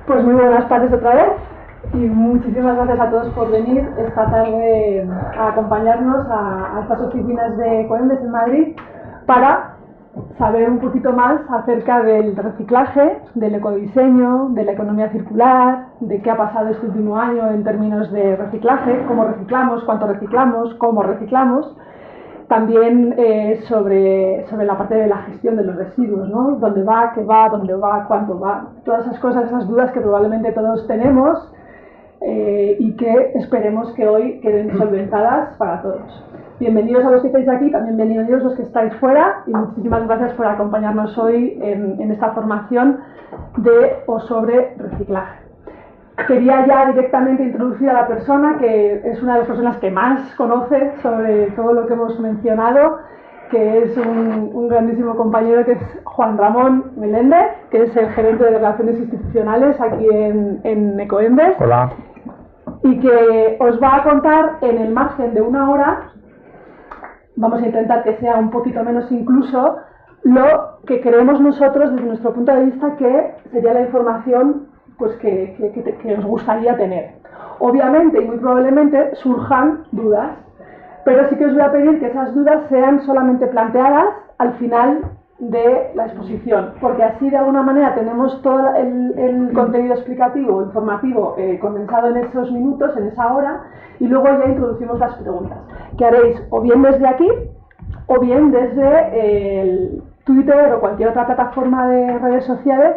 Pues muy buenas tardes otra vez y muchísimas gracias a todos por venir esta tarde a acompañarnos a estas oficinas de Ecoembes en Madrid para saber un poquito más acerca del reciclaje, del ecodiseño, de la economía circular, de qué ha pasado este último año en términos de reciclaje, cómo reciclamos, cuánto reciclamos, cómo reciclamos. También sobre la parte de la gestión de los residuos, ¿no? ¿Dónde va, qué va, dónde va, cuánto va? Todas esas cosas, esas dudas que probablemente todos tenemos y que esperemos que hoy queden solventadas para todos. Bienvenidos a los que estáis aquí, también bienvenidos los que estáis fuera y muchísimas gracias por acompañarnos hoy en esta formación de o sobre reciclaje. Quería ya directamente introducir a la persona que es una de las personas que más conoce sobre todo lo que hemos mencionado, que es un grandísimo compañero, que es Juan Ramón Meléndez, que es el gerente de Relaciones Institucionales aquí en Ecoembes. Hola. Y que os va a contar en el margen de una hora, vamos a intentar que sea un poquito menos incluso, lo que creemos nosotros desde nuestro punto de vista que sería la información pues que os gustaría tener. Obviamente y muy probablemente surjan dudas, pero sí que os voy a pedir que esas dudas sean solamente planteadas al final de la exposición, porque así de alguna manera tenemos todo el contenido explicativo, informativo, condensado en esos minutos, en esa hora, y luego ya introducimos las preguntas, que haréis o bien desde aquí, o bien desde el Twitter o cualquier otra plataforma de redes sociales,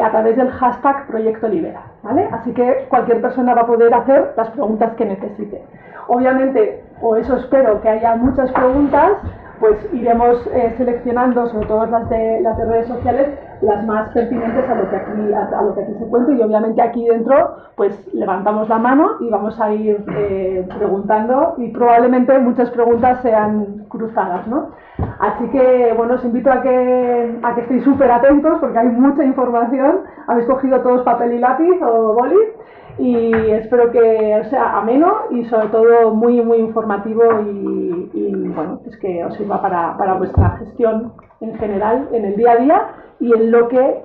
a través del hashtag Proyecto Libera, ¿vale? Así que cualquier persona va a poder hacer las preguntas que necesite. Obviamente, o eso espero, que haya muchas preguntas, pues iremos seleccionando, sobre todo las de redes sociales, las más pertinentes a lo que aquí se cuenta, y obviamente aquí dentro pues levantamos la mano y vamos a ir preguntando, y probablemente muchas preguntas sean cruzadas, ¿no? Así que bueno, os invito a que estéis súper atentos porque hay mucha información. Habéis cogido todos papel y lápiz o boli y espero que sea ameno y sobre todo muy muy informativo y bueno, pues que os sirva para vuestra gestión en general, en el día a día y en lo que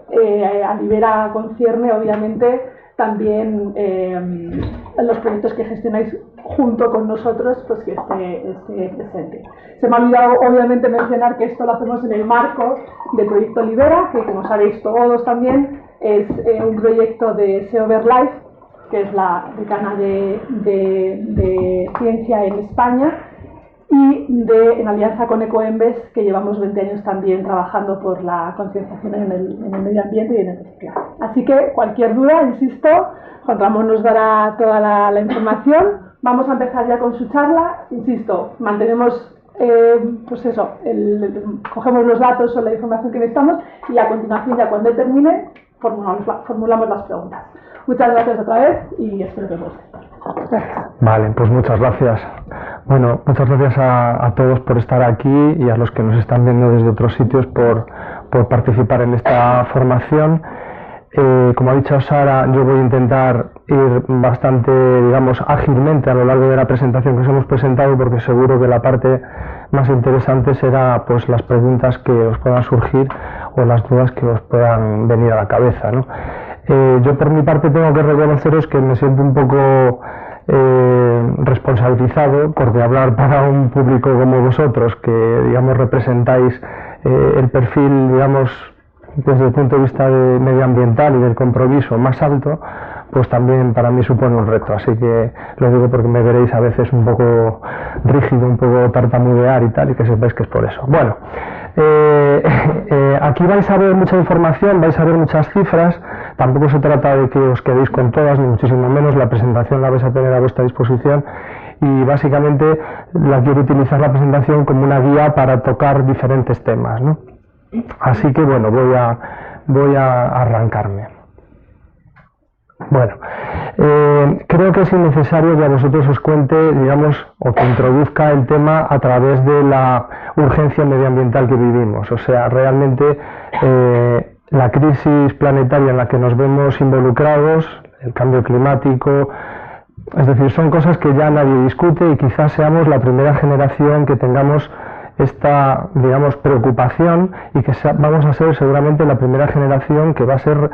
a Libera concierne, obviamente también en los proyectos que gestionáis junto con nosotros, pues que esté presente. Se me ha olvidado obviamente mencionar que esto lo hacemos en el marco del Proyecto Libera, que como sabéis todos también es un proyecto de SEOverLife, que es la decana de ciencia en España, y en alianza con Ecoembes, que llevamos 20 años también trabajando por la concienciación en el medio ambiente y en el reciclaje. Así que cualquier duda, insisto, Juan Ramón nos dará toda la información. Vamos a empezar ya con su charla. Insisto, mantenemos, pues eso, cogemos los datos o la información que necesitamos y a continuación, ya cuando termine, formulamos las preguntas. Muchas gracias otra vez y espero que os guste. Vale, pues muchas gracias. Bueno, muchas gracias a todos por estar aquí y a los que nos están viendo desde otros sitios por participar en esta formación. Como ha dicho Sara, yo voy a intentar ir bastante, digamos, ágilmente a lo largo de la presentación que os hemos presentado, porque seguro que la parte más interesante será pues las preguntas que os puedan surgir o las dudas que os puedan venir a la cabeza, ¿no? Yo por mi parte tengo que reconoceros que me siento un poco responsabilizado porque hablar para un público como vosotros, que digamos representáis el perfil, digamos, desde el punto de vista de medioambiental y del compromiso más alto, pues también para mí supone un reto, así que lo digo porque me veréis a veces un poco rígido, un poco tartamudear y tal, y que sepáis que es por eso. Bueno, aquí vais a ver mucha información, vais a ver muchas cifras, tampoco se trata de que os quedéis con todas, ni muchísimo menos, la presentación la vais a tener a vuestra disposición y básicamente la quiero utilizar la presentación como una guía para tocar diferentes temas, ¿no? Así que bueno, voy a arrancarme. Bueno, creo que es innecesario que a vosotros os cuente, digamos, o que introduzca el tema a través de la urgencia medioambiental que vivimos. O sea, realmente la crisis planetaria en la que nos vemos involucrados, el cambio climático, es decir, son cosas que ya nadie discute y quizás seamos la primera generación que tengamos esta, digamos, preocupación y que vamos a ser seguramente la primera generación que va a ser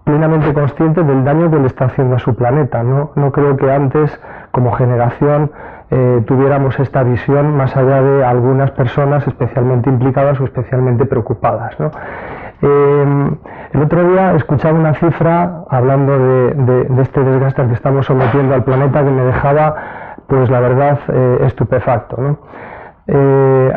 plenamente consciente del daño que le está haciendo a su planeta. No creo que antes, como generación, tuviéramos esta visión más allá de algunas personas especialmente implicadas o especialmente preocupadas, ¿no? El otro día escuchaba una cifra hablando de este desgaste al que estamos sometiendo al planeta que me dejaba, pues la verdad, estupefacto, ¿no?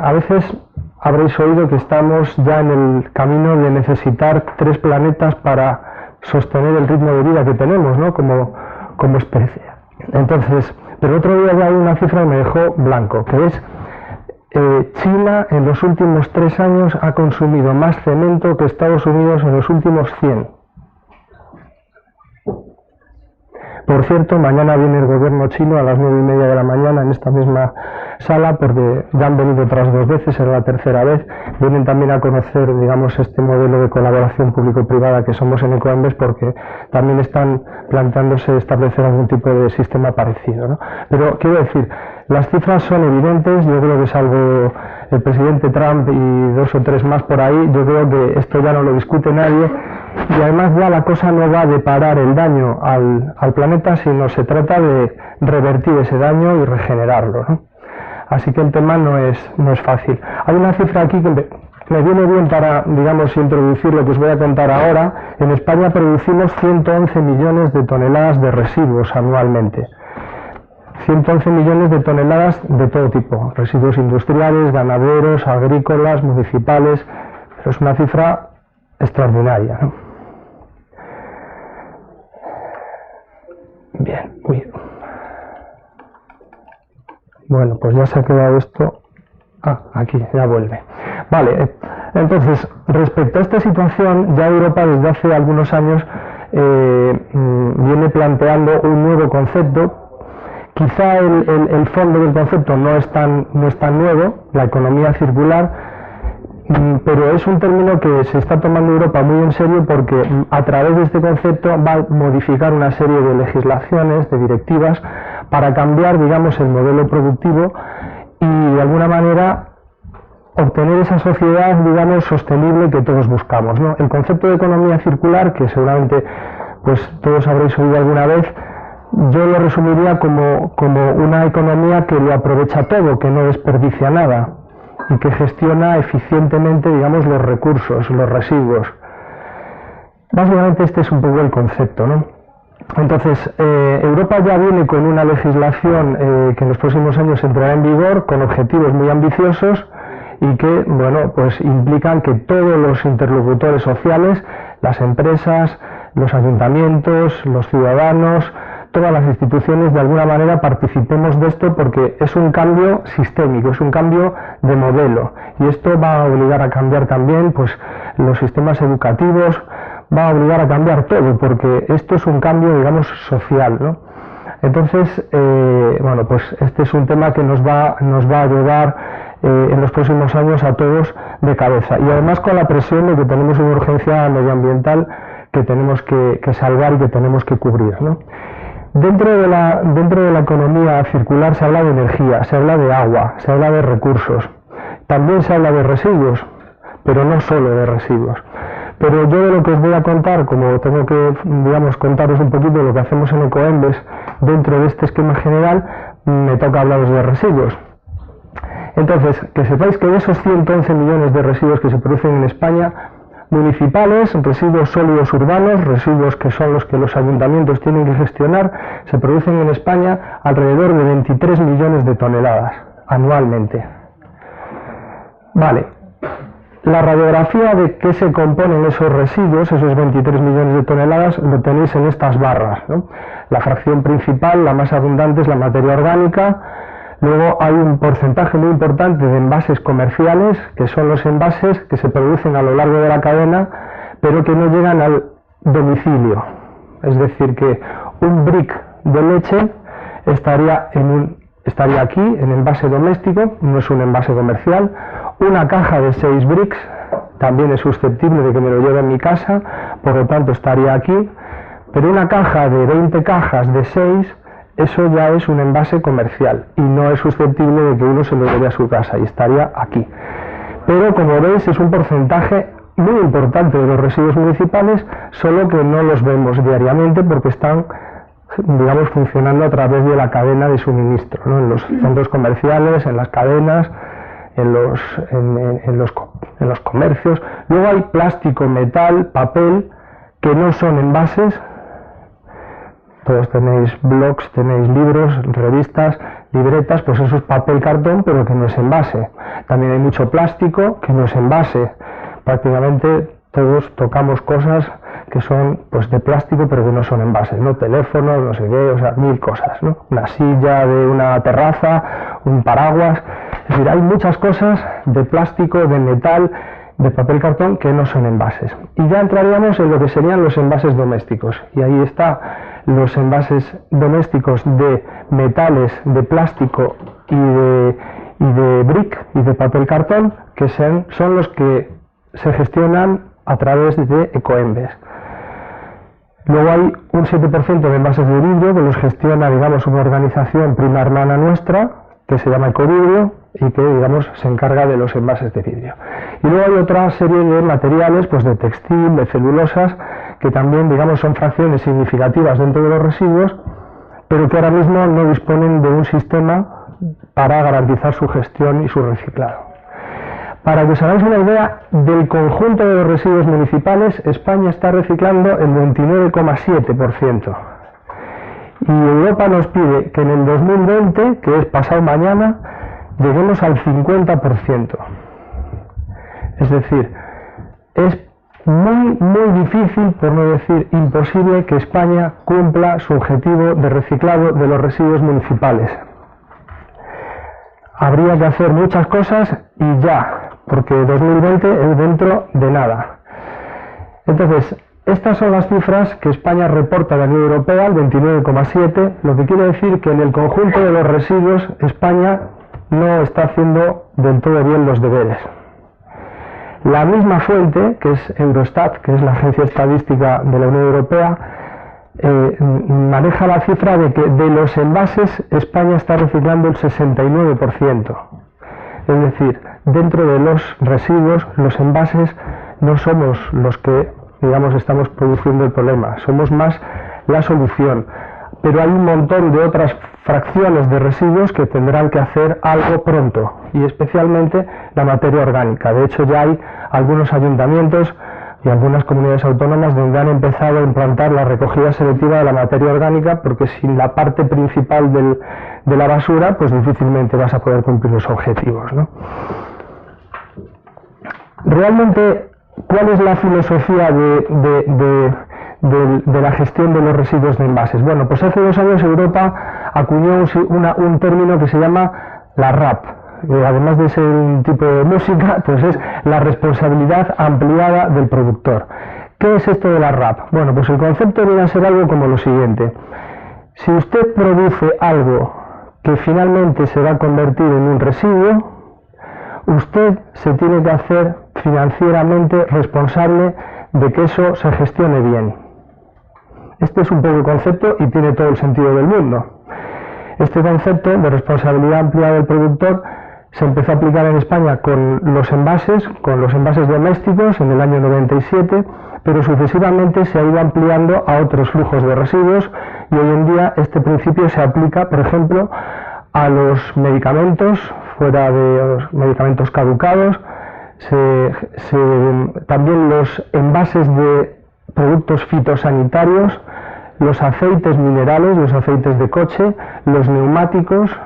A veces habréis oído que estamos ya en el camino de necesitar 3 planetas para sostener el ritmo de vida que tenemos, ¿no? como especie. Entonces, pero otro día ya hay una cifra que me dejó blanco, que es China en los últimos 3 años ha consumido más cemento que Estados Unidos en los últimos 100. Por cierto, mañana viene el gobierno chino a las 9:30 de la mañana en esta misma sala, porque ya han venido otras 2 veces, será la tercera vez. Vienen también a conocer, digamos, este modelo de colaboración público-privada que somos en Ecoembes, porque también están planteándose establecer algún tipo de sistema parecido, ¿no? Pero quiero decir, las cifras son evidentes. Yo creo que salvo el presidente Trump y 2 o 3 más por ahí, yo creo que esto ya no lo discute nadie. Y además ya la cosa no va de parar el daño al planeta, sino se trata de revertir ese daño y regenerarlo, ¿no? Así que el tema no es fácil. Hay una cifra aquí que me viene bien para, digamos, introducir lo que os voy a contar ahora. En España producimos 111 millones de toneladas de residuos anualmente. 111 millones de toneladas de todo tipo, residuos industriales, ganaderos, agrícolas, municipales, pero es una cifra extraordinaria, ¿no? Bien, bueno, pues ya se ha quedado esto. Aquí, ya vuelve. Vale, entonces, respecto a esta situación, ya Europa desde hace algunos años viene planteando un nuevo concepto. Quizá el fondo del concepto no es tan nuevo, la economía circular, pero es un término que se está tomando Europa muy en serio, porque a través de este concepto va a modificar una serie de legislaciones, de directivas, para cambiar, digamos, el modelo productivo y de alguna manera obtener esa sociedad, digamos, sostenible que todos buscamos, ¿no? El concepto de economía circular, que seguramente pues todos habréis oído alguna vez, yo lo resumiría como una economía que lo aprovecha todo, que no desperdicia nada y que gestiona eficientemente, digamos, los recursos, los residuos. Básicamente este es un poco el concepto, ¿no? Entonces, Europa ya viene con una legislación que en los próximos años entrará en vigor, con objetivos muy ambiciosos y que, bueno, pues implican que todos los interlocutores sociales, las empresas, los ayuntamientos, los ciudadanos, todas las instituciones de alguna manera participemos de esto, porque es un cambio sistémico, es un cambio de modelo, y esto va a obligar a cambiar también pues los sistemas educativos, va a obligar a cambiar todo, porque esto es un cambio, digamos, social, ¿no? Entonces, bueno, pues este es un tema que nos va a llevar en los próximos años a todos de cabeza, y además con la presión de que tenemos una urgencia medioambiental que tenemos que salvar y que tenemos que cubrir, ¿no? Dentro de la economía circular se habla de energía, se habla de agua, se habla de recursos, también se habla de residuos, pero no solo de residuos. Pero yo de lo que os voy a contar, como tengo que, digamos, contaros un poquito de lo que hacemos en Ecoembes dentro de este esquema general, me toca hablaros de residuos. Entonces, que sepáis que de esos 111 millones de residuos que se producen en España, municipales, residuos sólidos urbanos, residuos que son los que los ayuntamientos tienen que gestionar, se producen en España alrededor de 23 millones de toneladas anualmente. Vale, la radiografía de qué se componen esos residuos, esos 23 millones de toneladas, lo tenéis en estas barras, ¿no? La fracción principal, la más abundante, es la materia orgánica. Luego hay un porcentaje muy importante de envases comerciales, que son los envases que se producen a lo largo de la cadena, pero que no llegan al domicilio. Es decir, que un brick de leche estaría aquí, en envase doméstico, no es un envase comercial. Una caja de 6 bricks también es susceptible de que me lo lleve en mi casa, por lo tanto estaría aquí. Pero una caja de 20 cajas de 6, eso ya es un envase comercial y no es susceptible de que uno se lo lleve a su casa y estaría aquí. Pero como veis es un porcentaje muy importante de los residuos municipales, solo que no los vemos diariamente porque están, digamos, funcionando a través de la cadena de suministro, ¿no? En los centros comerciales, en las cadenas, en los comercios. Luego hay plástico, metal, papel, que no son envases. Todos tenéis blogs, tenéis libros, revistas, libretas, pues eso es papel, cartón, pero que no es envase. También hay mucho plástico que no es envase. Prácticamente todos tocamos cosas que son pues de plástico, pero que no son envases, ¿no? Teléfonos, no sé qué, o sea, mil cosas, ¿no? Una silla de una terraza, un paraguas. Es decir, hay muchas cosas de plástico, de metal, de papel, cartón, que no son envases. Y ya entraríamos en lo que serían los envases domésticos. Y ahí está los envases domésticos de metales, de plástico y de brick y de papel, cartón, que son los que se gestionan a través de Ecoembes. Luego hay un 7% de envases de vidrio que los gestiona, digamos, una organización prima hermana nuestra que se llama Ecovidrio y que, digamos, se encarga de los envases de vidrio. Y luego hay otra serie de materiales, pues de textil, de celulosas, que también, digamos, son fracciones significativas dentro de los residuos, pero que ahora mismo no disponen de un sistema para garantizar su gestión y su reciclado. Para que os hagáis una idea del conjunto de los residuos municipales, España está reciclando el 29,7%. Y Europa nos pide que en el 2020, que es pasado mañana, lleguemos al 50%. Es decir, es muy difícil, por no decir imposible, que España cumpla su objetivo de reciclado de los residuos municipales. Habría que hacer muchas cosas y ya, porque 2020 es dentro de nada. Entonces, estas son las cifras que España reporta a la Unión Europea, el 29,7%, lo que quiere decir que en el conjunto de los residuos España no está haciendo del todo bien los deberes. La misma fuente, que es Eurostat, que es la agencia estadística de la Unión Europea, maneja la cifra de que de los envases España está reciclando el 69%. Es decir, dentro de los residuos, los envases no somos los que, digamos, estamos produciendo el problema, somos más la solución. Pero hay un montón de otras fracciones de residuos que tendrán que hacer algo pronto, y especialmente la materia orgánica. De hecho, ya hay algunos ayuntamientos y algunas comunidades autónomas donde han empezado a implantar la recogida selectiva de la materia orgánica, porque sin la parte principal de la basura, pues difícilmente vas a poder cumplir los objetivos, ¿no? Realmente, ¿cuál es la filosofía de la gestión de los residuos de envases? Bueno, pues hace 2 años Europa acuñó un término que se llama la RAP. Además de ser un tipo de música, pues es la responsabilidad ampliada del productor. ¿Qué es esto de la RAP? Bueno, pues el concepto viene a ser algo como lo siguiente. Si usted produce algo que finalmente se va a convertir en un residuo, usted se tiene que hacer financieramente responsable de que eso se gestione bien. Este es un poco el concepto y tiene todo el sentido del mundo. Este concepto de responsabilidad ampliada del productor se empezó a aplicar en España con los envases domésticos en el año 97, pero sucesivamente se ha ido ampliando a otros flujos de residuos y hoy en día este principio se aplica, por ejemplo, a los medicamentos, fuera de los medicamentos caducados, también los envases de productos fitosanitarios, los aceites minerales, los aceites de coche, los neumáticos.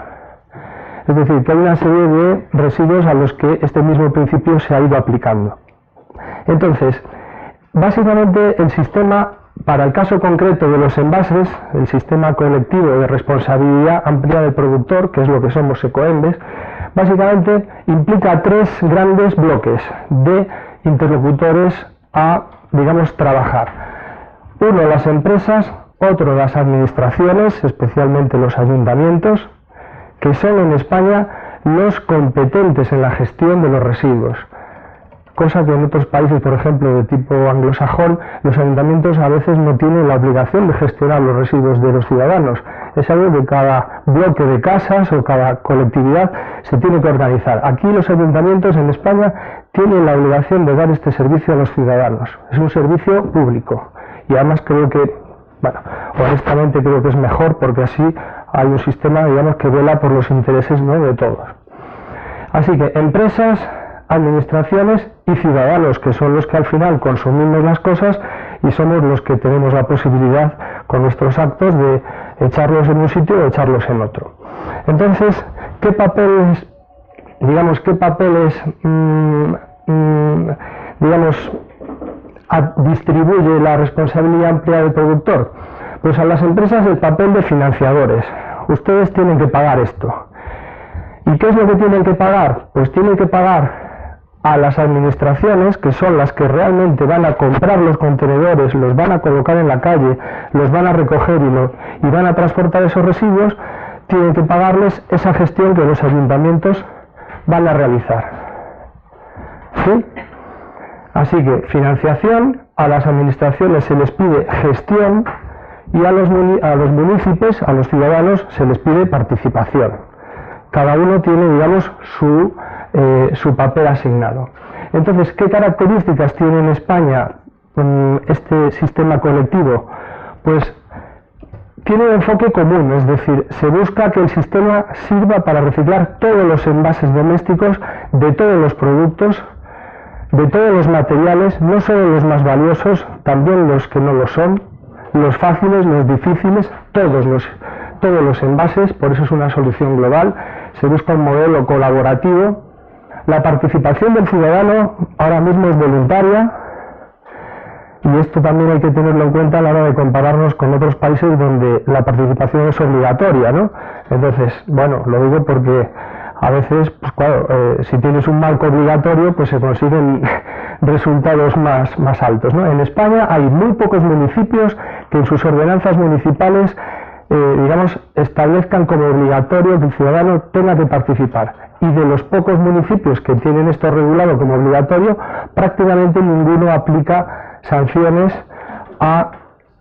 Es decir, que hay una serie de residuos a los que este mismo principio se ha ido aplicando. Entonces, básicamente el sistema, para el caso concreto de los envases, el sistema colectivo de responsabilidad ampliada del productor, que es lo que somos Ecoembes, básicamente implica 3 grandes bloques de interlocutores a, digamos, trabajar. Uno, las empresas; otro, las administraciones, especialmente los ayuntamientos, que son en España los competentes en la gestión de los residuos. cosa que en otros países, por ejemplo, de tipo anglosajón, los ayuntamientos a veces no tienen la obligación de gestionar los residuos de los ciudadanos. Es algo que cada bloque de casas o cada colectividad se tiene que organizar. Aquí los ayuntamientos en España tienen la obligación de dar este servicio a los ciudadanos. Es un servicio público y además creo que, bueno, honestamente creo que es mejor porque así hay un sistema, digamos, que vela por los intereses, ¿no?, de todos. Así que empresas, administraciones y ciudadanos, que son los que al final consumimos las cosas y somos los que tenemos la posibilidad con nuestros actos de echarlos en un sitio o echarlos en otro. Entonces, ¿qué papeles, digamos, distribuye la responsabilidad amplia del productor? Pues a las empresas el papel de financiadores. Ustedes tienen que pagar esto. ¿Y qué es lo que tienen que pagar? Pues tienen que pagar a las administraciones, que son las que realmente van a comprar los contenedores, los van a colocar en la calle, los van a recoger y van a transportar esos residuos, tienen que pagarles esa gestión que los ayuntamientos van a realizar. ¿Sí? Así que financiación, a las administraciones se les pide gestión y a los municipios, a los ciudadanos, se les pide participación. Cada uno tiene, digamos, su papel asignado. Entonces, ¿qué características tiene en España este sistema colectivo? Pues tiene un enfoque común, es decir, se busca que el sistema sirva para reciclar todos los envases domésticos de todos los productos, de todos los materiales, no solo los más valiosos, también los que no lo son, los fáciles, los difíciles, todos los envases. Por eso es una solución global. Se busca un modelo colaborativo. La participación del ciudadano ahora mismo es voluntaria y esto también hay que tenerlo en cuenta a la hora de compararnos con otros países donde la participación es obligatoria, ¿no? Entonces, bueno, lo digo porque a veces, pues claro, si tienes un marco obligatorio, pues se consiguen resultados más altos, ¿no? En España hay muy pocos municipios que en sus ordenanzas municipales digamos, establezcan como obligatorio que el ciudadano tenga que participar. Y de los pocos municipios que tienen esto regulado como obligatorio, prácticamente ninguno aplica sanciones a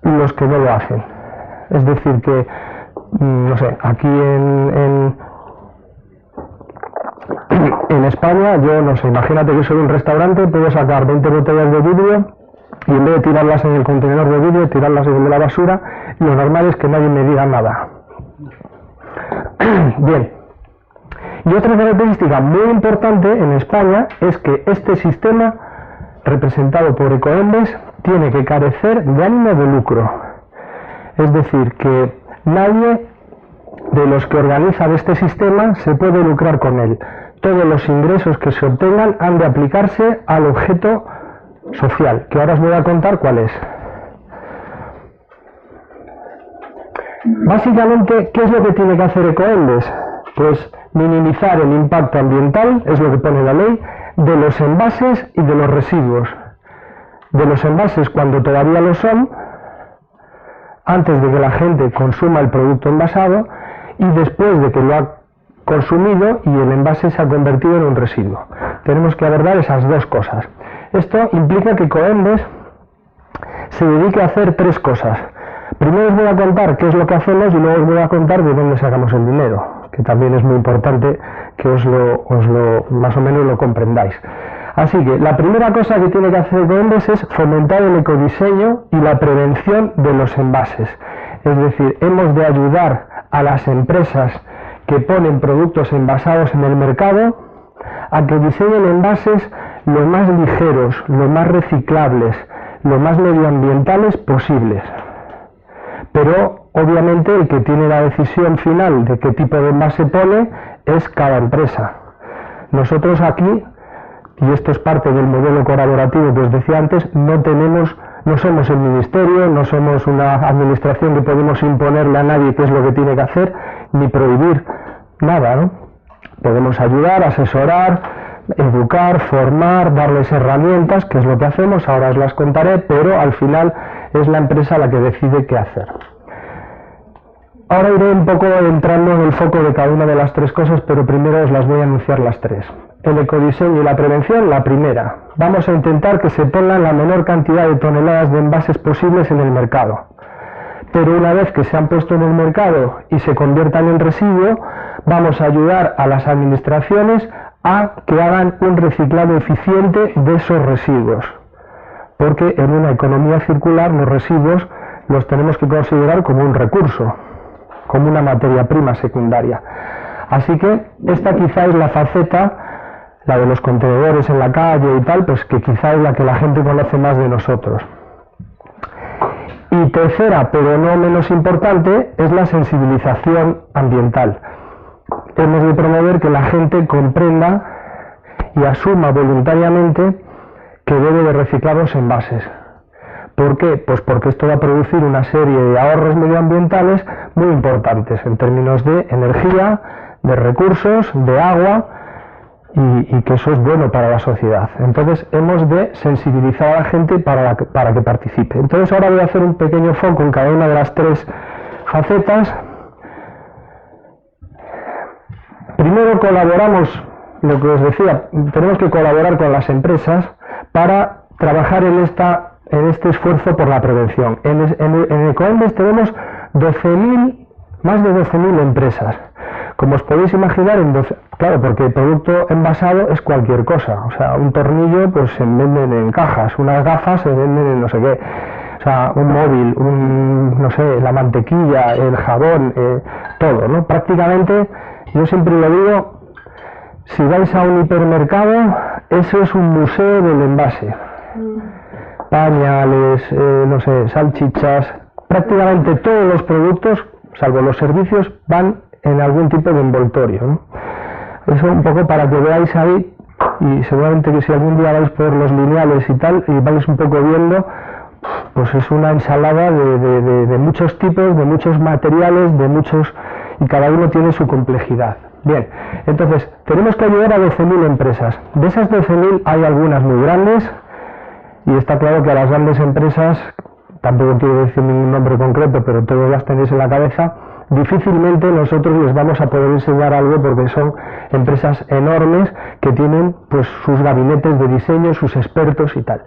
los que no lo hacen. Es decir que, no sé, aquí en España, yo no sé, imagínate que soy un restaurante, puedo sacar 20 botellas de vidrio y en vez de tirarlas en el contenedor de vidrio, tirarlas en la basura, y lo normal es que nadie me diga nada. Bien. Y otra característica muy importante en España es que este sistema, representado por Ecoembes, tiene que carecer de ánimo de lucro. Es decir, que nadie de los que organizan este sistema se puede lucrar con él. Todos los ingresos que se obtengan han de aplicarse al objeto social, que ahora os voy a contar cuál es. Básicamente, ¿qué es lo que tiene que hacer Ecoembes? Pues minimizar el impacto ambiental, es lo que pone la ley, de los envases y de los residuos. De los envases cuando todavía lo son, antes de que la gente consuma el producto envasado, y después de que lo ha consumido y el envase se ha convertido en un residuo. Tenemos que abordar esas dos cosas. Esto implica que Ecoembes se dedique a hacer tres cosas. Primero os voy a contar qué es lo que hacemos y luego os voy a contar de dónde sacamos el dinero, que también es muy importante que os lo más o menos lo comprendáis. Así que la primera cosa que tiene que hacer Ecoembes es fomentar el ecodiseño y la prevención de los envases. Es decir, hemos de ayudar a las empresas que ponen productos envasados en el mercado a que diseñen envases lo más ligeros, lo más reciclables, lo más medioambientales posibles. Pero obviamente el que tiene la decisión final de qué tipo de envase pone es cada empresa. Nosotros aquí, y esto es parte del modelo colaborativo que os decía antes, no somos el ministerio, no somos una administración que podemos imponerle a nadie qué es lo que tiene que hacer, ni prohibir nada, ¿no? Podemos ayudar, asesorar, educar, formar, darles herramientas, que es lo que hacemos, ahora os las contaré, pero al final es la empresa la que decide qué hacer. Ahora iré un poco entrando en el foco de cada una de las tres cosas, pero primero os las voy a anunciar las tres. el ecodiseño y la prevención, la primera. Vamos a intentar que se pongan la menor cantidad de toneladas de envases posibles en el mercado. Pero una vez que se han puesto en el mercado y se conviertan en residuo, vamos a ayudar a las administraciones a que hagan un reciclado eficiente de esos residuos. Porque en una economía circular los residuos los tenemos que considerar como un recurso, como una materia prima secundaria. Así que esta quizá es la faceta, la de los contenedores en la calle y tal, pues que quizá es la que la gente conoce más de nosotros. Y tercera, pero no menos importante, es la sensibilización ambiental. Hemos de promover que la gente comprenda y asuma voluntariamente que debe de reciclar los envases. ¿Por qué? Pues porque esto va a producir una serie de ahorros medioambientales muy importantes en términos de energía, de recursos, de agua y que eso es bueno para la sociedad. Entonces hemos de sensibilizar a la gente para que participe. Entonces ahora voy a hacer un pequeño foco en cada una de las tres facetas. Primero colaboramos, lo que os decía, tenemos que colaborar con las empresas para trabajar en este esfuerzo por la prevención. En Ecoembes tenemos más de 12.000 empresas. Como os podéis imaginar, claro, porque el producto envasado es cualquier cosa. O sea, un tornillo pues se venden en cajas, unas gafas se venden en no sé qué. O sea, un móvil, no sé, la mantequilla, el jabón, todo, ¿no? Prácticamente, yo siempre lo digo, si vais a un hipermercado, eso es un museo del envase. Pañales, no sé, salchichas, prácticamente todos los productos, salvo los servicios, van en algún tipo de envoltorio, ¿no? Eso un poco para que veáis ahí, y seguramente que si algún día vais por los lineales y tal, y vais un poco viendo, pues es una ensalada de muchos tipos, de muchos materiales, y cada uno tiene su complejidad. Bien, entonces, tenemos que ayudar a 12.000 empresas. De esas 12.000 hay algunas muy grandes, y está claro que a las grandes empresas, tampoco quiero decir ningún nombre concreto, pero todos las tenéis en la cabeza, difícilmente nosotros les vamos a poder enseñar algo porque son empresas enormes que tienen pues sus gabinetes de diseño, sus expertos y tal.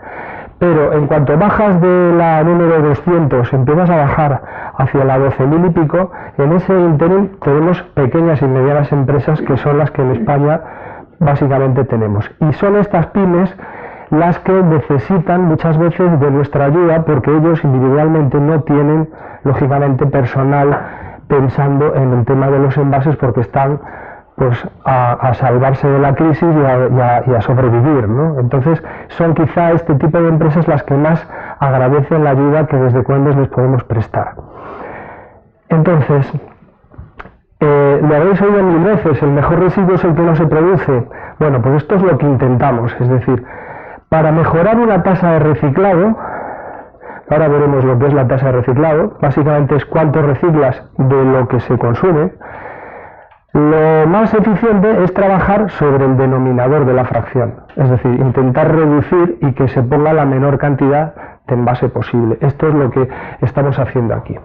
Pero en cuanto bajas de la número 200, empiezas a bajar hacia la 12.000 y pico, en ese ínterin tenemos pequeñas y medianas empresas que son las que en España básicamente tenemos. Y son estas pymes las que necesitan muchas veces de nuestra ayuda porque ellos individualmente no tienen, lógicamente, personal pensando en el tema de los envases porque están pues a salvarse de la crisis y a sobrevivir, ¿no? Entonces son quizá este tipo de empresas las que más agradecen la ayuda que desde Ecoembes les podemos prestar. Entonces, lo habéis oído mil veces, el mejor residuo es el que no se produce. Bueno, pues esto es lo que intentamos, es decir, para mejorar una tasa de reciclado, ahora veremos lo que es la tasa de reciclado, básicamente es cuánto reciclas de lo que se consume. Lo más eficiente es trabajar sobre el denominador de la fracción, es decir, intentar reducir y que se ponga la menor cantidad de envase posible. Esto es lo que estamos haciendo aquí.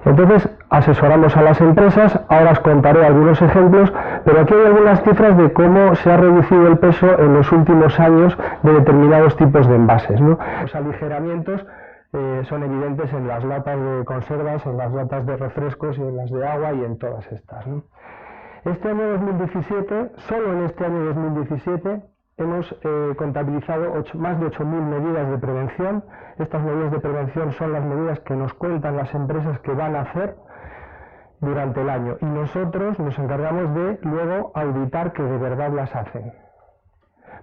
Entonces, asesoramos a las empresas, ahora os contaré algunos ejemplos, pero aquí hay algunas cifras de cómo se ha reducido el peso en los últimos años de determinados tipos de envases, ¿no? Los aligeramientos son evidentes en las latas de conservas, en las latas de refrescos y en las de agua y en todas estas, ¿no? Este año 2017, solo en este año 2017, hemos contabilizado más de 8.000 medidas de prevención. Estas medidas de prevención son las medidas que nos cuentan las empresas que van a hacer durante el año y nosotros nos encargamos de luego auditar que de verdad las hacen.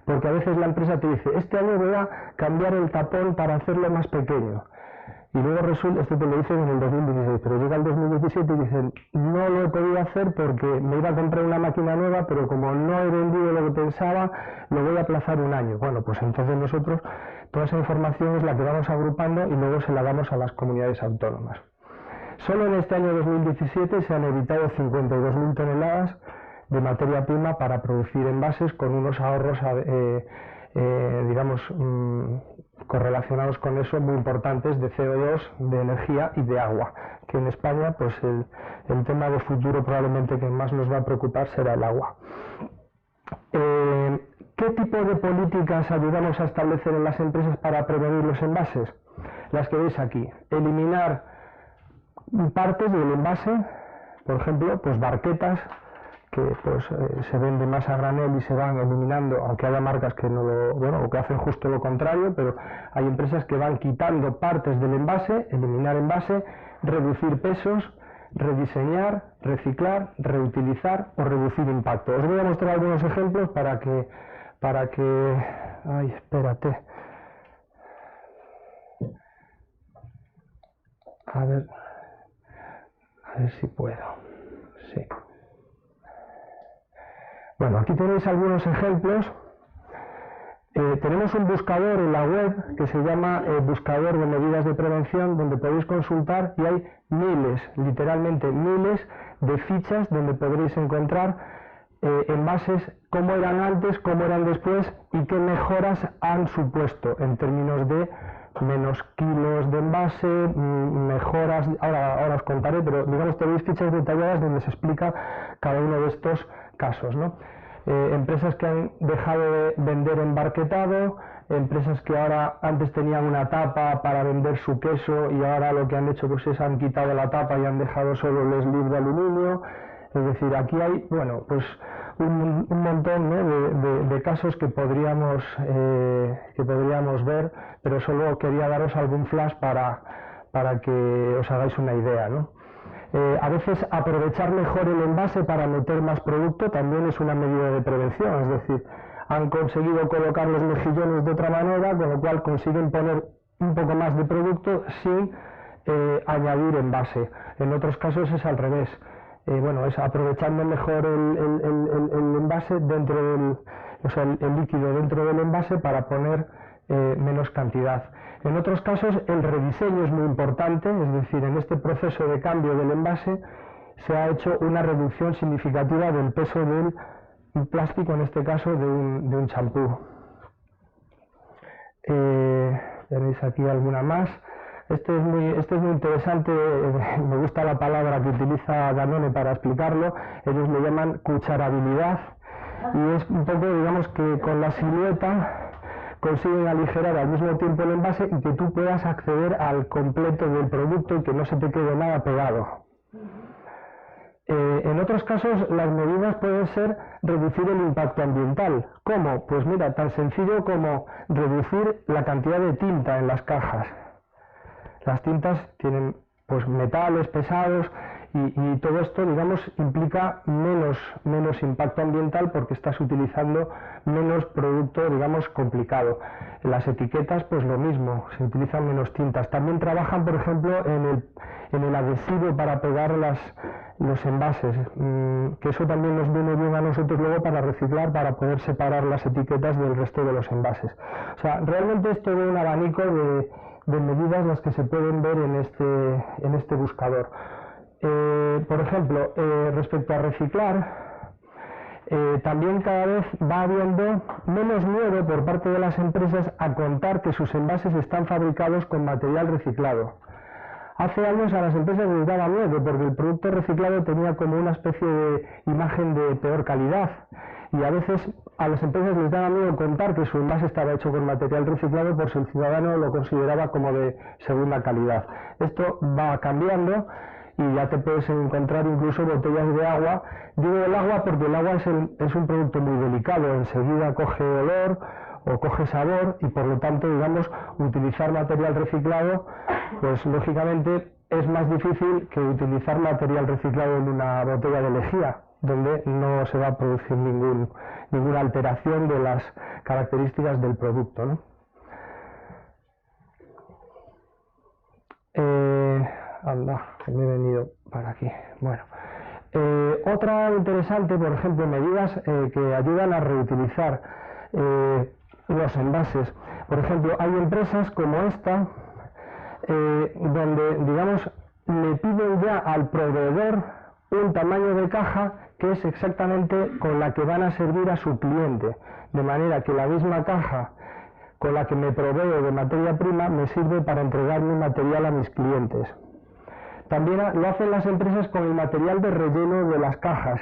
Porque a veces la empresa te dice, este año voy a cambiar el tapón para hacerlo más pequeño. Y luego resulta, esto te lo dicen en el 2016, pero llega el 2017 y dicen, no lo he podido hacer porque me iba a comprar una máquina nueva, pero como no he vendido lo que pensaba, lo voy a aplazar un año. Bueno, pues entonces nosotros, toda esa información es la que vamos agrupando y luego se la damos a las comunidades autónomas. Solo en este año 2017 se han evitado 52.000 toneladas de materia prima para producir envases con unos ahorros, digamos, correlacionados con eso muy importantes de CO2, de energía y de agua, que en España pues el tema de futuro probablemente que más nos va a preocupar será el agua. ¿Qué tipo de políticas ayudamos a establecer en las empresas para prevenir los envases? Las que veis aquí. Eliminar partes del envase, por ejemplo, pues barquetas que pues se venden más a granel y se van eliminando, aunque haya marcas que no lo, bueno, o que hacen justo lo contrario, pero hay empresas que van quitando partes del envase, eliminar envase, reducir pesos, rediseñar, reciclar, reutilizar o reducir impacto. Os voy a mostrar algunos ejemplos para que ay, espérate. A ver si puedo. Sí. Bueno, aquí tenéis algunos ejemplos. Tenemos un buscador en la web que se llama Buscador de Medidas de Prevención, donde podéis consultar y hay miles, literalmente miles de fichas donde podréis encontrar envases, cómo eran antes, cómo eran después y qué mejoras han supuesto en términos de menos kilos de envase, mejoras, ahora os contaré, pero digamos tenéis fichas detalladas donde se explica cada uno de estos casos, ¿no? Empresas que han dejado de vender embarquetado, empresas que ahora antes tenían una tapa para vender su queso y ahora lo que han hecho pues es han quitado la tapa y han dejado solo el slip de aluminio. Es decir, aquí hay, bueno, pues un montón, ¿no?, de casos que podríamos ver, pero solo quería daros algún flash para que os hagáis una idea, ¿no? A veces aprovechar mejor el envase para meter más producto también es una medida de prevención, es decir, han conseguido colocar los mejillones de otra manera, con lo cual consiguen poner un poco más de producto sin añadir envase. En otros casos es al revés. Bueno, es aprovechando mejor el envase dentro del, o sea, el líquido dentro del envase para poner menos cantidad. En otros casos el rediseño es muy importante, es decir, en este proceso de cambio del envase se ha hecho una reducción significativa del peso del plástico, en este caso de un champú. Tenéis aquí alguna más. Este es muy interesante, me gusta la palabra que utiliza Danone para explicarlo. Ellos le llaman cucharabilidad y es un poco, digamos, que con la silueta consiguen aligerar al mismo tiempo el envase y que tú puedas acceder al completo del producto y que no se te quede nada pegado. En otros casos las medidas pueden ser reducir el impacto ambiental. ¿Cómo? Pues mira, tan sencillo como reducir la cantidad de tinta en las cajas. Las tintas tienen pues metales pesados y todo esto, digamos, implica menos impacto ambiental porque estás utilizando menos producto, digamos, complicado. En las etiquetas, pues lo mismo, se utilizan menos tintas. También trabajan, por ejemplo, en el adhesivo para pegar los envases, que eso también nos viene bien a nosotros luego para reciclar, para poder separar las etiquetas del resto de los envases. O sea, realmente es todo un abanico de medidas las que se pueden ver en este buscador. Por ejemplo, respecto a reciclar, también cada vez va habiendo menos miedo por parte de las empresas a contar que sus envases están fabricados con material reciclado. Hace años a las empresas les daba miedo porque el producto reciclado tenía como una especie de imagen de peor calidad y a veces a las empresas les daba miedo contar que su envase estaba hecho con material reciclado por si el ciudadano lo consideraba como de segunda calidad. Esto va cambiando y ya te puedes encontrar incluso botellas de agua. Digo el agua porque el agua es un producto muy delicado, enseguida coge olor o coge sabor y por lo tanto, digamos, utilizar material reciclado, pues lógicamente es más difícil que utilizar material reciclado en una botella de lejía, donde no se va a producir ninguna alteración de las características del producto, ¿no? Anda, que me he venido para aquí. Bueno, otra interesante, por ejemplo, medidas que ayudan a reutilizar los envases. Por ejemplo, hay empresas como esta donde, digamos, le piden ya al proveedor un tamaño de caja que es exactamente con la que van a servir a su cliente, de manera que la misma caja con la que me proveo de materia prima me sirve para entregar mi material a mis clientes. También lo hacen las empresas con el material de relleno de las cajas,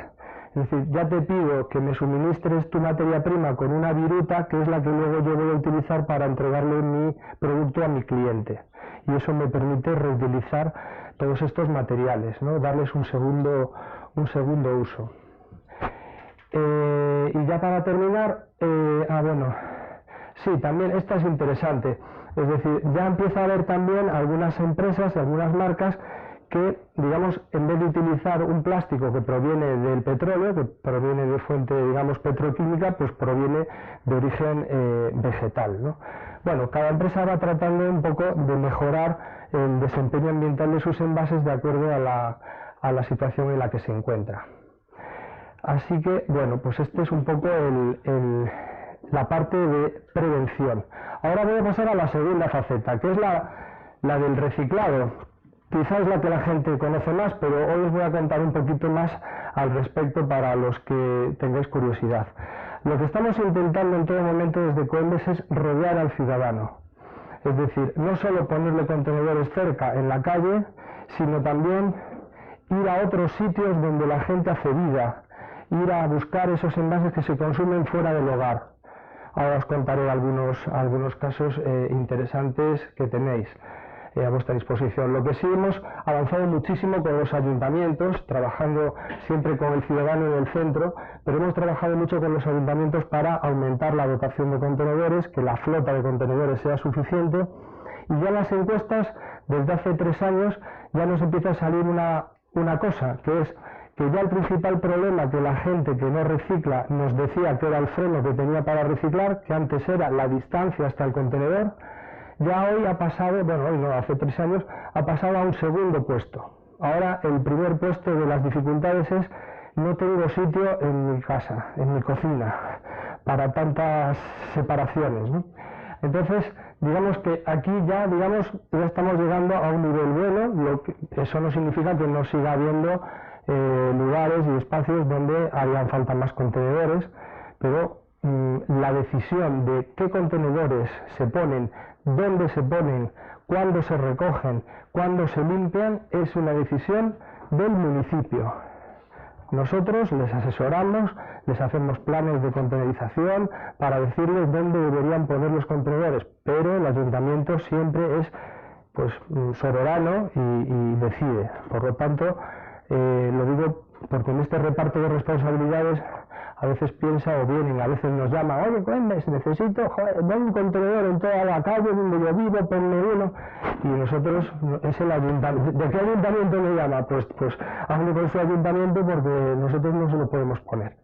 Es decir, ya te pido que me suministres tu materia prima con una viruta, que es la que luego yo voy a utilizar para entregarle mi producto a mi cliente. Y eso me permite reutilizar todos estos materiales, ¿no? Darles un segundo uso. Y ya para terminar, bueno, sí, también esta es interesante. Es decir, ya empieza a haber también algunas empresas y algunas marcas que, digamos, en vez de utilizar un plástico que proviene del petróleo, que proviene de fuente, digamos, petroquímica, pues proviene de origen vegetal, ¿no? Bueno, cada empresa va tratando un poco de mejorar el desempeño ambiental de sus envases de acuerdo a la situación en la que se encuentra. Así que, bueno, pues este es un poco la parte de prevención. Ahora voy a pasar a la segunda faceta, que es la del reciclado. Quizás es la que la gente conoce más, pero hoy os voy a contar un poquito más al respecto para los que tengáis curiosidad. Lo que estamos intentando en todo momento desde Coembes es rodear al ciudadano. Es decir, no solo ponerle contenedores cerca en la calle, sino también ir a otros sitios donde la gente hace vida, ir a buscar esos envases que se consumen fuera del hogar. Ahora os contaré algunos casos interesantes que tenéis a vuestra disposición. Lo que sí, hemos avanzado muchísimo con los ayuntamientos, trabajando siempre con el ciudadano en el centro, pero hemos trabajado mucho con los ayuntamientos para aumentar la dotación de contenedores, que la flota de contenedores sea suficiente, y ya en las encuestas, desde hace 3 años, ya nos empieza a salir una cosa, que es que ya el principal problema que la gente que no recicla nos decía que era el freno que tenía para reciclar, que antes era la distancia hasta el contenedor, ya hoy ha pasado, bueno, hoy no, hace 3 años, ha pasado a un segundo puesto. Ahora el primer puesto de las dificultades es: no tengo sitio en mi casa, en mi cocina, para tantas separaciones, ¿no? Entonces, digamos que aquí ya estamos llegando a un nivel bueno. Eso no significa que no siga habiendo lugares y espacios donde harían falta más contenedores, pero la decisión de qué contenedores se ponen, dónde se ponen, cuándo se recogen, cuándo se limpian, es una decisión del municipio. Nosotros les asesoramos, les hacemos planes de contenerización para decirles dónde deberían poner los contenedores, pero el ayuntamiento siempre es, pues, soberano y decide. Por lo tanto, lo digo porque en este reparto de responsabilidades a veces piensa, o vienen, a veces nos llaman: oye, Coembes, necesito un contenedor en toda la calle donde yo vivo, ponme uno. Y nosotros, es el ayuntamiento. ¿De qué ayuntamiento me llama? Pues hable con su ayuntamiento, porque nosotros no se lo podemos poner.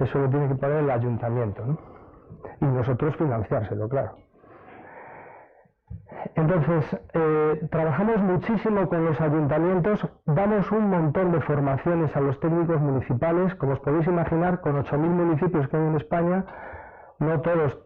Eso lo tiene que poner el ayuntamiento, ¿no? Y nosotros financiárselo, claro. Entonces, trabajamos muchísimo con los ayuntamientos, damos un montón de formaciones a los técnicos municipales. Como os podéis imaginar, con 8.000 municipios que hay en España, no todos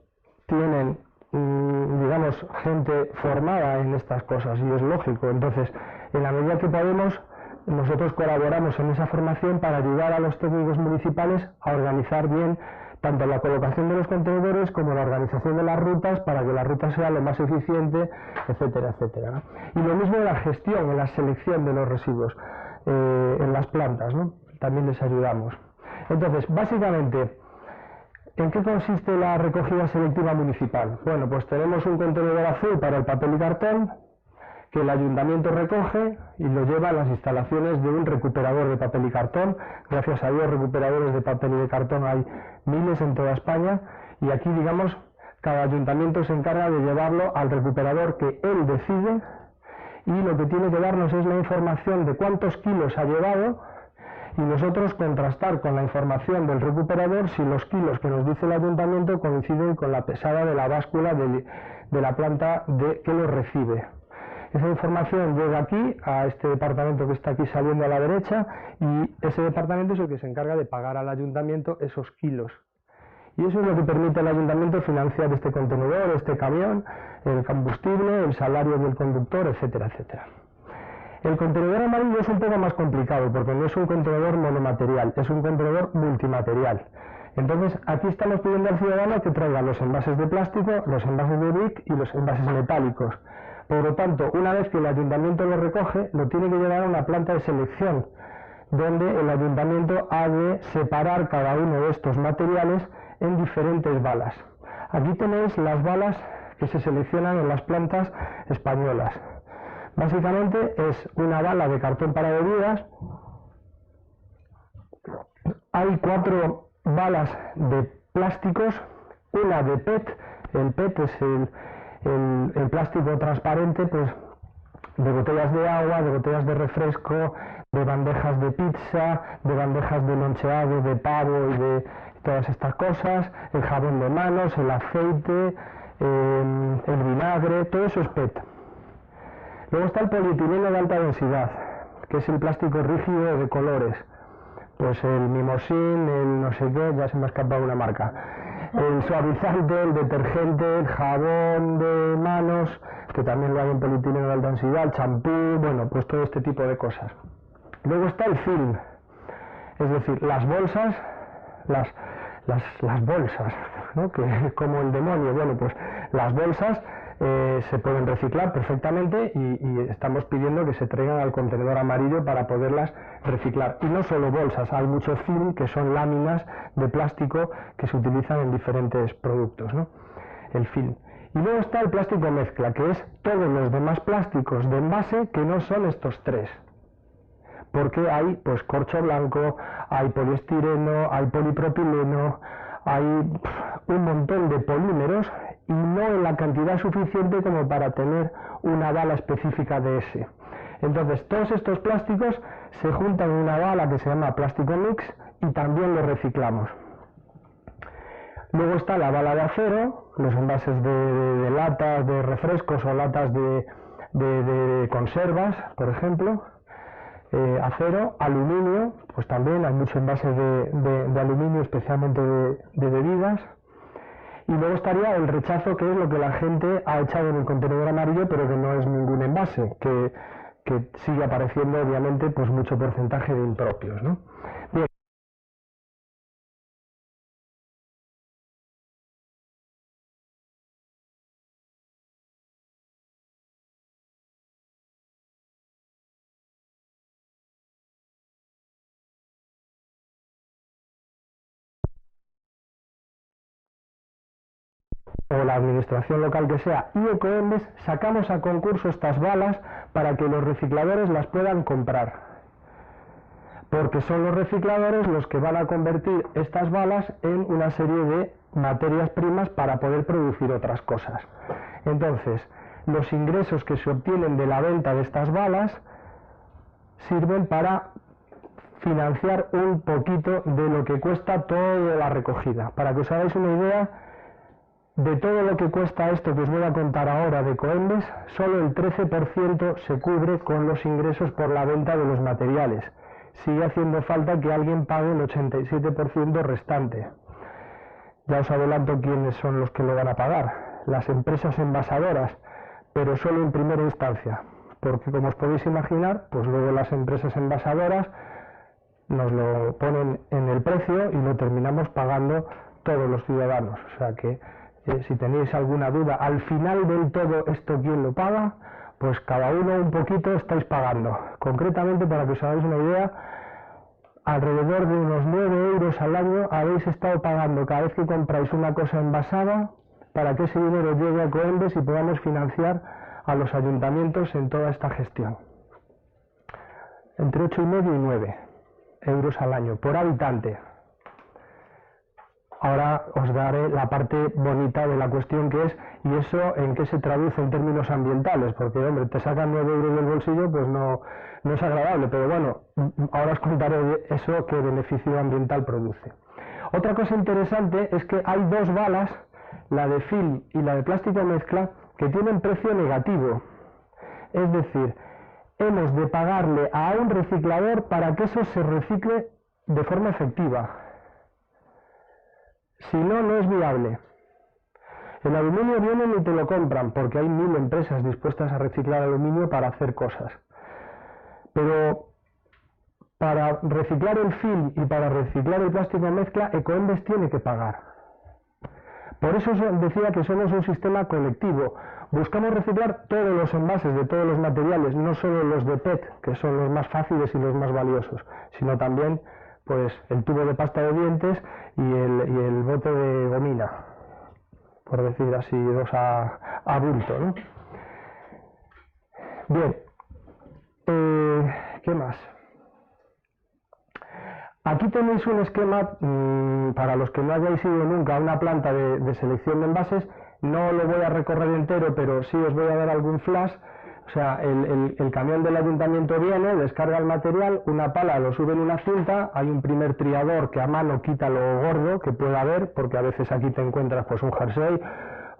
tienen, digamos, gente formada en estas cosas, y es lógico. Entonces, en la medida que podemos, nosotros colaboramos en esa formación para ayudar a los técnicos municipales a organizar bien tanto la colocación de los contenedores como la organización de las rutas, para que la ruta sea lo más eficiente, etcétera, etcétera, ¿no? Y lo mismo en la gestión, en la selección de los residuos, en las plantas, ¿no? También les ayudamos. Entonces, básicamente, ¿en qué consiste la recogida selectiva municipal? Bueno, pues tenemos un contenedor azul para el papel y cartón, que el ayuntamiento recoge y lo lleva a las instalaciones de un recuperador de papel y cartón. Gracias a Dios, recuperadores de papel y de cartón hay miles en toda España, y aquí, digamos, cada ayuntamiento se encarga de llevarlo al recuperador que él decide, y lo que tiene que darnos es la información de cuántos kilos ha llevado, y nosotros contrastar con la información del recuperador si los kilos que nos dice el ayuntamiento coinciden con la pesada de la báscula de la planta que lo recibe. Esa información llega aquí, a este departamento que está aquí saliendo a la derecha, y ese departamento es el que se encarga de pagar al ayuntamiento esos kilos. Y eso es lo que permite al ayuntamiento financiar este contenedor, este camión, el combustible, el salario del conductor, etcétera, etcétera. El contenedor amarillo es un poco más complicado, porque no es un contenedor monomaterial, es un contenedor multimaterial. Entonces, aquí estamos pidiendo al ciudadano que traiga los envases de plástico, los envases de brick y los envases metálicos. Por lo tanto, una vez que el ayuntamiento lo recoge, lo tiene que llevar a una planta de selección donde el ayuntamiento ha de separar cada uno de estos materiales en diferentes balas. Aquí tenéis las balas que se seleccionan en las plantas españolas. Básicamente es una bala de cartón para bebidas. Hay 4 balas de plásticos, una de PET. El PET es el plástico transparente, pues, de botellas de agua, de botellas de refresco, de bandejas de pizza, de bandejas de loncheado, de pavo y de todas estas cosas, el jabón de manos, el aceite, el vinagre, todo eso es PET. Luego está el polietileno de alta densidad, que es el plástico rígido de colores. Pues el mimosín, el no sé qué, ya se me ha escapado una marca. El suavizante, el detergente, el jabón de manos, que también lo hay en polietileno de alta densidad, el champú, bueno, pues todo este tipo de cosas. Luego está el film, es decir, las bolsas, las bolsas, ¿no? Que como el demonio, bueno, pues las bolsas se pueden reciclar perfectamente y estamos pidiendo que se traigan al contenedor amarillo para poderlas reciclar. Y no solo bolsas, hay mucho film, que son láminas de plástico que se utilizan en diferentes productos, ¿no? El film. Y luego está el plástico mezcla, que es todos los demás plásticos de envase que no son estos 3. Porque hay pues corcho blanco, hay poliestireno, hay polipropileno, hay un montón de polímeros y no en la cantidad suficiente como para tener una bala específica de ese. Entonces todos estos plásticos se juntan en una bala que se llama plástico mix y también lo reciclamos. Luego está la bala de acero, los envases de latas de refrescos o latas de conservas, por ejemplo. Acero, aluminio, pues también hay mucho envase de aluminio, especialmente de bebidas. Y luego estaría el rechazo, que es lo que la gente ha echado en el contenedor amarillo, pero que no es ningún envase, que sigue apareciendo obviamente pues mucho porcentaje de impropios, ¿no? Bien. O la administración local que sea, y Ecoembes, sacamos a concurso estas balas para que los recicladores las puedan comprar. Porque son los recicladores los que van a convertir estas balas en una serie de materias primas para poder producir otras cosas. Entonces, los ingresos que se obtienen de la venta de estas balas sirven para financiar un poquito de lo que cuesta toda la recogida. Para que os hagáis una idea, de todo lo que cuesta esto que os voy a contar ahora de Ecoembes, solo el 13% se cubre con los ingresos por la venta de los materiales. Sigue haciendo falta que alguien pague el 87% restante. Ya os adelanto quiénes son los que lo van a pagar. Las empresas envasadoras, pero solo en primera instancia. Porque como os podéis imaginar, pues luego las empresas envasadoras nos lo ponen en el precio y lo terminamos pagando todos los ciudadanos. O sea que si tenéis alguna duda, al final del todo esto quién lo paga, pues cada uno un poquito estáis pagando. Concretamente, para que os hagáis una idea, alrededor de unos 9 euros al año habéis estado pagando cada vez que compráis una cosa envasada para que ese dinero llegue a Ecoembes y podamos financiar a los ayuntamientos en toda esta gestión. Entre 8,5 y 9 euros al año por habitante. Ahora os daré la parte bonita de la cuestión, que es, ¿y eso en qué se traduce en términos ambientales? Porque, hombre, te sacan 9 euros del bolsillo, pues no es agradable, pero bueno, ahora os contaré eso qué beneficio ambiental produce. Otra cosa interesante es que hay 2 balas, la de film y la de plástico mezcla, que tienen precio negativo. Es decir, hemos de pagarle a un reciclador para que eso se recicle de forma efectiva. Si no, no es viable. El aluminio vienen y te lo compran, porque hay 1000 empresas dispuestas a reciclar aluminio para hacer cosas. Pero para reciclar el film y para reciclar el plástico mezcla, Ecoembes tiene que pagar. Por eso decía que somos un sistema colectivo. Buscamos reciclar todos los envases de todos los materiales, no solo los de PET, que son los más fáciles y los más valiosos, sino también pues el tubo de pasta de dientes y el bote de gomina, por decir así, dos a bulto, ¿no? Bien, ¿qué más? Aquí tenéis un esquema, para los que no hayáis ido nunca a una planta de selección de envases. No lo voy a recorrer entero, pero sí os voy a dar algún flash. O sea, el camión del ayuntamiento viene, descarga el material, una pala lo sube en una cinta, hay un primer triador que a mano quita lo gordo que pueda haber, porque a veces aquí te encuentras pues un jersey,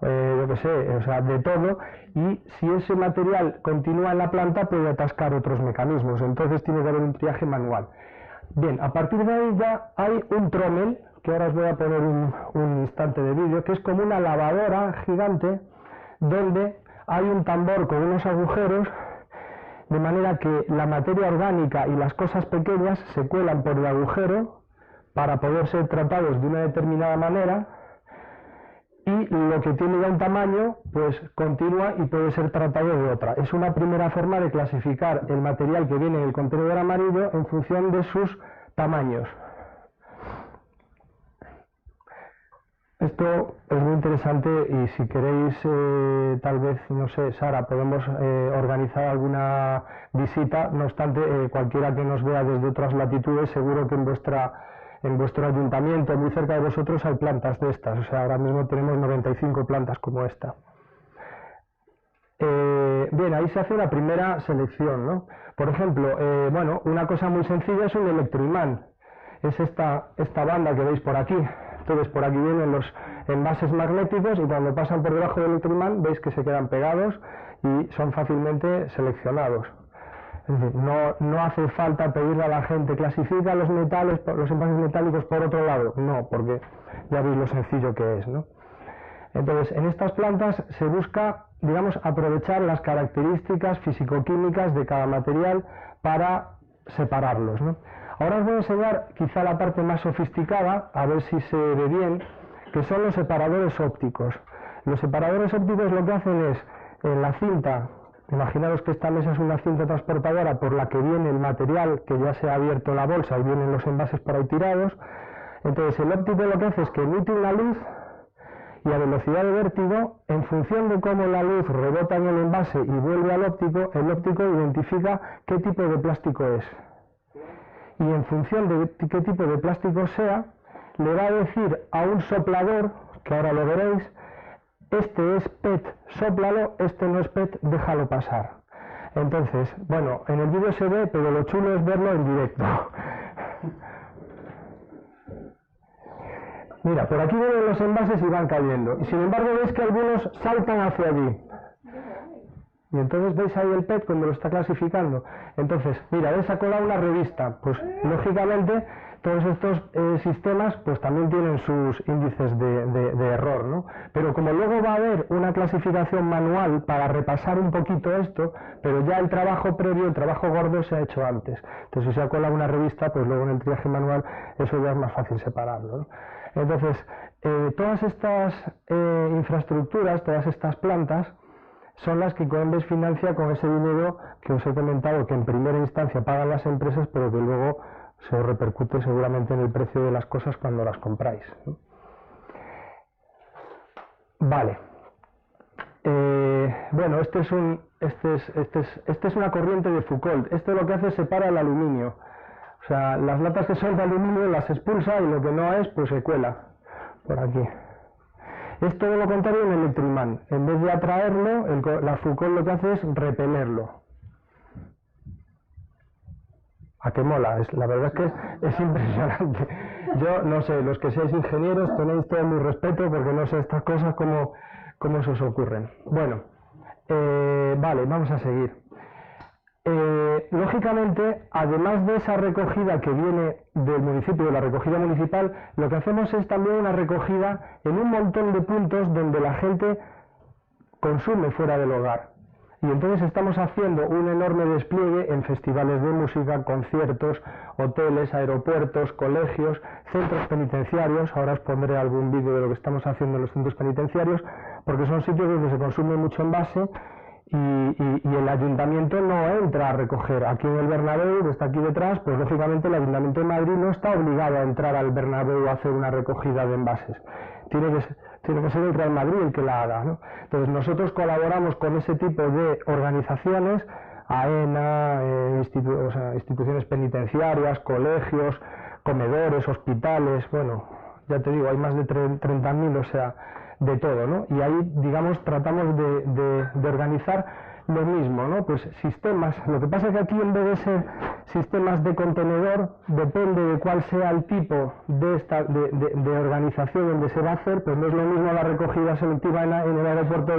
yo qué sé, o sea, de todo, y si ese material continúa en la planta puede atascar otros mecanismos, entonces tiene que haber un triaje manual. Bien, a partir de ahí ya hay un trommel, que ahora os voy a poner un instante de vídeo, que es como una lavadora gigante donde hay un tambor con unos agujeros, de manera que la materia orgánica y las cosas pequeñas se cuelan por el agujero para poder ser tratados de una determinada manera, y lo que tiene ya un tamaño pues continúa y puede ser tratado de otra. Es una primera forma de clasificar el material que viene en el contenedor amarillo en función de sus tamaños. Esto es muy interesante y si queréis, tal vez, no sé, Sara, podemos organizar alguna visita. No obstante, cualquiera que nos vea desde otras latitudes, seguro que en vuestro ayuntamiento, muy cerca de vosotros, hay plantas de estas. O sea, ahora mismo tenemos 95 plantas como esta. Bien, ahí se hace una primera selección, ¿no? Por ejemplo, bueno, una cosa muy sencilla es un electroimán. Es esta banda que veis por aquí. Entonces por aquí vienen los envases magnéticos y cuando pasan por debajo del electroimán veis que se quedan pegados y son fácilmente seleccionados. Es decir, no hace falta pedirle a la gente clasifica los metales, los envases metálicos por otro lado. No, porque ya veis lo sencillo que es, ¿no? Entonces en estas plantas se busca, digamos, aprovechar las características físico-químicas de cada material para separarlos, ¿no? Ahora os voy a enseñar quizá la parte más sofisticada, a ver si se ve bien, que son los separadores ópticos. Los separadores ópticos lo que hacen es, en la cinta, imaginaros que esta mesa es una cinta transportadora por la que viene el material que ya se ha abierto la bolsa y vienen los envases por ahí tirados. Entonces el óptico lo que hace es que emite una luz y a velocidad de vértigo, en función de cómo la luz rebota en el envase y vuelve al óptico, el óptico identifica qué tipo de plástico es. Y en función de qué tipo de plástico sea, le va a decir a un soplador, que ahora lo veréis, este es PET, sóplalo, este no es PET, déjalo pasar. Entonces, bueno, en el vídeo se ve, pero lo chulo es verlo en directo. Mira, por aquí vienen los envases y van cayendo, y sin embargo veis que algunos saltan hacia allí. Y entonces veis ahí el PET cuando lo está clasificando. Entonces, mira, veis ha colado una revista. Pues lógicamente todos estos sistemas pues también tienen sus índices de error, ¿no? Pero como luego va a haber una clasificación manual para repasar un poquito esto, pero ya el trabajo previo, el trabajo gordo se ha hecho antes. Entonces si se ha colado una revista, pues luego en el triaje manual eso ya es más fácil separarlo, ¿no? Entonces, todas estas infraestructuras, todas estas plantas, son las que Coembes financia con ese dinero que os he comentado que en primera instancia pagan las empresas, pero que luego se os repercute seguramente en el precio de las cosas cuando las compráis, ¿no? Vale. Bueno, esta es una corriente de Foucault. Esto lo que hace es separa el aluminio. O sea, las latas que son de aluminio las expulsa y lo que no es, pues se cuela por aquí. Es todo lo contrario en el electroimán. En vez de atraerlo, la Foucault lo que hace es repelerlo. ¿A qué mola? La verdad es que es impresionante. Yo no sé, los que seáis ingenieros tenéis todo mi respeto porque no sé estas cosas cómo se os ocurren. Bueno, vale, vamos a seguir. Lógicamente, además de esa recogida que viene del municipio, de la recogida municipal, lo que hacemos es también una recogida en un montón de puntos donde la gente consume fuera del hogar. Y entonces estamos haciendo un enorme despliegue en festivales de música, conciertos, hoteles, aeropuertos, colegios, centros penitenciarios. Ahora os pondré algún vídeo de lo que estamos haciendo en los centros penitenciarios, porque son sitios donde se consume mucho envase y el ayuntamiento no entra a recoger. Aquí en el Bernabéu, que está aquí detrás, pues lógicamente el Ayuntamiento de Madrid no está obligado a entrar al Bernabéu a hacer una recogida de envases. Tiene que ser el Real Madrid el que la haga, ¿no? Entonces nosotros colaboramos con ese tipo de organizaciones, AENA, instituciones penitenciarias, colegios, comedores, hospitales, bueno, ya te digo, hay más de 30.000, o sea, de todo, ¿no? Y ahí, digamos, tratamos de organizar lo mismo, ¿no? Pues sistemas. Lo que pasa es que aquí, en vez de ser sistemas de contenedor, depende de cuál sea el tipo de organización donde se va a hacer, pues no es lo mismo la recogida selectiva en el aeropuerto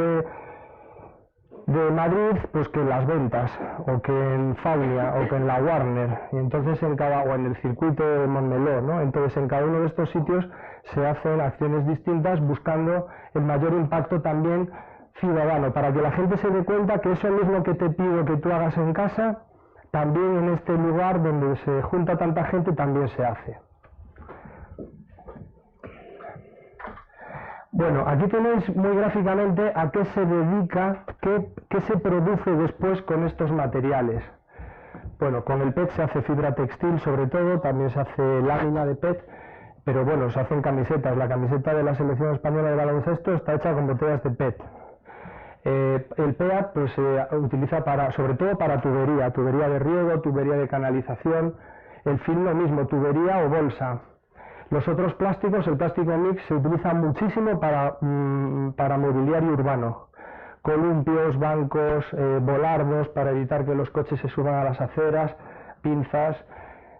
de Madrid, pues que en las ventas, o que en Faunia, o que en la Warner, y entonces o en el circuito de Montmeló, ¿no? Entonces en cada uno de estos sitios se hacen acciones distintas buscando el mayor impacto también ciudadano, para que la gente se dé cuenta que eso mismo que te pido que tú hagas en casa, también en este lugar donde se junta tanta gente también se hace. Bueno, aquí tenéis muy gráficamente a qué se dedica, qué se produce después con estos materiales. Bueno, con el PET se hace fibra textil sobre todo, también se hace lámina de PET, pero bueno, se hacen camisetas. La camiseta de la selección española de baloncesto está hecha con botellas de PET. El PEAT pues, se utiliza sobre todo para tubería de riego, tubería de canalización, el film lo mismo, tubería o bolsa. Los otros plásticos, el plástico mix, se utiliza muchísimo para mobiliario urbano. Columpios, bancos, volardos para evitar que los coches se suban a las aceras, pinzas.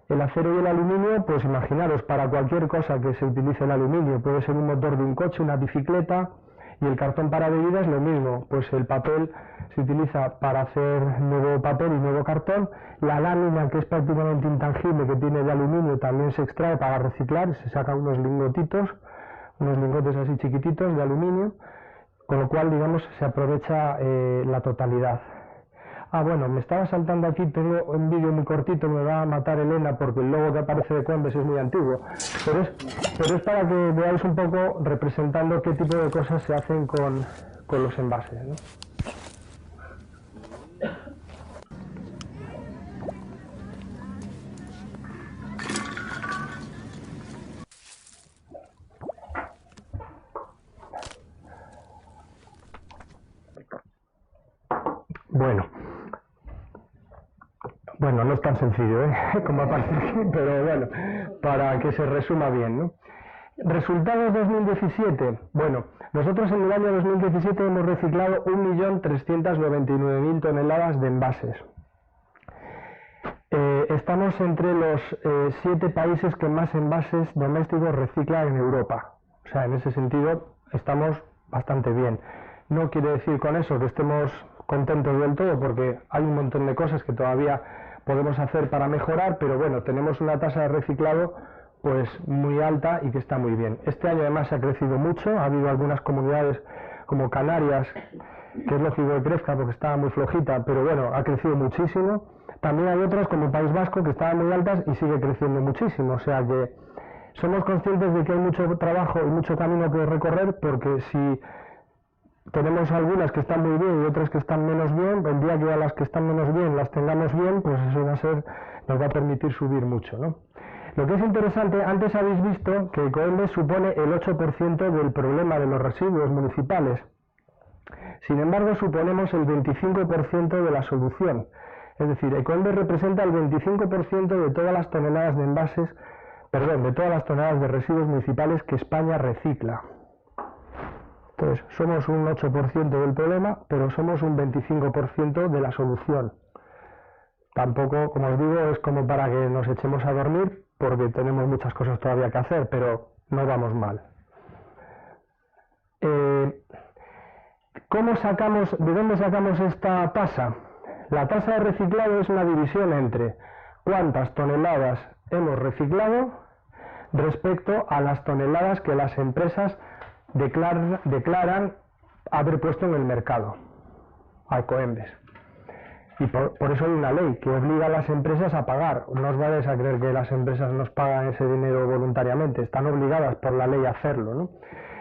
El acero y el aluminio, pues imaginaros, para cualquier cosa que se utilice el aluminio, puede ser un motor de un coche, una bicicleta, y el cartón para bebidas lo mismo, pues el papel se utiliza para hacer nuevo papel y nuevo cartón, la lámina, que es prácticamente intangible, que tiene de aluminio, también se extrae para reciclar y se sacan unos lingotes así chiquititos de aluminio, con lo cual, digamos, se aprovecha la totalidad. Bueno, me estaba saltando aquí, tengo un vídeo muy cortito, me va a matar Elena porque el logo que aparece de Coembes es muy antiguo, pero es para que veáis un poco representando qué tipo de cosas se hacen con los envases, ¿no? Bueno, no es tan sencillo, como aparece aquí, pero bueno, para que se resuma bien, ¿no? Resultados 2017. Bueno, nosotros en el año 2017 hemos reciclado 1.399.000 toneladas de envases. Estamos entre los 7 países que más envases domésticos reciclan en Europa. O sea, en ese sentido estamos bastante bien. No quiere decir con eso que estemos contentos del todo, porque hay un montón de cosas que todavía podemos hacer para mejorar, pero bueno, tenemos una tasa de reciclado pues muy alta y que está muy bien. Este año además se ha crecido mucho, ha habido algunas comunidades como Canarias, que es lógico que crezca porque estaba muy flojita, pero bueno, ha crecido muchísimo. También hay otras como País Vasco que estaban muy altas y sigue creciendo muchísimo, o sea que somos conscientes de que hay mucho trabajo y mucho camino que recorrer, porque si tenemos algunas que están muy bien y otras que están menos bien, el día que a las que están menos bien las tengamos bien, pues eso nos va a permitir subir mucho, ¿no? Lo que es interesante, antes habéis visto que Coembes supone el 8% del problema de los residuos municipales. Sin embargo, suponemos el 25% de la solución. Es decir, Coembes representa el 25% de todas las toneladas de envases, de todas las toneladas de residuos municipales que España recicla. Entonces, somos un 8% del problema, pero somos un 25% de la solución. Tampoco, como os digo, es como para que nos echemos a dormir, porque tenemos muchas cosas todavía que hacer, pero no vamos mal. ¿De dónde sacamos esta tasa? La tasa de reciclado es una división entre cuántas toneladas hemos reciclado respecto a las toneladas que las empresas declaran haber puesto en el mercado. a Ecoembes. Y por eso hay una ley que obliga a las empresas a pagar. No os vayáis a creer que las empresas nos pagan ese dinero voluntariamente, están obligadas por la ley a hacerlo, ¿no?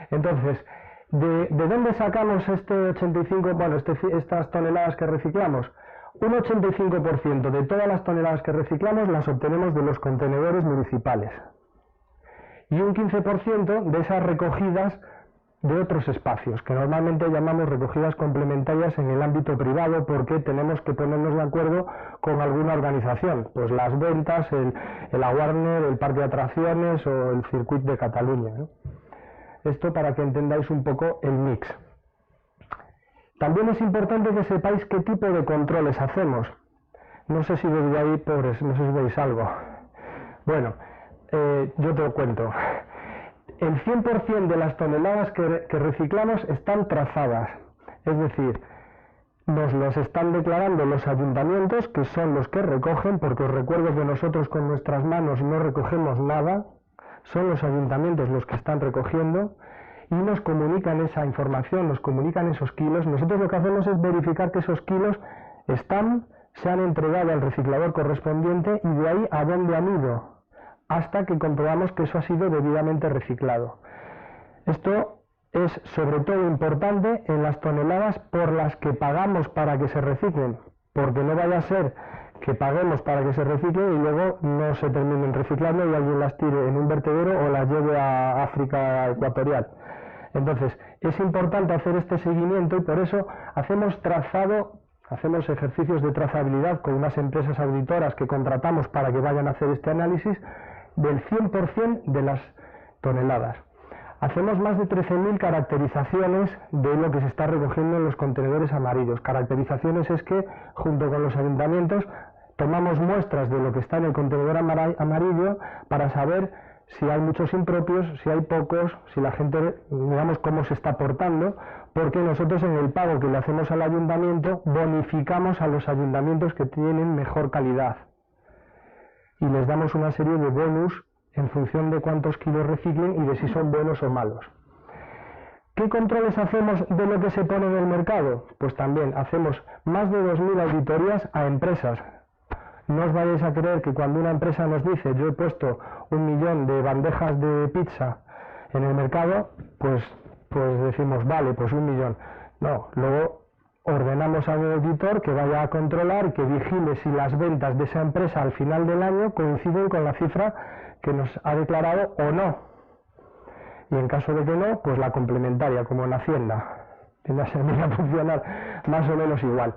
Entonces, ¿de dónde sacamos este 85, bueno, estas toneladas que reciclamos? Un 85% de todas las toneladas que reciclamos las obtenemos de los contenedores municipales. Y un 15% de esas recogidas de otros espacios, que normalmente llamamos recogidas complementarias en el ámbito privado, porque tenemos que ponernos de acuerdo con alguna organización, pues las ventas, el Awarner, el Parque de Atracciones o el Circuit de Cataluña, ¿no? Esto para que entendáis un poco el mix. También es importante que sepáis qué tipo de controles hacemos. No sé si desde ahí, pobres, no sé si veis algo. Bueno, yo te lo cuento. El 100% de las toneladas que reciclamos están trazadas, es decir, nos los están declarando los ayuntamientos, que son los que recogen, porque os recuerdo que nosotros con nuestras manos no recogemos nada, son los ayuntamientos los que están recogiendo y nos comunican esa información, nos comunican esos kilos. Nosotros lo que hacemos es verificar que esos kilos se han entregado al reciclador correspondiente y de ahí a dónde han ido, hasta que comprobamos que eso ha sido debidamente reciclado. Esto es sobre todo importante en las toneladas por las que pagamos para que se reciclen, porque no vaya a ser que paguemos para que se reciclen y luego no se terminen reciclando y alguien las tire en un vertedero o las lleve a África ecuatorial. Entonces, es importante hacer este seguimiento y por eso hacemos ejercicios de trazabilidad con unas empresas auditoras que contratamos para que vayan a hacer este análisis del 100% de las toneladas. Hacemos más de 13.000 caracterizaciones de lo que se está recogiendo en los contenedores amarillos. Caracterizaciones es que, junto con los ayuntamientos, tomamos muestras de lo que está en el contenedor amarillo para saber si hay muchos impropios, si hay pocos, si la gente, digamos, cómo se está portando, porque nosotros en el pago que le hacemos al ayuntamiento bonificamos a los ayuntamientos que tienen mejor calidad y les damos una serie de bonus en función de cuántos kilos reciclen y de si son buenos o malos. ¿Qué controles hacemos de lo que se pone en el mercado? Pues también hacemos más de 2.000 auditorías a empresas. No os vayáis a creer que cuando una empresa nos dice yo he puesto 1 millón de bandejas de pizza en el mercado, pues decimos vale, pues 1 millón. No, luego ordenamos a un auditor que vaya a controlar, que vigile si las ventas de esa empresa al final del año coinciden con la cifra que nos ha declarado o no. Y en caso de que no, pues la complementaria, como en Hacienda. Tiende a funcionar más o menos igual.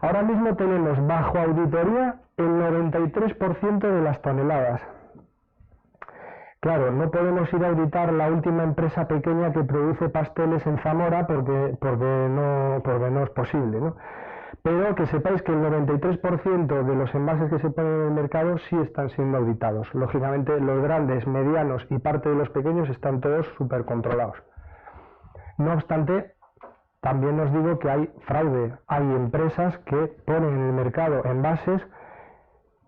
Ahora mismo tenemos bajo auditoría el 93% de las toneladas. Claro, no podemos ir a auditar la última empresa pequeña que produce pasteles en Zamora porque no es posible, ¿no? Pero que sepáis que el 93% de los envases que se ponen en el mercado sí están siendo auditados. Lógicamente los grandes, medianos y parte de los pequeños están todos súper controlados. No obstante, también os digo que hay fraude. Hay empresas que ponen en el mercado envases,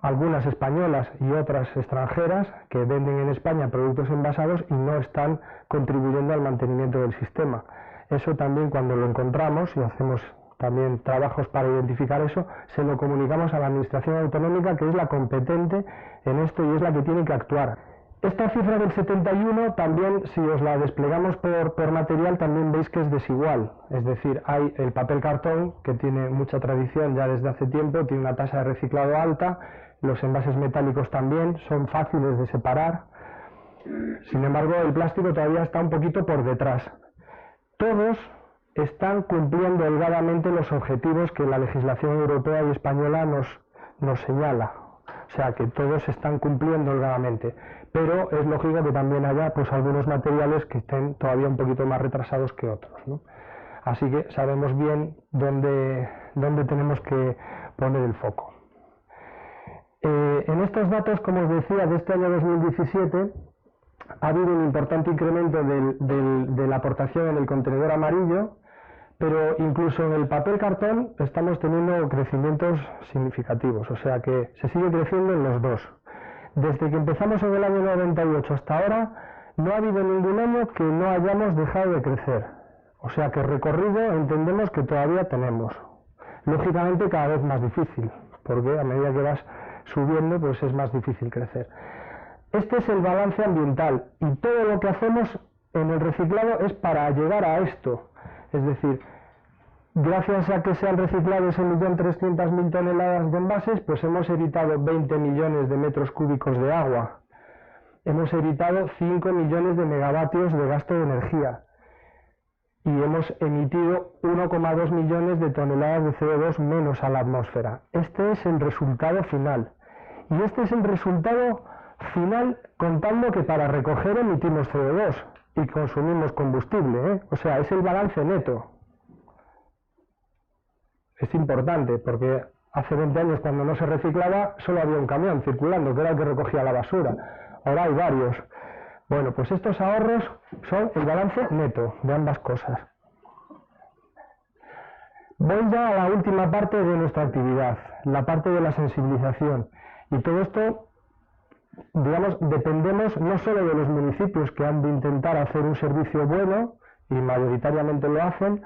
algunas españolas y otras extranjeras, que venden en España productos envasados y no están contribuyendo al mantenimiento del sistema. Eso también, cuando lo encontramos, y hacemos también trabajos para identificar eso, se lo comunicamos a la Administración Autonómica, que es la competente en esto y es la que tiene que actuar. Esta cifra del 71 también, si os la desplegamos por material, también veis que es desigual. Es decir, hay el papel cartón, que tiene mucha tradición ya desde hace tiempo, tiene una tasa de reciclado alta, los envases metálicos también son fáciles de separar. Sin embargo, el plástico todavía está un poquito por detrás. Todos están cumpliendo holgadamente los objetivos que la legislación europea y española nos señala. O sea que todos están cumpliendo holgadamente, pero es lógico que también haya pues algunos materiales que estén todavía un poquito más retrasados que otros, ¿no? Así que sabemos bien dónde tenemos que poner el foco. En estos datos, como os decía, de este año 2017 ha habido un importante incremento de la aportación en el contenedor amarillo, pero incluso en el papel cartón estamos teniendo crecimientos significativos, o sea que se sigue creciendo en los dos. Desde que empezamos en el año 98 hasta ahora, no ha habido ningún año que no hayamos dejado de crecer. O sea que recorrido entendemos que todavía tenemos. lógicamente cada vez más difícil, porque a medida que vas subiendo, pues es más difícil crecer. Este es el balance ambiental y todo lo que hacemos en el reciclado es para llegar a esto. Es decir, gracias a que se han reciclado ese 1.300.000 toneladas de envases, pues hemos evitado 20 millones de metros cúbicos de agua. Hemos evitado 5 millones de megavatios de gasto de energía. Y hemos emitido 1,2 millones de toneladas de CO2 menos a la atmósfera. Este es el resultado final. Y este es el resultado final contando que para recoger emitimos CO2 y consumimos combustible, ¿eh? O sea, es el balance neto. Es importante porque hace 20 años cuando no se reciclaba solo había un camión circulando que era el que recogía la basura. Ahora hay varios. Bueno, pues estos ahorros son el balance neto de ambas cosas. Voy ya a la última parte de nuestra actividad, la parte de la sensibilización. Y todo esto, digamos, dependemos no solo de los municipios que han de intentar hacer un servicio bueno, y mayoritariamente lo hacen,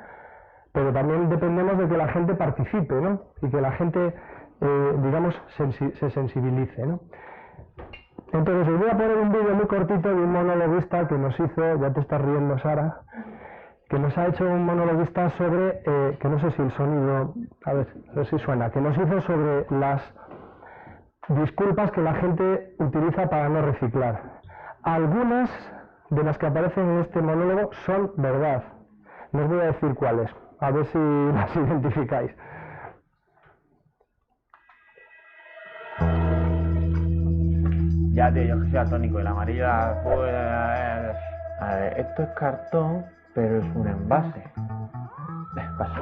pero también dependemos de que la gente participe, ¿no? Y que la gente, digamos, se sensibilice, ¿no? Entonces os voy a poner un vídeo muy cortito de un monologuista que nos hizo, ya te estás riendo Sara, que nos ha hecho un monologuista sobre, que no sé si el sonido, a ver si suena, que nos hizo sobre las disculpas que la gente utiliza para no reciclar. Algunas de las que aparecen en este monólogo son verdad, no os voy a decir cuáles, a ver si las identificáis. Ya, tío, yo que soy atónico, el amarillo, el azul, A ver, esto es cartón, pero es un envase. Paso.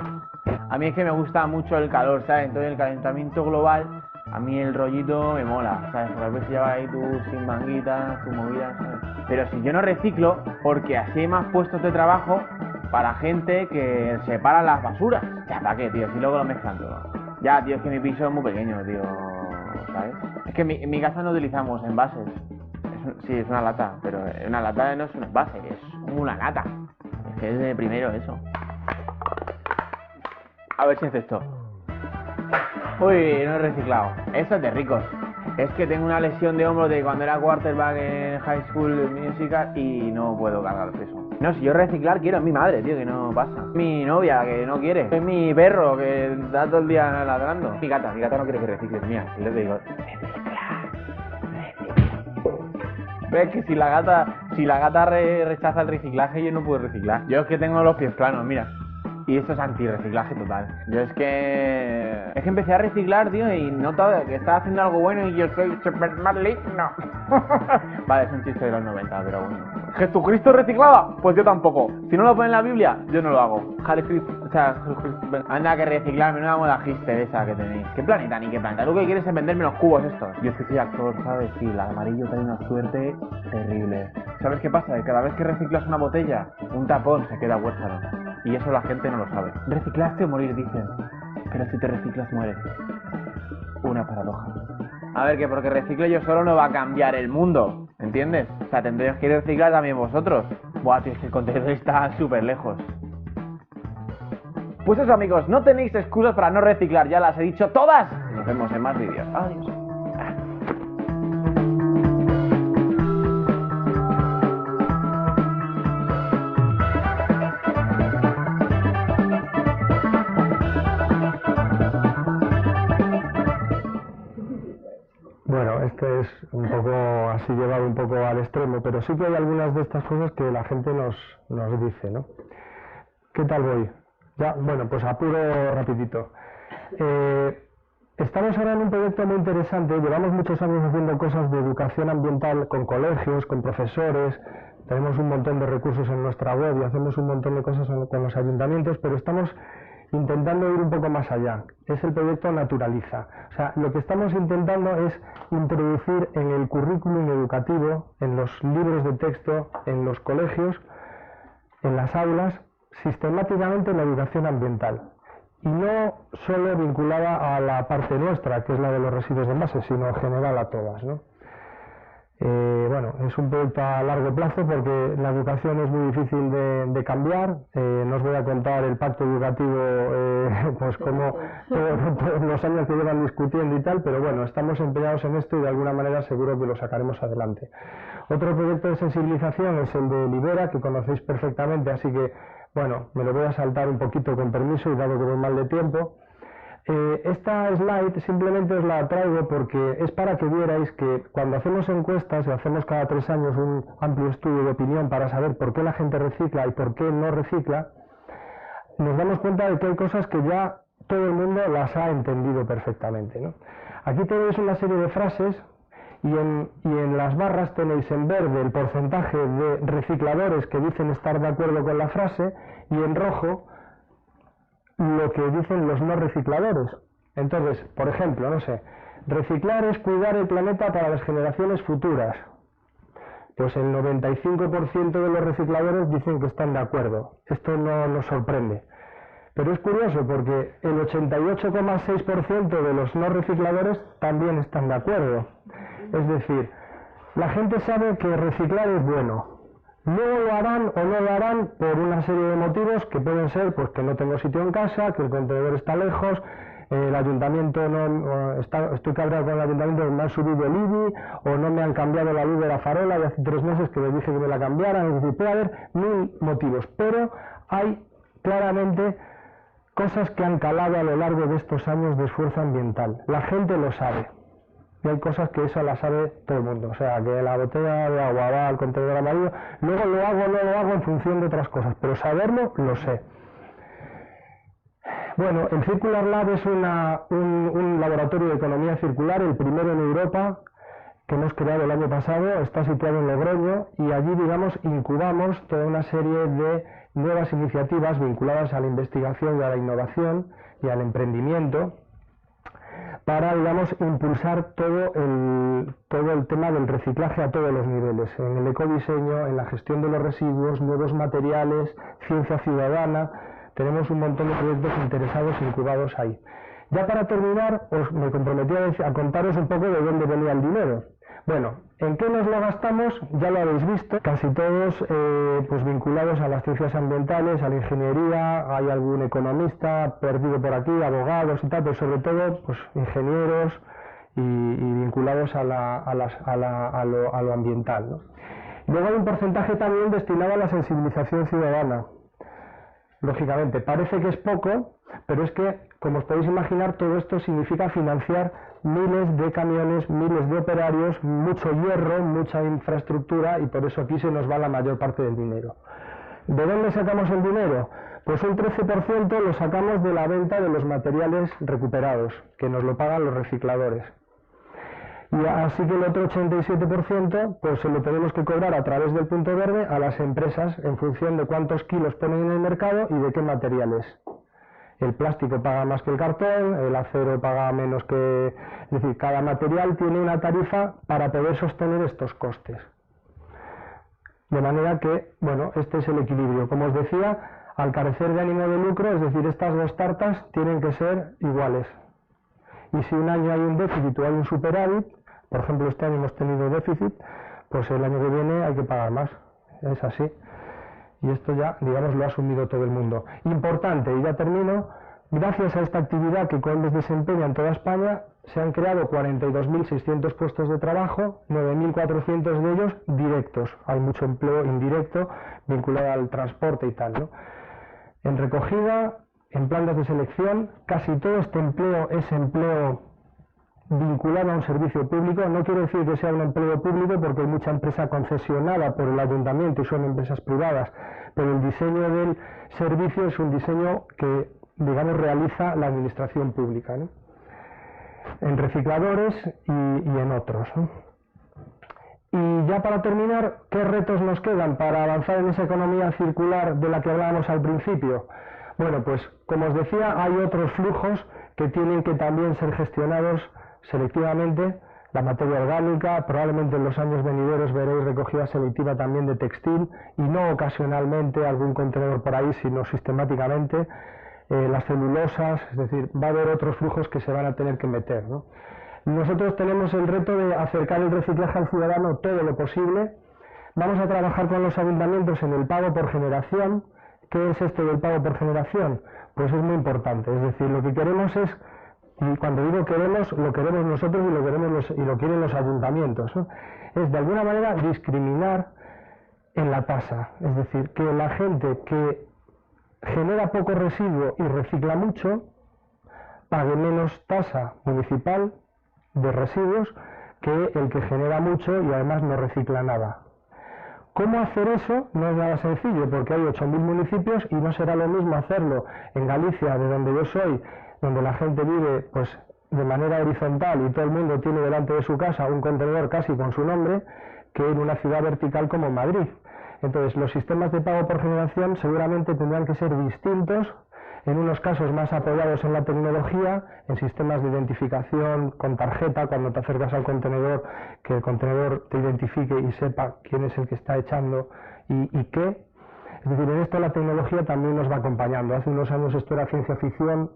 A mí es que me gusta mucho el calor, ¿sabes? Entonces el calentamiento global, a mí el rollito me mola, ¿sabes? Porque a veces llevas ahí tú sin manguitas, tu movida, ¿sabes? Pero si yo no reciclo, porque así hay más puestos de trabajo para gente que separa las basuras. Ya, ¿para qué, tío? Si luego lo mezclan todo. Ya, tío, es que mi piso es muy pequeño, tío, ¿sabes? Es que en mi casa no utilizamos envases. Sí, es una lata, pero una lata no es un envase, es una lata. Es que es de primero eso. A ver si es esto. Uy, no he reciclado. Eso es de ricos. Es que tengo una lesión de hombro de cuando era quarterback en High School Musical y no puedo cargar peso. No, si yo reciclar quiero, es mi madre, tío, que no pasa. Mi novia, que no quiere. Es mi perro, que está todo el día ladrando. Mi gata no quiere que recicle. Mira, y le digo, ves que si la gata rechaza el reciclaje, yo no puedo reciclar. Yo es que tengo los pies planos, mira. Y esto es anti-reciclaje total. Yo es que empecé a reciclar, tío, y notaba que estaba haciendo algo bueno y yo soy super maligno. Vale, es un chiste de los 90, pero bueno. ¿Jesucristo reciclaba? Pues yo tampoco. Si no lo pone en la Biblia, yo no lo hago. Anda que reciclar, menuda moda giste esa que tenéis. ¿Qué planeta ni qué planeta? Tú que quieres es venderme los cubos estos. Yo es que soy actor, ¿sabes? Sí, el amarillo tiene una suerte terrible. ¿Sabes qué pasa? Que cada vez que reciclas una botella, un tapón se queda huérfano. Y eso la gente no lo sabe. Reciclaste o morir, dicen. Pero si te reciclas, mueres. Una paradoja. A ver, que porque recicle yo solo no va a cambiar el mundo. ¿Entiendes? O sea, tendréis que reciclar también vosotros. Buah, tío, es que el contenedor está súper lejos. Pues eso, amigos, no tenéis excusas para no reciclar. Ya las he dicho todas. Nos vemos en más vídeos. Adiós. Bueno, este es un poco así llevado un poco al extremo, pero sí que hay algunas de estas cosas que la gente nos dice, ¿no? ¿Qué tal voy? Ya, bueno, pues apuro rapidito. Estamos ahora en un proyecto muy interesante, llevamos muchos años haciendo cosas de educación ambiental con colegios, con profesores, tenemos un montón de recursos en nuestra web y hacemos un montón de cosas con los ayuntamientos, pero estamos intentando ir un poco más allá. Es el proyecto Naturaliza. O sea, lo que estamos intentando es introducir en el currículum educativo, en los libros de texto, en los colegios, en las aulas, sistemáticamente la educación ambiental. Y no solo vinculada a la parte nuestra, que es la de los residuos de envase, sino en general a todas, ¿no? Bueno, es un proyecto a largo plazo porque la educación es muy difícil de cambiar. No os voy a contar el pacto educativo pues como todos los años que llevan discutiendo y tal, pero bueno, estamos empeñados en esto y de alguna manera seguro que lo sacaremos adelante. Otro proyecto de sensibilización es el de Libera, que conocéis perfectamente, así que, bueno, me lo voy a saltar un poquito con permiso y dado que voy mal de tiempo. Esta slide simplemente os la traigo porque es para que vierais que cuando hacemos encuestas y hacemos cada 3 años un amplio estudio de opinión para saber por qué la gente recicla y por qué no recicla, nos damos cuenta de que hay cosas que ya todo el mundo las ha entendido perfectamente, ¿no? Aquí tenéis una serie de frases y en las barras tenéis en verde el porcentaje de recicladores que dicen estar de acuerdo con la frase y en rojo lo que dicen los no recicladores. Entonces, por ejemplo, no sé, reciclar es cuidar el planeta para las generaciones futuras. Pues el 95% de los recicladores dicen que están de acuerdo. Esto no nos sorprende. Pero es curioso porque el 88,6% de los no recicladores también están de acuerdo. Es decir, la gente sabe que reciclar es bueno. Luego lo harán o no lo harán por una serie de motivos que pueden ser pues que no tengo sitio en casa, que el contenedor está lejos, el ayuntamiento no estoy cabreado con el ayuntamiento, me han subido el IBI o no me han cambiado la luz de la farola y hace 3 meses que les dije que me la cambiaran. Es decir, puede haber 1000 motivos, pero hay claramente cosas que han calado a lo largo de estos años de esfuerzo ambiental. La gente lo sabe. Y hay cosas que eso la sabe todo el mundo. O sea, que la botella de agua va al contenedor amarillo, luego lo hago o no lo hago en función de otras cosas, pero saberlo, lo sé. Bueno, el Circular Lab es un laboratorio de economía circular, el primero en Europa, que hemos creado el año pasado, está situado en Logroño, y allí, digamos, incubamos toda una serie de nuevas iniciativas vinculadas a la investigación y a la innovación y al emprendimiento, para, digamos, impulsar todo el tema del reciclaje a todos los niveles, en el ecodiseño, en la gestión de los residuos, nuevos materiales, ciencia ciudadana. Tenemos un montón de proyectos interesados incubados ahí. Ya para terminar, me comprometí a contaros un poco de dónde venía el dinero. Bueno, ¿en qué nos lo gastamos? Ya lo habéis visto, casi todos pues vinculados a las ciencias ambientales, a la ingeniería, hay algún economista perdido por aquí, abogados y tal, pero sobre todo pues ingenieros y vinculados a lo ambiental, ¿no? Luego hay un porcentaje también destinado a la sensibilización ciudadana. Lógicamente, parece que es poco, pero es que, como os podéis imaginar, todo esto significa financiar miles de camiones, miles de operarios, mucho hierro, mucha infraestructura, y por eso aquí se nos va la mayor parte del dinero. ¿De dónde sacamos el dinero? Pues un 13% lo sacamos de la venta de los materiales recuperados, que nos lo pagan los recicladores. Y así que el otro 87% pues se lo tenemos que cobrar a través del punto verde a las empresas en función de cuántos kilos ponen en el mercado y de qué materiales. El plástico paga más que el cartón, el acero paga menos que... Es decir, cada material tiene una tarifa para poder sostener estos costes. De manera que, bueno, este es el equilibrio. Como os decía, al carecer de ánimo de lucro, es decir, estas dos tartas tienen que ser iguales. Y si un año hay un déficit o hay un superávit, por ejemplo este año hemos tenido déficit, pues el año que viene hay que pagar más. Es así. Y esto ya, digamos, lo ha asumido todo el mundo. Importante, y ya termino, gracias a esta actividad que Coembes desempeña en toda España, se han creado 42.600 puestos de trabajo, 9.400 de ellos directos. Hay mucho empleo indirecto vinculado al transporte y tal, ¿no? En recogida, en plantas de selección, casi todo este empleo es empleo vinculado a un servicio público. No quiero decir que sea un empleo público porque hay mucha empresa concesionada por el ayuntamiento y son empresas privadas, pero el diseño del servicio es un diseño que, digamos, realiza la administración pública, ¿no? En recicladores y en otros, ¿no? Y ya para terminar, ¿qué retos nos quedan para avanzar en esa economía circular de la que hablábamos al principio? Bueno, pues como os decía, hay otros flujos que tienen que también ser gestionados selectivamente. La materia orgánica, probablemente en los años venideros veréis recogida selectiva también de textil, y no ocasionalmente algún contenedor por ahí, sino sistemáticamente. Las celulosas, es decir, va a haber otros flujos que se van a tener que meter, ¿no? Nosotros tenemos el reto de acercar el reciclaje al ciudadano todo lo posible. Vamos a trabajar con los ayuntamientos en el pago por generación. ¿Qué es esto del pago por generación? Pues es muy importante. Es decir, lo que queremos es, y cuando digo queremos, lo queremos nosotros y lo quieren los ayuntamientos, ¿no? Es de alguna manera discriminar en la tasa. Es decir, que la gente que genera poco residuo y recicla mucho pague menos tasa municipal de residuos que el que genera mucho y además no recicla nada. ¿Cómo hacer eso? No es nada sencillo, porque hay 8.000 municipios y no será lo mismo hacerlo en Galicia, de donde yo soy, donde la gente vive pues de manera horizontal y todo el mundo tiene delante de su casa un contenedor casi con su nombre, que en una ciudad vertical como Madrid. Entonces, los sistemas de pago por generación seguramente tendrán que ser distintos, en unos casos más apoyados en la tecnología, en sistemas de identificación con tarjeta, cuando te acercas al contenedor, que el contenedor te identifique y sepa quién es el que está echando y qué. Es decir, en esto la tecnología también nos va acompañando. Hace unos años esto era ciencia ficción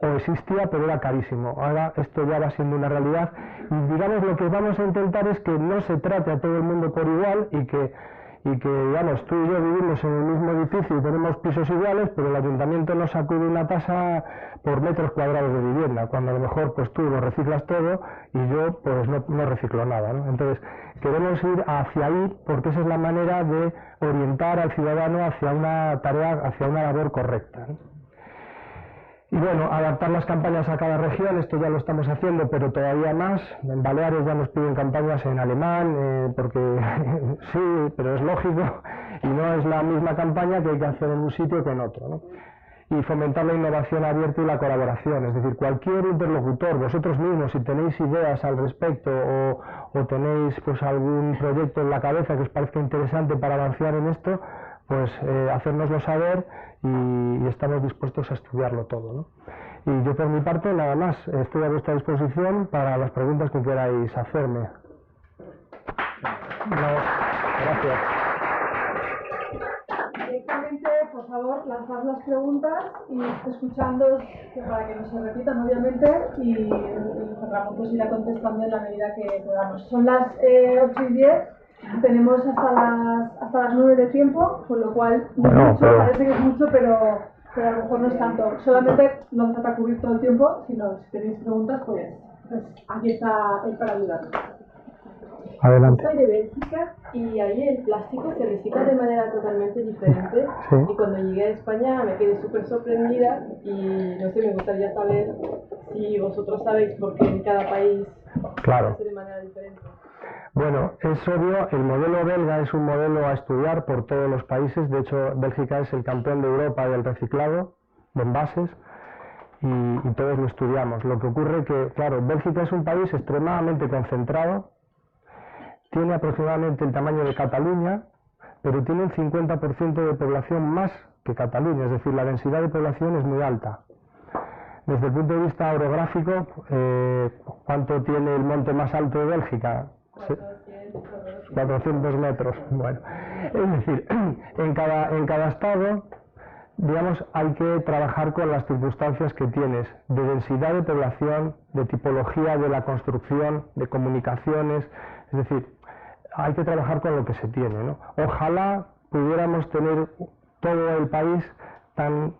o existía, pero era carísimo. Ahora esto ya va siendo una realidad y digamos lo que vamos a intentar es que no se trate a todo el mundo por igual y que digamos, tú y yo vivimos en el mismo edificio y tenemos pisos iguales, pero el ayuntamiento nos acude una tasa por metros cuadrados de vivienda, cuando a lo mejor pues tú lo reciclas todo y yo pues no reciclo nada, ¿no? Entonces queremos ir hacia ahí porque esa es la manera de orientar al ciudadano hacia una tarea, hacia una labor correcta, ¿no? Y bueno, adaptar las campañas a cada región, esto ya lo estamos haciendo, pero todavía más. En Baleares ya nos piden campañas en alemán, porque sí, pero es lógico, y no es la misma campaña que hay que hacer en un sitio que en otro, ¿no? Y fomentar la innovación abierta y la colaboración, es decir, cualquier interlocutor, vosotros mismos, si tenéis ideas al respecto o tenéis pues algún proyecto en la cabeza que os parezca interesante para avanzar en esto, pues hacérnoslo saber y estamos dispuestos a estudiarlo todo, ¿no? Y yo por mi parte nada más, estoy a vuestra disposición para las preguntas que queráis hacerme. No, gracias. Directamente, por favor, lanzad las preguntas y escuchando para que no se repitan, obviamente, y Ramón pues irá contestando en la medida que podamos. Son las 8:10. Tenemos hasta las 9 de tiempo, con lo cual no es mucho, parece que es mucho, pero a lo mejor no es tanto. Solamente no hace falta cubrir todo el tiempo, sino si tenéis preguntas, pues aquí está él para ayudaros. Adelante. Soy de Bélgica y ahí el plástico se recicla de manera totalmente diferente. Sí. Y cuando llegué a España me quedé súper sorprendida y no sé, me gustaría saber si vosotros sabéis por qué en cada país se hace de manera diferente. Bueno, es obvio, el modelo belga es un modelo a estudiar por todos los países. De hecho, Bélgica es el campeón de Europa del reciclado de envases y todos lo estudiamos. Lo que ocurre que, claro, Bélgica es un país extremadamente concentrado, tiene aproximadamente el tamaño de Cataluña, pero tiene un 50% de población más que Cataluña, es decir, la densidad de población es muy alta. Desde el punto de vista orográfico, ¿cuánto tiene el monte más alto de Bélgica? 400 metros. Bueno, es decir, en cada estado, digamos, hay que trabajar con las circunstancias que tienes de densidad de población, de tipología de la construcción, de comunicaciones, es decir, hay que trabajar con lo que se tiene, ¿no? Ojalá pudiéramos tener todo el país tan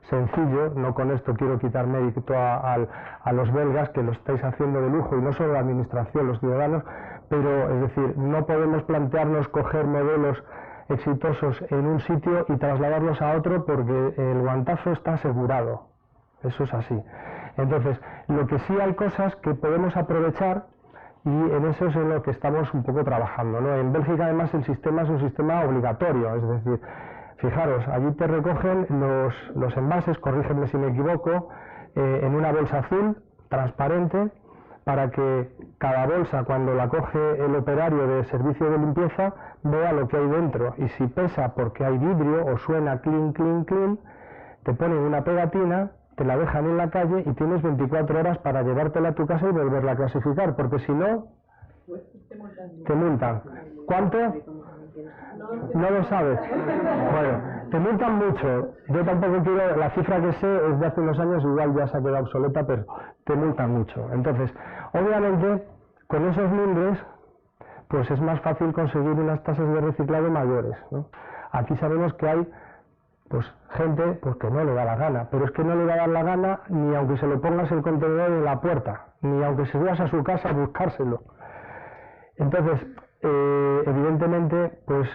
sencillo, no con esto quiero quitar mérito a los belgas que lo estáis haciendo de lujo y no solo la administración, los ciudadanos, pero es decir, no podemos plantearnos coger modelos exitosos en un sitio y trasladarlos a otro porque el guantazo está asegurado, eso es así. Entonces, lo que sí hay cosas que podemos aprovechar y en eso es en lo que estamos un poco trabajando, ¿no? En Bélgica además el sistema es un sistema obligatorio, es decir, fijaros, allí te recogen los envases, corrígeme si me equivoco, en una bolsa azul, transparente, para que cada bolsa, cuando la coge el operario de servicio de limpieza, vea lo que hay dentro. Y si pesa porque hay vidrio o suena clean, clean, clean, te ponen una pegatina, te la dejan en la calle y tienes 24 horas para llevártela a tu casa y volverla a clasificar, porque si no, te multan. ¿Cuánto? No lo sabes. Bueno, te multan mucho. Yo tampoco quiero, la cifra que sé es de hace unos años, igual ya se ha quedado obsoleta, pero te multan mucho. Entonces, obviamente, con esos mimbres, pues es más fácil conseguir unas tasas de reciclado mayores, ¿no? Aquí sabemos que hay Pues gente pues que no le da la gana, pero es que no le va a dar la gana ni aunque se lo pongas el contenedor en la puerta, ni aunque se vayas a su casa a buscárselo. Entonces, evidentemente, pues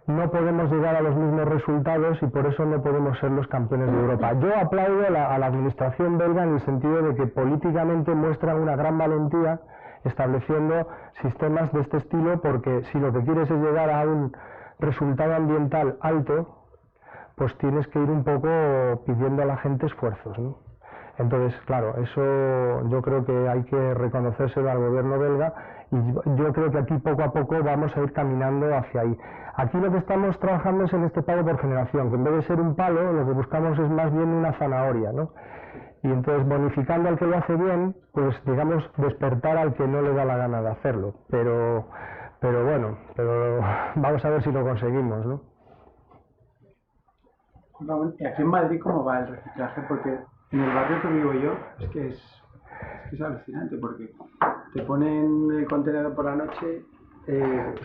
no podemos llegar a los mismos resultados y por eso no podemos ser los campeones de Europa. Yo aplaudo a la administración belga en el sentido de que políticamente muestra una gran valentía estableciendo sistemas de este estilo, porque si lo que quieres es llegar a un resultado ambiental alto, pues tienes que ir un poco pidiendo a la gente esfuerzos, ¿no? Entonces, claro, eso yo creo que hay que reconocérselo al gobierno belga y yo creo que aquí poco a poco vamos a ir caminando hacia ahí. Aquí lo que estamos trabajando es en este pago por generación, que en vez de ser un palo, lo que buscamos es más bien una zanahoria, ¿no? Y entonces bonificando al que lo hace bien, pues digamos despertar al que no le da la gana de hacerlo. Pero bueno, vamos a ver si lo conseguimos, ¿no? ¿Y aquí en Madrid cómo va el reciclaje? Porque en el barrio que vivo yo es que es alucinante, porque te ponen el contenedor por la noche,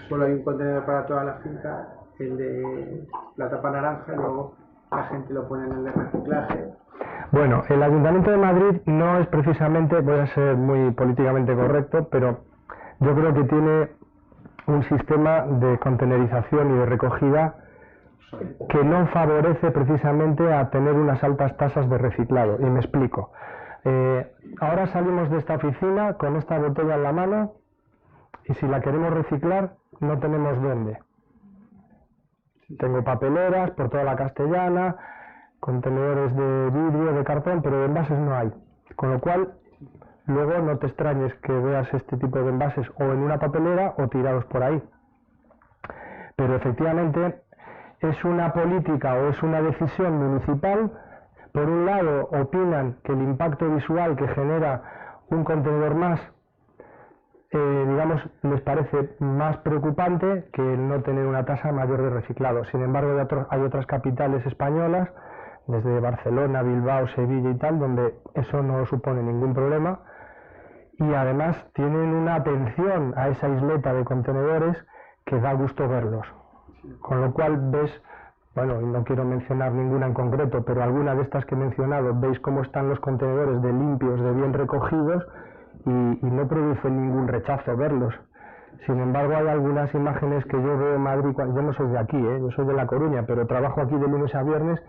solo hay un contenedor para toda la finca, el de la tapa naranja, y luego la gente lo pone en el de reciclaje. Bueno, el Ayuntamiento de Madrid no es precisamente, voy a ser muy políticamente correcto, pero yo creo que tiene un sistema de contenerización y de recogida que no favorece precisamente a tener unas altas tasas de reciclado, y me explico. Ahora salimos de esta oficina con esta botella en la mano y si la queremos reciclar no tenemos dónde. Tengo papeleras por toda la Castellana, contenedores de vidrio, de cartón, pero de envases no hay. Con lo cual, luego no te extrañes que veas este tipo de envases o en una papelera o tirados por ahí. Pero efectivamente es una política o es una decisión municipal. Por un lado, opinan que el impacto visual que genera un contenedor más, digamos, les parece más preocupante que el no tener una tasa mayor de reciclado. Sin embargo, hay otras capitales españolas, desde Barcelona, Bilbao, Sevilla y tal, donde eso no supone ningún problema y además tienen una atención a esa isleta de contenedores que da gusto verlos. Con lo cual ves, bueno, no quiero mencionar ninguna en concreto, pero alguna de estas que he mencionado, veis cómo están los contenedores de limpios, de bien recogidos y no produce ningún rechazo verlos. Sin embargo, hay algunas imágenes que yo veo en Madrid, yo no soy de aquí, yo soy de La Coruña, pero trabajo aquí de lunes a viernes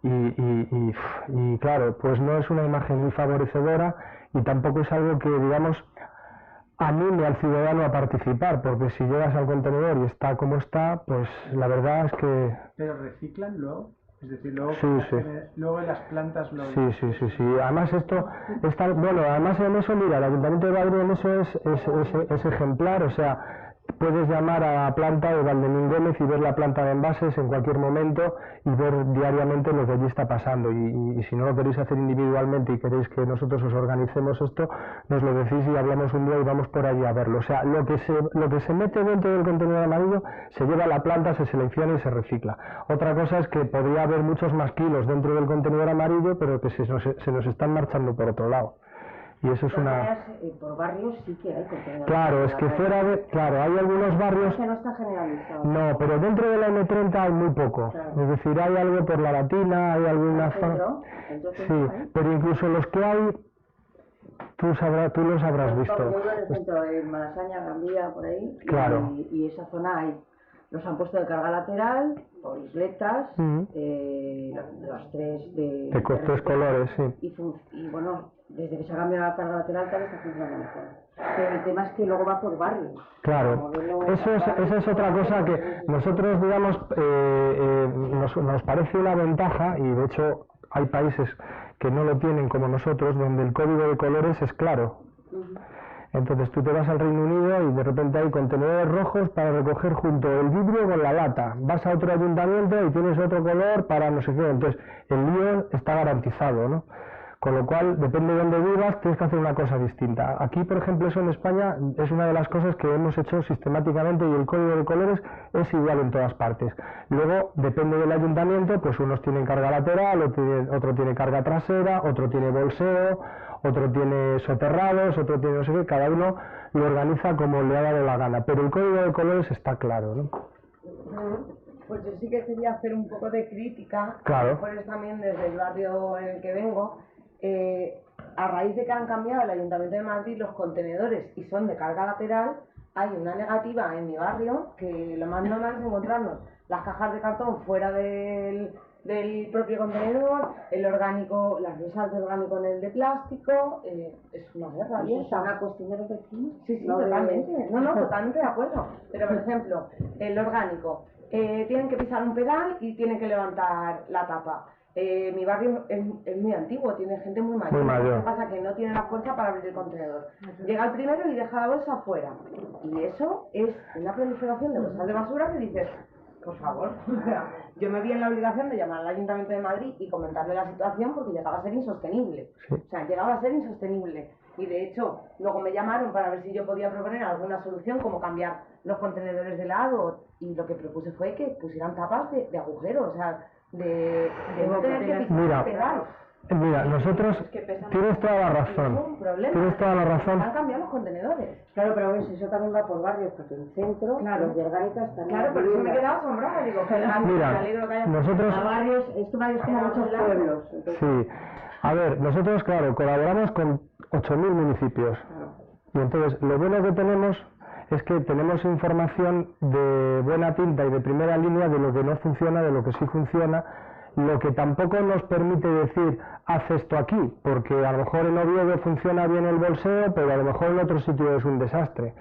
y claro, pues no es una imagen muy favorecedora y tampoco es algo que, digamos, anime al ciudadano a participar, porque si llegas al contenedor y está como está, pues la verdad es que... ¿Pero reciclan luego? Es decir, luego, sí. Luego en las plantas lo... Sí. Además esto está... Bueno, además en eso, mira, el Ayuntamiento de Madrid en eso es ejemplar, o sea... Puedes llamar a la planta de Valdemín Gómez y ver la planta de envases en cualquier momento y ver diariamente lo que allí está pasando. Y si no lo queréis hacer individualmente y queréis que nosotros os organicemos esto, nos lo decís y hablamos un día y vamos por allí a verlo. O sea, lo que se mete dentro del contenedor amarillo se lleva a la planta, se selecciona y se recicla. Otra cosa es que podría haber muchos más kilos dentro del contenedor amarillo, pero que se nos están marchando por otro lado. Y eso es una... Por barrios sí que hay contenedores. Claro, es que fuera de... Claro, hay algunos barrios... Que no está generalizado. No, pero dentro de la M30 hay muy poco. Claro. Es decir, hay algo por la Latina, hay alguna zona... Sí, pero incluso los que hay... Tú los habrás visto. Yo vivo en el centro, en Malasaña, Gambía, por ahí. Claro. Y esa zona hay... Los han puesto de carga lateral, por isletas, los tres de tres colores, sí. Y bueno, desde que se ha cambiado la carga lateral también está funcionando mejor. Pero el tema es que luego va por barrios. Claro, esa es otra cosa que nosotros, digamos, nos parece una ventaja, y de hecho hay países que no lo tienen como nosotros, donde el código de colores es claro. Entonces tú te vas al Reino Unido y de repente hay contenedores rojos para recoger junto el vidrio con la lata. Vas a otro ayuntamiento y tienes otro color para no sé qué. Entonces el lío está garantizado, ¿no? Con lo cual, depende de dónde vivas, tienes que hacer una cosa distinta. Aquí, por ejemplo, eso en España es una de las cosas que hemos hecho sistemáticamente y el código de colores es igual en todas partes. Luego, depende del ayuntamiento, pues unos tienen carga lateral, otro tiene carga trasera, otro tiene bolseo, otro tiene soterrados, otro tiene no sé qué, cada uno lo organiza como le ha dado la gana. Pero el código de colores está claro, ¿no? Pues yo sí que quería hacer un poco de crítica, Claro. a lo mejor es también desde el barrio en el que vengo. A raíz de que han cambiado el Ayuntamiento de Madrid los contenedores y son de carga lateral, hay una negativa en mi barrio que lo más normal es encontrarnos las cajas de cartón fuera del propio contenedor, el orgánico, las bolsas de orgánico en el de plástico. Es una guerra. ¿Es una cuestión de los vecinos? Sí, No totalmente. No, totalmente de acuerdo. Pero, por ejemplo, el orgánico. Tienen que pisar un pedal y tienen que levantar la tapa. Mi barrio es muy antiguo, tiene gente muy mayor. Muy mayor. Lo que pasa es que no tiene la fuerza para abrir el contenedor. Llega el primero y deja la bolsa afuera. Y eso es una proliferación de bolsas de basura que dices, por favor. Yo me vi en la obligación de llamar al Ayuntamiento de Madrid y comentarle la situación porque llegaba a ser insostenible. Sí. O sea, llegaba a ser insostenible. Y de hecho, luego me llamaron para ver si yo podía proponer alguna solución, como cambiar los contenedores de lado. Y lo que propuse fue que pusieran tapas de agujeros, o sea, de no tener que pisar Mira, el pedal. Mira, nosotros, tienes toda la razón, Es un problema. tienes toda la razón. Han cambiado los contenedores. Claro, pero eso también va por barrios, porque en el centro Claro. los de orgánica están... Claro, pero eso me quedaba asombrada. Digo, Mira, me alegro que haya... nosotros... A barrios, es que barrios como muchos pueblos. Entonces, Sí, a ver, nosotros, claro, colaboramos con 8.000 municipios. Y entonces, lo bueno que tenemos es que tenemos información de buena tinta y de primera línea de lo que no funciona, de lo que sí funciona, lo que tampoco nos permite decir, haz esto aquí, porque a lo mejor en Oviedo funciona bien el bolseo, pero a lo mejor en otro sitio es un desastre.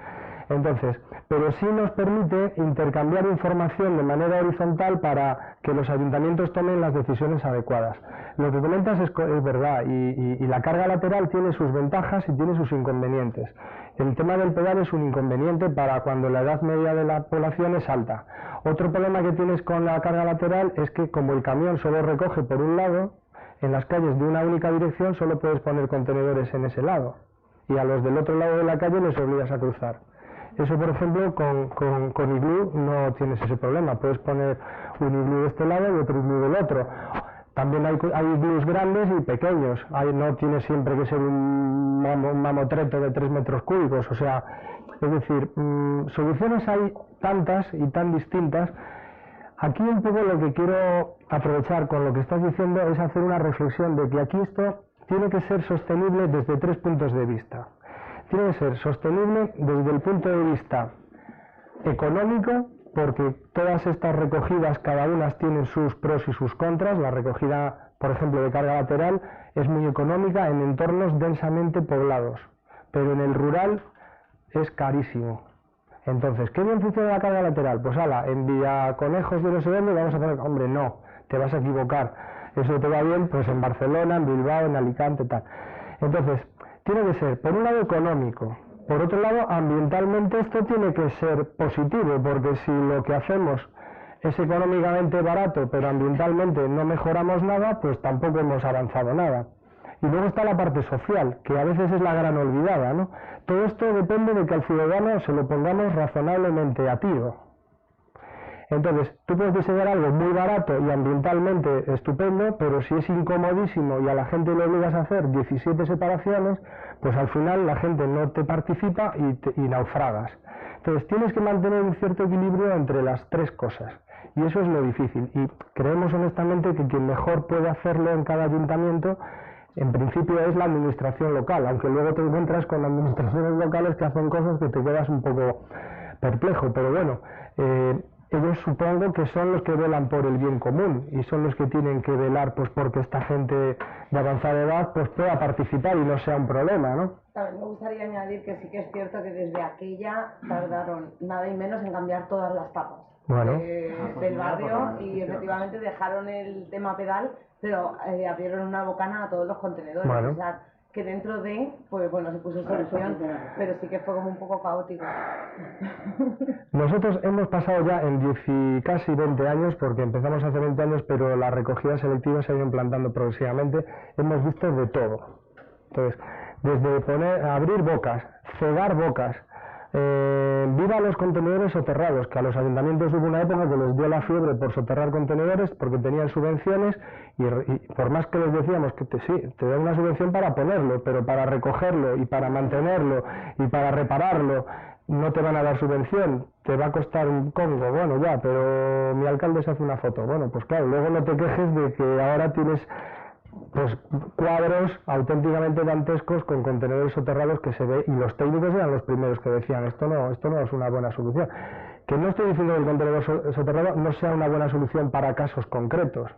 Entonces, pero sí nos permite intercambiar información de manera horizontal para que los ayuntamientos tomen las decisiones adecuadas. Lo que comentas es verdad, y la carga lateral tiene sus ventajas y tiene sus inconvenientes. El tema del pedal es un inconveniente para cuando la edad media de la población es alta. Otro problema que tienes con la carga lateral es que como el camión solo recoge por un lado, en las calles de una única dirección solo puedes poner contenedores en ese lado, y a los del otro lado de la calle les obligas a cruzar. Eso, por ejemplo, con iglú no tienes ese problema. Puedes poner un iglú de este lado y otro iglú del otro. También hay iglús grandes y pequeños. No tiene siempre que ser un mamotreto de 3 metros cúbicos. O sea, es decir, soluciones hay tantas y tan distintas. Aquí un poco lo que quiero aprovechar con lo que estás diciendo es hacer una reflexión de que aquí esto tiene que ser sostenible desde 3 puntos de vista. Tiene que ser sostenible desde el punto de vista económico, porque todas estas recogidas, cada una tienen sus pros y sus contras. La recogida, por ejemplo, de carga lateral es muy económica en entornos densamente poblados, pero en el rural es carísimo. Entonces, ¿qué bien funciona la carga lateral? Pues en Villaconejos de no sé dónde vamos a poner, hombre, no, te vas a equivocar. Eso te va bien pues en Barcelona, en Bilbao, en Alicante, tal. Entonces, tiene que ser, por un lado, económico. Por otro lado, ambientalmente esto tiene que ser positivo, porque si lo que hacemos es económicamente barato, pero ambientalmente no mejoramos nada, pues tampoco hemos avanzado nada. Y luego está la parte social, que a veces es la gran olvidada, ¿no? Todo esto depende de que al ciudadano se lo pongamos razonablemente a tiro. Entonces, tú puedes diseñar algo muy barato y ambientalmente estupendo, pero si es incomodísimo y a la gente le obligas a hacer 17 separaciones, pues al final la gente no te participa y naufragas. Entonces, tienes que mantener un cierto equilibrio entre las 3 cosas. Y eso es lo difícil. Y creemos honestamente que quien mejor puede hacerlo en cada ayuntamiento, en principio, es la administración local, aunque luego te encuentras con administraciones locales que hacen cosas que te quedas un poco perplejo. Pero bueno, ellos supongo que son los que velan por el bien común y son los que tienen que velar pues porque esta gente de avanzada edad pues pueda participar y no sea un problema, ¿no? También me gustaría añadir que sí que es cierto que desde aquella tardaron nada y menos en cambiar todas las tapas del barrio y efectivamente dejaron el tema pedal, pero abrieron una bocana a todos los contenedores. O sea, que dentro de, pues bueno, se puso solución, pero sí que fue como un poco caótico. Nosotros hemos pasado ya en casi 20 años, porque empezamos hace 20 años, pero la recogida selectiva se ha ido implantando progresivamente, hemos visto de todo. Entonces, desde abrir bocas, cegar bocas, viva los contenedores soterrados, que a los ayuntamientos hubo una época que les dio la fiebre por soterrar contenedores porque tenían subvenciones y por más que les decíamos que te dan una subvención para ponerlo, pero para recogerlo y para mantenerlo y para repararlo no te van a dar subvención, te va a costar un congo, bueno ya, pero mi alcalde se hace una foto, bueno pues claro, luego no te quejes de que ahora tienes pues cuadros auténticamente dantescos con contenedores soterrados que se ve, y los técnicos eran los primeros que decían esto no es una buena solución. Que no estoy diciendo que el contenedor soterrado no sea una buena solución para casos concretos,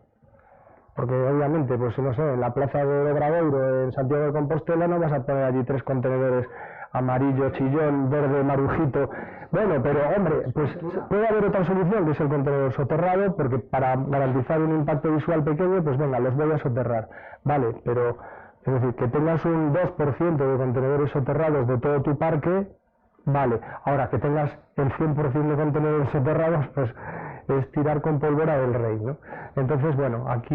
porque obviamente, pues no sé, en la plaza de Obradoiro, en Santiago de Compostela, no vas a poner allí 3 contenedores amarillo, chillón, verde, marujito. Bueno, pero hombre, pues puede haber otra solución, que es el contenedor soterrado, porque para garantizar un impacto visual pequeño, pues venga, los voy a soterrar. Vale, pero es decir, que tengas un 2% de contenedores soterrados de todo tu parque, vale. Ahora, que tengas el 100% de contenedores soterrados, pues es tirar con pólvora del rey, ¿no? Entonces, bueno, aquí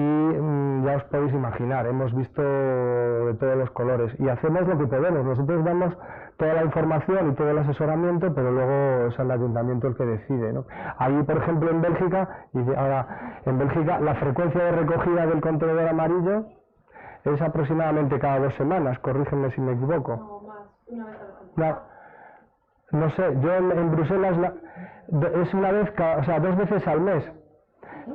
ya os podéis imaginar, hemos visto de todos los colores y hacemos lo que podemos. Nosotros damos toda la información y todo el asesoramiento, pero luego es el ayuntamiento el que decide, ¿no? Ahí, por ejemplo, en Bélgica, la frecuencia de recogida del contenedor amarillo es aproximadamente cada 2 semanas, corrígeme si me equivoco. No, más, una vez a la semana. No sé, yo en Bruselas es una vez, o sea, 2 veces al mes.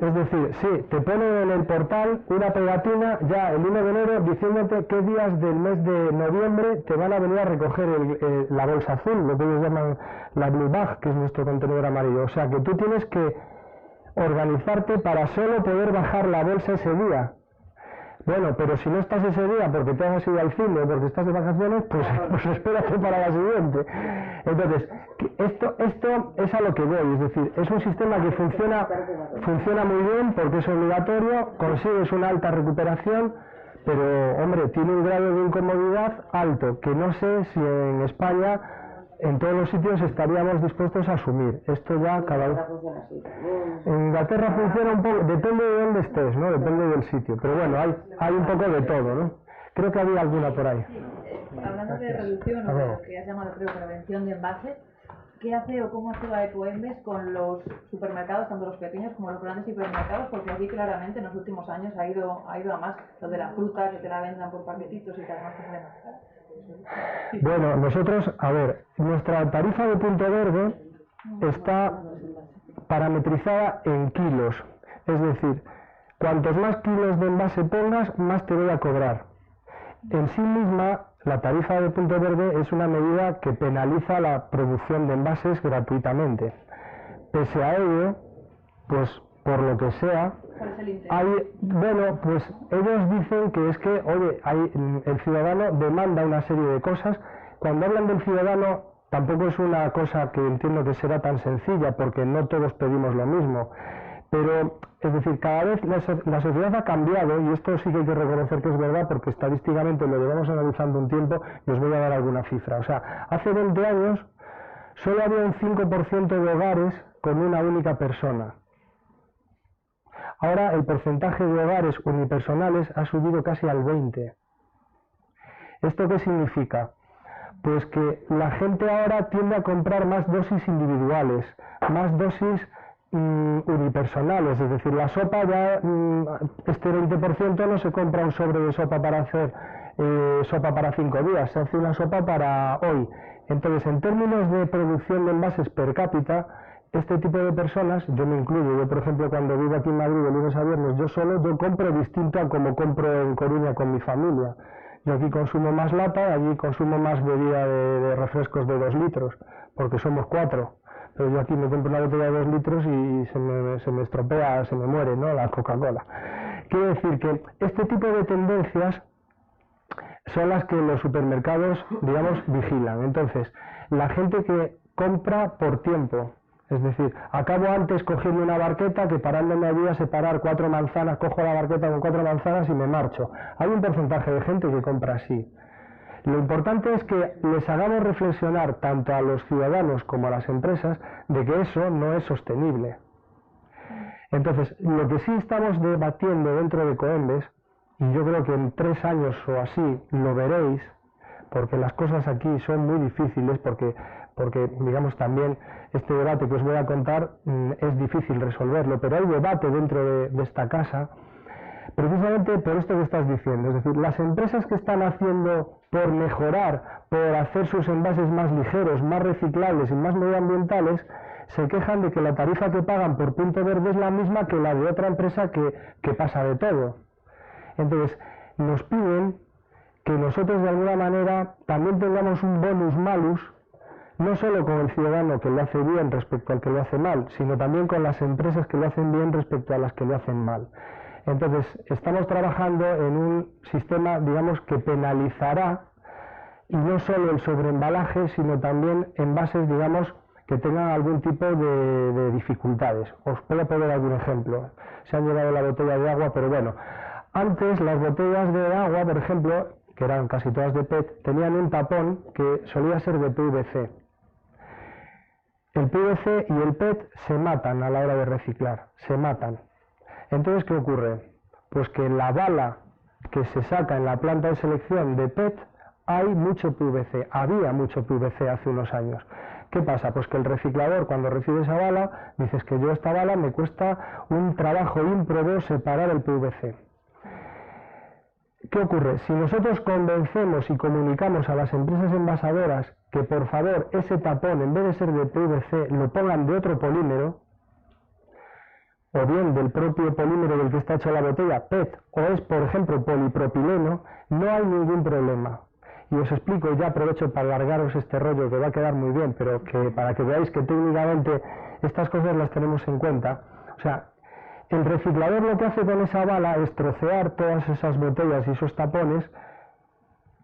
Es decir, sí, te ponen en el portal una pegatina ya el 1 de enero diciéndote qué días del mes de noviembre te van a venir a recoger la bolsa azul, lo que ellos llaman la blue bag, que es nuestro contenedor amarillo. O sea, que tú tienes que organizarte para solo poder bajar la bolsa ese día. Bueno, pero si no estás ese día porque te has ido al cine o porque estás de vacaciones, pues espérate para la siguiente. Entonces, esto es a lo que voy, es decir, es un sistema que funciona muy bien porque es obligatorio, consigues una alta recuperación, pero, hombre, tiene un grado de incomodidad alto, que no sé si en España, en todos los sitios, estaríamos dispuestos a asumir. Esto ya cada vez... En Inglaterra funciona un poco, depende de dónde estés, ¿no? Depende del sitio, pero bueno, hay un poco de todo, ¿no? Creo que había alguna por ahí. Hablando de reducción o de lo que has llamado, creo, prevención de envases, ¿qué hace o cómo actúa Ecoembes con los supermercados, tanto los pequeños como los grandes supermercados? Porque aquí claramente en los últimos años ha ido a más lo de la fruta, que te la vendan por paquetitos y que además te sale más cara. Bueno, nosotros, a ver, nuestra tarifa de punto verde está parametrizada en kilos, es decir, cuantos más kilos de envase pongas, más te voy a cobrar. En sí misma, la tarifa de punto verde es una medida que penaliza la producción de envases gratuitamente. Pese a ello, pues por lo que sea, bueno, pues ellos dicen que es que, oye, el ciudadano demanda una serie de cosas. Cuando hablan del ciudadano, tampoco es una cosa que entiendo que será tan sencilla, porque no todos pedimos lo mismo. Pero, es decir, cada vez la sociedad ha cambiado, y esto sí que hay que reconocer que es verdad, porque estadísticamente lo llevamos analizando un tiempo, y os voy a dar alguna cifra. O sea, hace 20 años solo había un 5% de hogares con una única persona. Ahora el porcentaje de hogares unipersonales ha subido casi al 20%. ¿Esto qué significa? Pues que la gente ahora tiende a comprar más dosis individuales, más dosis unipersonales, es decir, la sopa ya, este 20% no se compra un sobre de sopa para hacer sopa para 5 días, se hace una sopa para hoy. Entonces, en términos de producción de envases per cápita, este tipo de personas, yo me incluyo, yo por ejemplo cuando vivo aquí en Madrid de lunes a viernes, yo compro distinto a como compro en Coruña con mi familia. Yo aquí consumo más lata, allí consumo más bebida de refrescos de 2 litros, porque somos 4. Pero yo aquí me compro una botella de 2 litros y se me estropea, se me muere, ¿no?, la Coca-Cola. Quiero decir que este tipo de tendencias son las que los supermercados, digamos, vigilan. Entonces, la gente que compra por tiempo, es decir, acabo antes cogiendo una barqueta que parándome allí a separar 4 manzanas, cojo la barqueta con 4 manzanas y me marcho. Hay un porcentaje de gente que compra así. Lo importante es que les hagamos reflexionar tanto a los ciudadanos como a las empresas de que eso no es sostenible. Entonces, lo que sí estamos debatiendo dentro de Ecoembes, y yo creo que en 3 años o así lo veréis, porque las cosas aquí son muy difíciles, porque digamos también este debate que os voy a contar es difícil resolverlo, pero hay debate dentro de esta casa, precisamente por esto que estás diciendo. Es decir, las empresas que están haciendo por mejorar, por hacer sus envases más ligeros, más reciclables y más medioambientales, se quejan de que la tarifa que pagan por punto verde es la misma que la de otra empresa que pasa de todo. Entonces, nos piden que nosotros de alguna manera también tengamos un bonus malus, no solo con el ciudadano que lo hace bien respecto al que lo hace mal, sino también con las empresas que lo hacen bien respecto a las que lo hacen mal. Entonces, estamos trabajando en un sistema, digamos, que penalizará, y no solo el sobreembalaje, sino también envases, digamos, que tengan algún tipo de dificultades. Os voy a poner algún ejemplo. Se ha llevado la botella de agua, pero bueno, antes las botellas de agua, por ejemplo, que eran casi todas de PET, tenían un tapón que solía ser de PVC. El PVC y el PET se matan a la hora de reciclar, se matan. Entonces, ¿qué ocurre? Pues que en la bala que se saca en la planta de selección de PET hay mucho PVC, había mucho PVC hace unos años. ¿Qué pasa? Pues que el reciclador, cuando recibe esa bala, dices que yo esta bala me cuesta un trabajo ímprobo separar el PVC. ¿Qué ocurre? Si nosotros convencemos y comunicamos a las empresas envasadoras que por favor ese tapón, en vez de ser de PVC, lo pongan de otro polímero, o bien del propio polímero del que está hecho la botella, PET, o es, por ejemplo, polipropileno, no hay ningún problema. Y os explico, ya aprovecho para alargaros este rollo que va a quedar muy bien, pero que para que veáis que técnicamente estas cosas las tenemos en cuenta. O sea, el reciclador lo que hace con esa bala es trocear todas esas botellas y esos tapones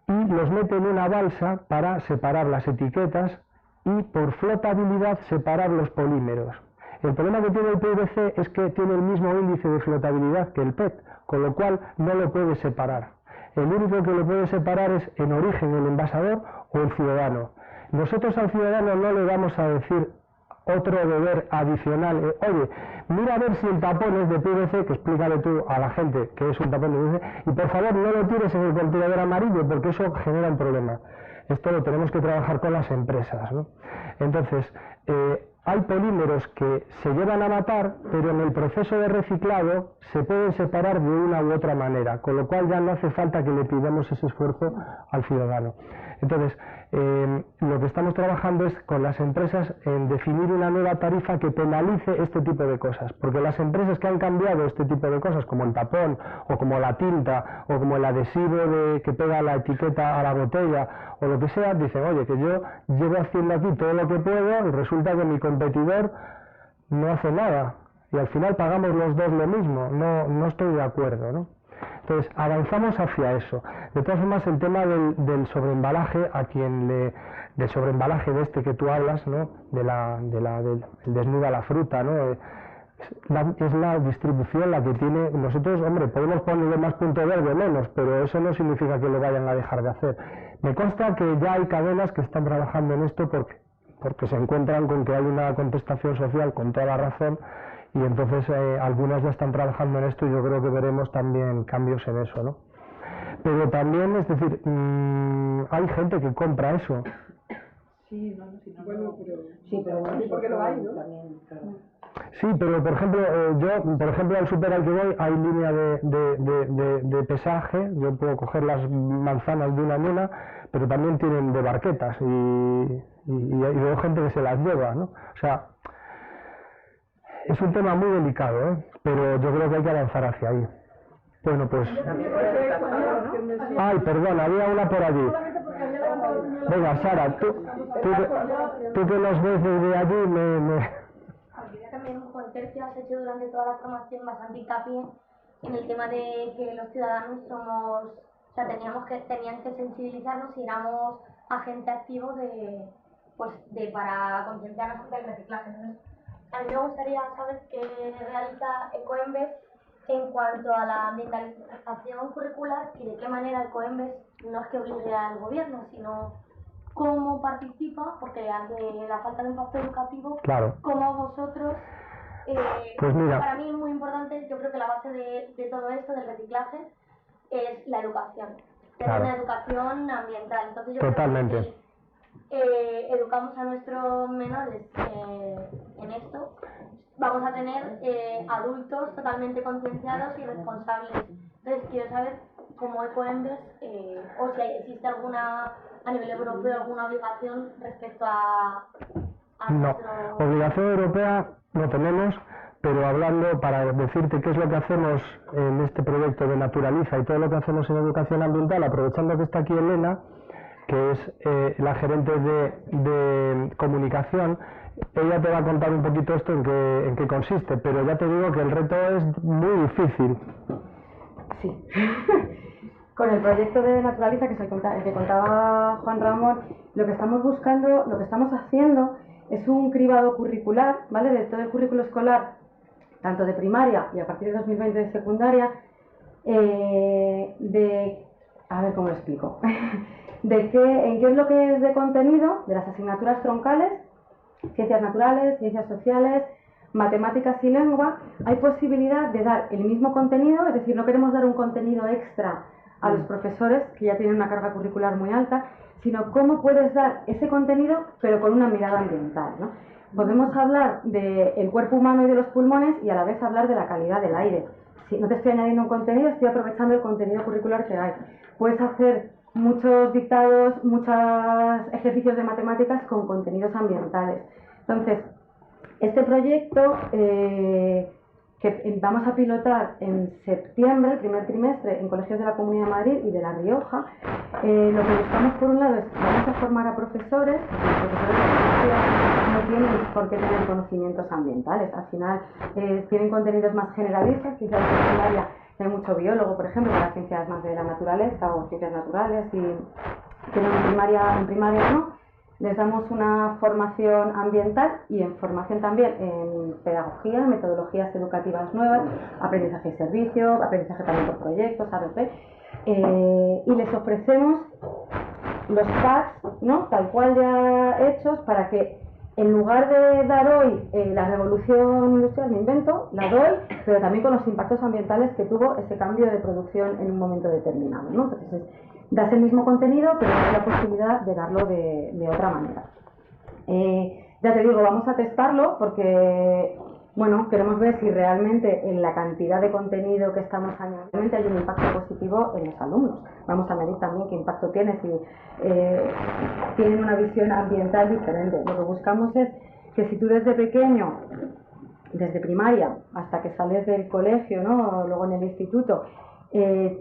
y los mete en una balsa para separar las etiquetas y por flotabilidad separar los polímeros. El problema que tiene el PVC es que tiene el mismo índice de flotabilidad que el PET, con lo cual no lo puede separar. El único que lo puede separar es en origen el envasador o el ciudadano. Nosotros al ciudadano no le vamos a decir otro deber adicional. Oye, mira a ver si el tapón es de PVC, que explícale tú a la gente que es un tapón de PVC, y por favor no lo tires en el contenedor amarillo porque eso genera un problema. Esto lo tenemos que trabajar con las empresas, ¿no? Entonces, hay polímeros que se llevan a matar, pero en el proceso de reciclado se pueden separar de una u otra manera, con lo cual ya no hace falta que le pidamos ese esfuerzo al ciudadano. Entonces, lo que estamos trabajando es con las empresas en definir una nueva tarifa que penalice este tipo de cosas, porque las empresas que han cambiado este tipo de cosas, como el tapón, o como la tinta, o como el adhesivo que pega la etiqueta a la botella, o lo que sea, dicen, oye, que yo llevo haciendo aquí todo lo que puedo y resulta que mi competidor no hace nada, y al final pagamos los dos lo mismo, no estoy de acuerdo, ¿no? Entonces, avanzamos hacia eso. De todas formas, el tema del sobreembalaje, del sobreembalaje de este que tú hablas, ¿no? Del desnuda la fruta, ¿no? Es la distribución la que tiene. Nosotros, hombre, podemos ponerle más punto verde o menos, pero eso no significa que lo vayan a dejar de hacer. Me consta que ya hay cadenas que están trabajando en esto porque se encuentran con que hay una contestación social con toda la razón. Y entonces algunas ya están trabajando en esto y yo creo que veremos también cambios en eso, ¿no? Pero también, es decir, hay gente que compra eso. Sí, no, Bueno, pero... Sí, pero bueno, porque lo hay, ¿no? También, claro. Sí, pero por ejemplo, yo, por ejemplo, al súper al que voy hay línea de pesaje, yo puedo coger las manzanas de una mena, pero también tienen de barquetas y veo gente que se las lleva, ¿no? O sea, es un tema muy delicado, ¿eh? Pero yo creo que hay que avanzar hacia ahí. Bueno, pues... Ay, perdón, había una por allí. Venga, Sara, tú que nos ves desde allí, Quería también con Tercio has hecho durante toda la formación bastante hincapié en el tema de que los ciudadanos somos, o sea, tenían que sensibilizarnos y éramos agentes activos para concienciarnos sobre el reciclaje. Entonces, a mí me gustaría saber qué realiza Ecoembes en cuanto a la ambientalización curricular y de qué manera Ecoembes no es que obligue al gobierno, sino cómo participa, porque ante la falta de impacto educativo, claro, cómo vosotros, pues mira, para mí es muy importante, yo creo que la base de todo esto, del reciclaje, es la educación, tener una educación ambiental. Entonces yo totalmente. creo que si educamos a nuestros menores en esto, vamos a tener adultos totalmente concienciados y responsables. Entonces quiero saber como Ecoembes, o si existe alguna, a nivel europeo, alguna obligación respecto a No, nuestro... obligación europea no tenemos, pero hablando, para decirte qué es lo que hacemos en este proyecto de Naturaliza y todo lo que hacemos en educación ambiental, aprovechando que está aquí Elena, que es la gerente de comunicación, ella te va a contar un poquito esto en qué consiste, pero ya te digo que el reto es muy difícil. Sí. Con el proyecto de Naturaliza, que es el que contaba Juan Ramón, lo que estamos buscando, lo que estamos haciendo es un cribado curricular, ¿vale?, de todo el currículo escolar, tanto de primaria y a partir de 2020 de secundaria, a ver cómo lo explico, en qué es lo que es de contenido de las asignaturas troncales, ciencias naturales, ciencias sociales, matemáticas y lengua. Hay posibilidad de dar el mismo contenido, es decir, no queremos dar un contenido extra a los profesores que ya tienen una carga curricular muy alta, sino cómo puedes dar ese contenido pero con una mirada ambiental, ¿no? Podemos hablar del cuerpo humano y de los pulmones y a la vez hablar de la calidad del aire. Si no te estoy añadiendo un contenido, estoy aprovechando el contenido curricular que hay. Puedes hacer muchos dictados, muchos ejercicios de matemáticas con contenidos ambientales. Entonces, este proyecto que vamos a pilotar en septiembre, el primer trimestre, en colegios de la Comunidad de Madrid y de La Rioja, lo que buscamos por un lado es que vamos a formar a profesores, porque los profesores de ciencia no tienen por qué tener conocimientos ambientales, al final tienen contenidos más generalistas, quizás en secundaria hay mucho biólogo, por ejemplo, para ciencias más de la naturaleza o ciencias naturales, pero en primaria no. Les damos una formación ambiental y en formación también en pedagogía, metodologías educativas nuevas, aprendizaje y servicio, aprendizaje también por proyectos, ABP, y les ofrecemos los packs, ¿no?, tal cual ya hechos, para que en lugar de dar hoy la revolución industrial, me invento, la doy, pero también con los impactos ambientales que tuvo ese cambio de producción en un momento determinado, ¿no? Entonces, das el mismo contenido, pero hay la posibilidad de darlo de otra manera. Ya te digo, vamos a testarlo porque, bueno, queremos ver si realmente en la cantidad de contenido que estamos añadiendo hay un impacto positivo en los alumnos. Vamos a medir también qué impacto tiene, si tienen una visión ambiental diferente. Lo que buscamos es que si tú desde pequeño, desde primaria hasta que sales del colegio, ¿no?, luego en el instituto,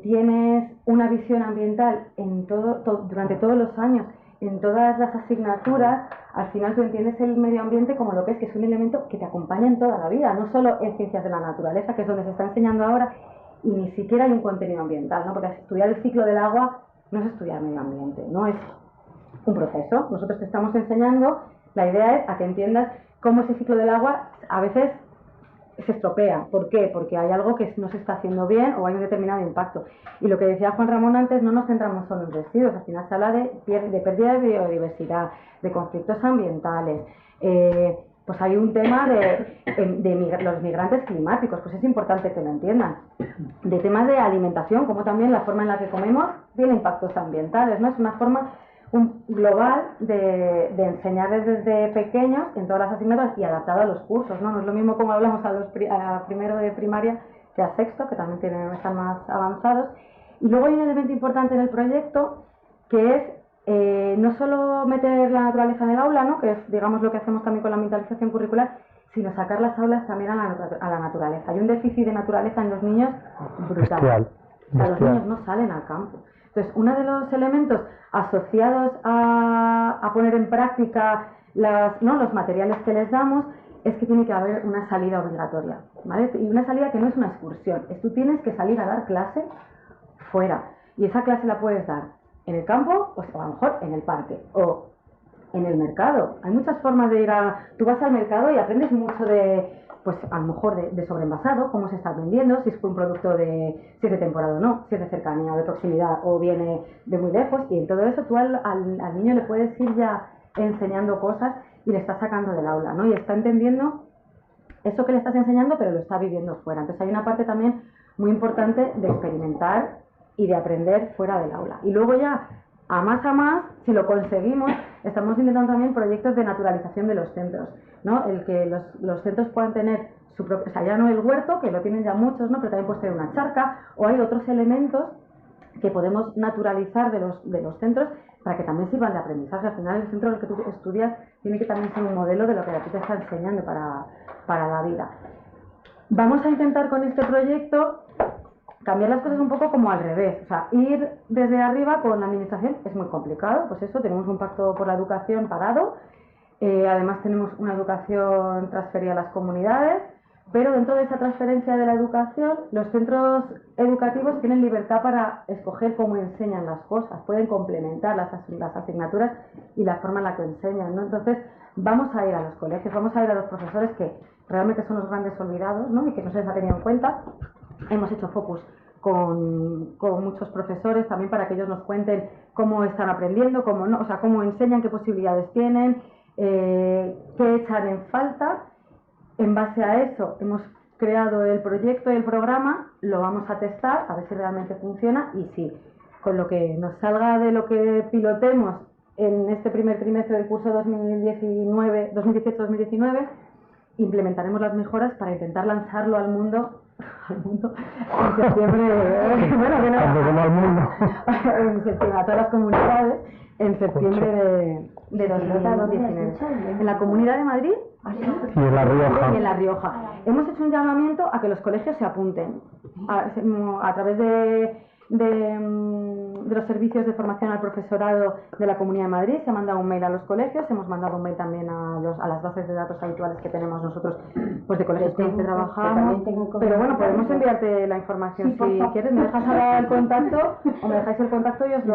tienes una visión ambiental durante todos los años, en todas las asignaturas, al final tú entiendes el medio ambiente como lo que es un elemento que te acompaña en toda la vida, no solo en ciencias de la naturaleza, que es donde se está enseñando ahora, y ni siquiera hay un contenido ambiental, ¿no? Porque estudiar el ciclo del agua no es estudiar medio ambiente, no es un proceso. Nosotros te estamos enseñando, la idea es a que entiendas cómo ese ciclo del agua a veces se estropea. ¿Por qué? Porque hay algo que no se está haciendo bien o hay un determinado impacto. Y lo que decía Juan Ramón antes, no nos centramos solo en residuos, al final se habla de pérdida de biodiversidad, de conflictos ambientales, pues hay un tema de los migrantes climáticos, pues es importante que lo entiendan, de temas de alimentación, como también la forma en la que comemos tiene impactos ambientales, ¿no? Es una forma global de enseñarles desde pequeños en todas las asignaturas y adaptado a los cursos, ¿no? No es lo mismo como hablamos a primero de primaria que a sexto, que también están más avanzados. Y luego hay un elemento importante en el proyecto que es no solo meter la naturaleza en el aula, ¿no?, que es, digamos, lo que hacemos también con la ambientalización curricular, sino sacar las aulas también a la naturaleza. Hay un déficit de naturaleza en los niños brutal. O sea, los niños no salen al campo. Entonces, uno de los elementos asociados a poner en práctica los materiales que les damos es que tiene que haber una salida obligatoria, ¿vale? Y una salida que no es una excursión, es tú tienes que salir a dar clase fuera. Y esa clase la puedes dar en el campo o a lo mejor en el parque o en el mercado. Hay muchas formas de ir Tú vas al mercado y aprendes mucho pues a lo mejor de sobreenvasado, cómo se está vendiendo, si es un producto si es de temporada o no, si es de cercanía o de proximidad o viene de muy lejos, y en todo eso tú al niño le puedes ir ya enseñando cosas y le estás sacando del aula, ¿no? Y está entendiendo eso que le estás enseñando, pero lo está viviendo fuera. Entonces hay una parte también muy importante de experimentar y de aprender fuera del aula. Y luego ya, a más, si lo conseguimos, estamos intentando también proyectos de naturalización de los centros, ¿no? El que los centros puedan tener su propio, o sea, ya no el huerto, que lo tienen ya muchos, ¿no?, pero también puede tener una charca, o hay otros elementos que podemos naturalizar de los centros para que también sirvan de aprendizaje. Al final el centro en el que tú estudias tiene que también ser un modelo de lo que a ti te está enseñando para la vida. Vamos a intentar con este proyecto cambiar las cosas un poco como al revés, o sea, ir desde arriba con la administración es muy complicado, pues eso, tenemos un pacto por la educación parado, además tenemos una educación transferida a las comunidades, pero dentro de esa transferencia de la educación, los centros educativos tienen libertad para escoger cómo enseñan las cosas, pueden complementar las asignaturas y la forma en la que enseñan, ¿no? Entonces, vamos a ir a los colegios, vamos a ir a los profesores que realmente son los grandes olvidados, ¿no? Y que no se les ha tenido en cuenta. Hemos hecho focus con muchos profesores también para que ellos nos cuenten cómo están aprendiendo, cómo no, o sea, cómo enseñan, qué posibilidades tienen, qué echan en falta. En base a eso hemos creado el proyecto y el programa, lo vamos a testar a ver si realmente funciona y si con lo que nos salga de lo que pilotemos en este primer trimestre del curso 2018-2019 implementaremos las mejoras para intentar lanzarlo al mundo en septiembre, en septiembre, a todas las comunidades en septiembre de 2019. En la Comunidad de Madrid y en La Rioja. Y en La Rioja. Hemos hecho un llamamiento a que los colegios se apunten a través de los servicios de formación al profesorado de la Comunidad de Madrid. Se ha mandado un mail a los colegios, hemos mandado un mail también a las bases de datos habituales que tenemos nosotros, pues de colegios con los que trabajamos. Pero bueno, podemos enviarte la información si quieres. Me dejas ahora el contacto o me dejáis el contacto y os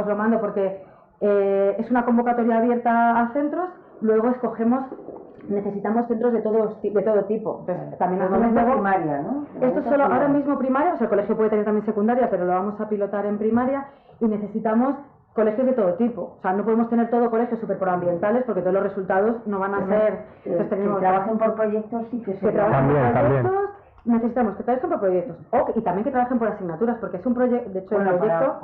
lo mando, porque es una convocatoria abierta a centros. Luego escogemos, necesitamos centros de todo tipo. Entonces, también hacemos luego primaria, ¿no? Esto es solo ahora mismo primaria, o sea, el colegio puede tener también secundaria, pero lo vamos a pilotar en primaria y necesitamos colegios de todo tipo. O sea, no podemos tener todo colegios súper proambientales porque todos los resultados no van a ser... Entonces, tenemos que trabajen por proyectos y que se trabajen por proyectos. Necesitamos que trabajen por proyectos y también que trabajen por asignaturas, porque es un proyecto, de hecho el proyecto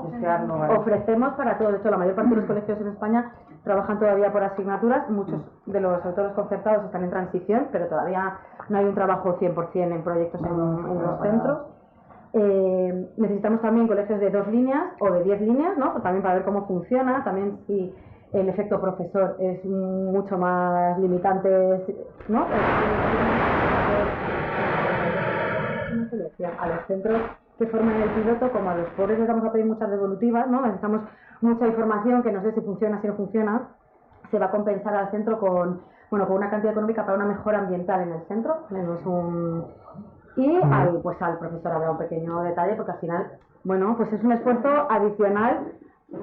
ofrecemos para todo. De hecho, la mayor parte de los colegios en España trabajan todavía por asignaturas, muchos de sobre todo los concertados están en transición, pero todavía no hay un trabajo 100% en proyectos en los centros. Necesitamos también colegios de 2 líneas o de 10 líneas, ¿no? También para ver cómo funciona, también si el efecto profesor es mucho más limitante, ¿no? A los centros que forman el piloto, como a los pobres les vamos a pedir muchas devolutivas, ¿no? Necesitamos mucha información que no sé si funciona, si no funciona, se va a compensar al centro con una cantidad económica para una mejora ambiental en el centro. Al profesor habrá un pequeño detalle, porque al final, pues es un esfuerzo adicional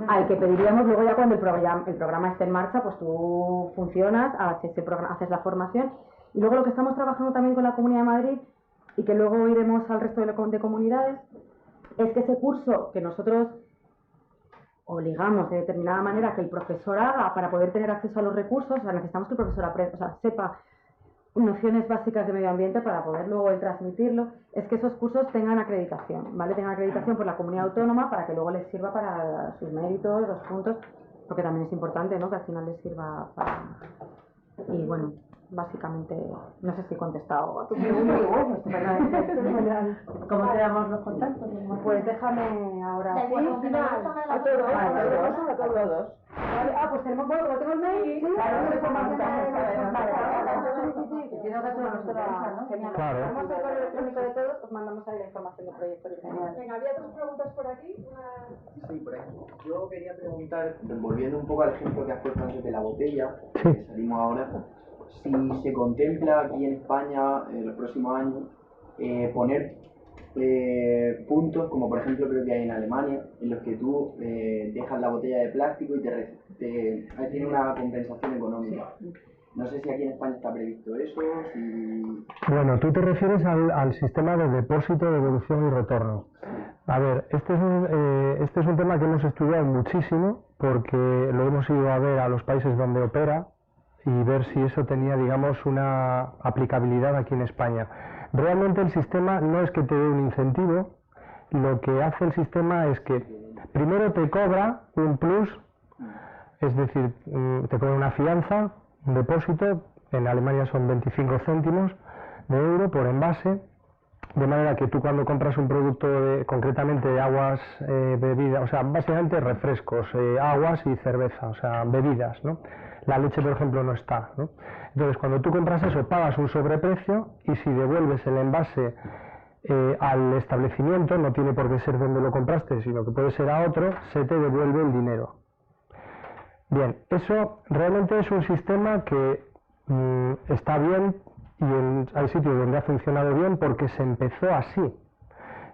al que pediríamos luego ya cuando el programa esté en marcha, pues tú funcionas, haces la formación. Y luego lo que estamos trabajando también con la Comunidad de Madrid, y que luego iremos al resto de comunidades, es que ese curso que nosotros obligamos de determinada manera que el profesor haga para poder tener acceso a los recursos, o sea, necesitamos que el profesor sepa nociones básicas de medio ambiente para poder luego él transmitirlo, es que esos cursos tengan acreditación, ¿vale? Tengan acreditación por la comunidad autónoma para que luego les sirva para sus méritos, los puntos, porque también es importante, ¿no? Que al final les sirva para... Y bueno, básicamente, no sé si he contestado a tu pregunta. ¿Cómo te damos los contactos? Pues déjame ahora. A todos. Pues tenemos, lo tengo el mail. Sí, claro, entiendo que eso nos queda genial. Tenemos el correo electrónico de todos, os mandamos ahí la información del proyecto. Venga, había 2 preguntas por aquí. Sí, por ahí. Yo quería preguntar, volviendo un poco al ejemplo que has puesto antes de la botella, sí, que salimos ahora, si se contempla aquí en España en los próximos años poner puntos, como por ejemplo creo que hay en Alemania, en los que tú dejas la botella de plástico y tiene una compensación económica. No sé si aquí en España está previsto eso, si... Bueno, tú te refieres al sistema de depósito, devolución y retorno. A ver, este es un tema que hemos estudiado muchísimo porque lo hemos ido a ver a los países donde opera y ver si eso tenía, digamos, una aplicabilidad aquí en España. Realmente el sistema no es que te dé un incentivo, lo que hace el sistema es que primero te cobra un plus, es decir, te cobra una fianza, un depósito, en Alemania son 25 céntimos de euro por envase, De manera que tú cuando compras un producto concretamente de aguas, bebidas, o sea, básicamente refrescos, aguas y cerveza, o sea, bebidas, ¿no? La leche, por ejemplo, no está, ¿no? Entonces, cuando tú compras eso, pagas un sobreprecio y si devuelves el envase al establecimiento, no tiene por qué ser donde lo compraste, sino que puede ser a otro, se te devuelve el dinero. Bien, eso realmente es un sistema que está bien y hay sitios donde ha funcionado bien porque se empezó así.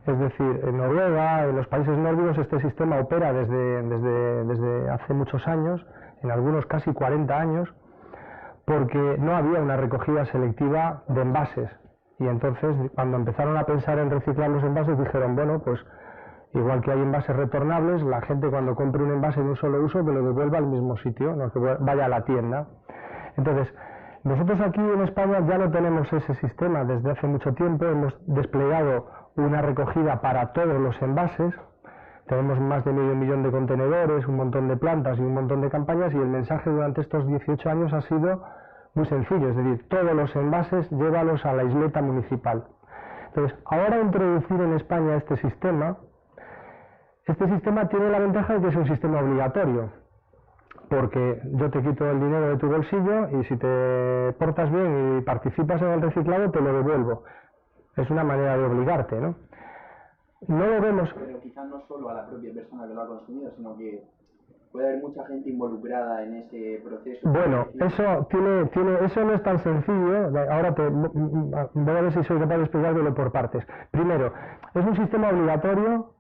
Es decir, en Noruega, en los países nórdicos, este sistema opera desde hace muchos años, en algunos casi 40 años, porque no había una recogida selectiva de envases. Y entonces, cuando empezaron a pensar en reciclar los envases, dijeron, bueno, pues igual que hay envases retornables, la gente cuando compre un envase de un solo uso que lo devuelva al mismo sitio, no que vaya a la tienda. Entonces, nosotros aquí en España ya no tenemos ese sistema desde hace mucho tiempo, hemos desplegado una recogida para todos los envases, tenemos más de 500.000 de contenedores, un montón de plantas y un montón de campañas, y el mensaje durante estos 18 años ha sido muy sencillo, es decir, todos los envases llévalos a la isleta municipal. Entonces, ahora introducir en España este sistema tiene la ventaja de que es un sistema obligatorio, porque yo te quito el dinero de tu bolsillo y si te portas bien y participas en el reciclado te lo devuelvo. Es una manera de obligarte, ¿no? No lo vemos. Pero quizás no solo a la propia persona que lo ha consumido, sino que puede haber mucha gente involucrada en ese proceso. Bueno, eso no es tan sencillo. Ahora voy a ver si soy capaz de explicártelo por partes. Primero, es un sistema obligatorio,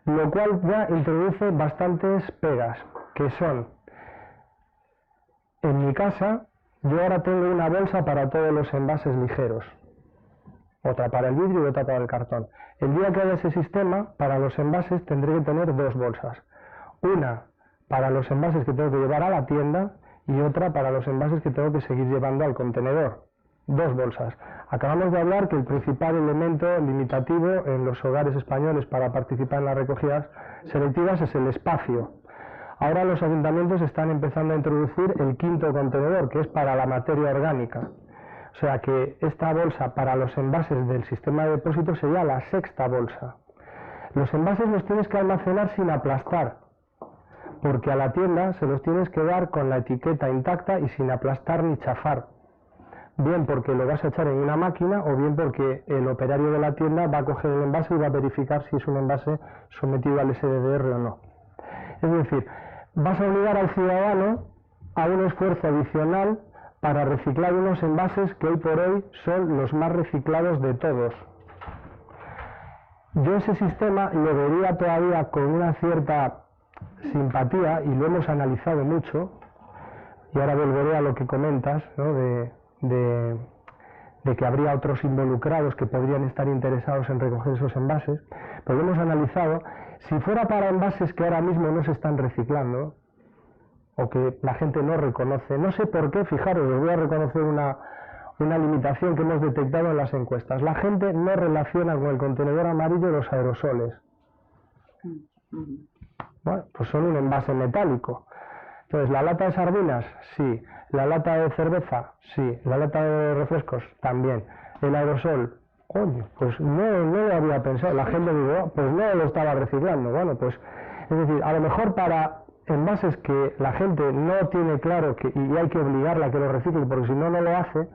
lo cual ya introduce bastantes pegas, que son, en mi casa, yo ahora tengo una bolsa para todos los envases ligeros, otra para el vidrio y otra para el cartón. El día que haya ese sistema, para los envases tendré que tener dos bolsas. Una para los envases que tengo que llevar a la tienda y otra para los envases que tengo que seguir llevando al contenedor. Dos bolsas. Acabamos de hablar que el principal elemento limitativo en los hogares españoles para participar en las recogidas selectivas es el espacio. Ahora los ayuntamientos están empezando a introducir el quinto contenedor, que es para la materia orgánica. O sea que esta bolsa para los envases del sistema de depósito sería la sexta bolsa. Los envases los tienes que almacenar sin aplastar, porque a la tienda se los tienes que dar con la etiqueta intacta y sin aplastar ni chafar. Bien porque lo vas a echar en una máquina o bien porque el operario de la tienda va a coger el envase y va a verificar si es un envase sometido al SDDR o no. Es decir, vas a obligar al ciudadano a un esfuerzo adicional para reciclar unos envases que hoy por hoy son los más reciclados de todos. Yo ese sistema lo vería todavía con una cierta simpatía y lo hemos analizado mucho, y ahora volveré a lo que comentas, ¿no? de que habría otros involucrados que podrían estar interesados en recoger esos envases, pero lo hemos analizado. Si fuera para envases que ahora mismo no se están reciclando o que la gente no reconoce, no sé por qué, fijaros, os voy a reconocer una limitación que hemos detectado en las encuestas. La gente no relaciona con el contenedor amarillo los aerosoles. Bueno, pues son un envase metálico. Entonces, ¿la lata de sardinas? Sí. ¿La lata de cerveza? Sí. ¿La lata de refrescos? También. ¿El aerosol? Coño, pues no lo había pensado. La gente dice, pues no lo estaba reciclando. Bueno, pues, es decir, a lo mejor para envases que la gente no tiene claro y hay que obligarla a que lo recicle, porque si no, no lo hace,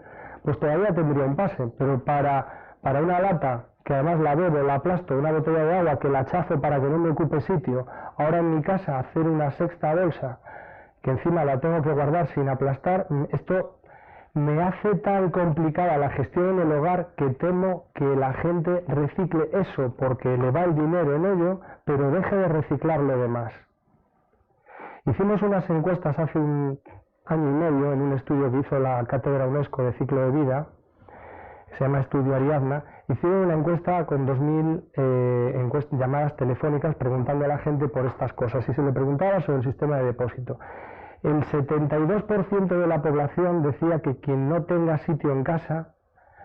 pues todavía tendría un pase. Pero para una lata, que además la bebo, la aplasto, una botella de agua, que la chafo para que no me ocupe sitio, ahora en mi casa hacer una sexta bolsa, que encima la tengo que guardar sin aplastar, esto me hace tan complicada la gestión en el hogar que temo que la gente recicle eso porque le va el dinero en ello, pero deje de reciclar lo demás. Hicimos unas encuestas hace un año y medio en un estudio que hizo la Cátedra UNESCO de Ciclo de Vida, se llama Estudio Ariadna. Hicieron una encuesta con 2.000 llamadas telefónicas preguntando a la gente por estas cosas y se le preguntaba sobre el sistema de depósito. El 72% de la población decía que quien no tenga sitio en casa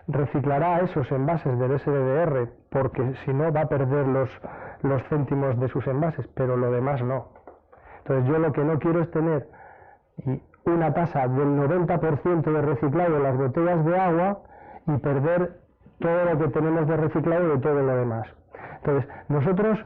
reciclará esos envases del SDDR porque si no va a perder los céntimos de sus envases, pero lo demás no. Entonces yo lo que no quiero es tener una tasa del 90% de reciclado en las botellas de agua y perder todo lo que tenemos de reciclado y de todo lo demás. Entonces, nosotros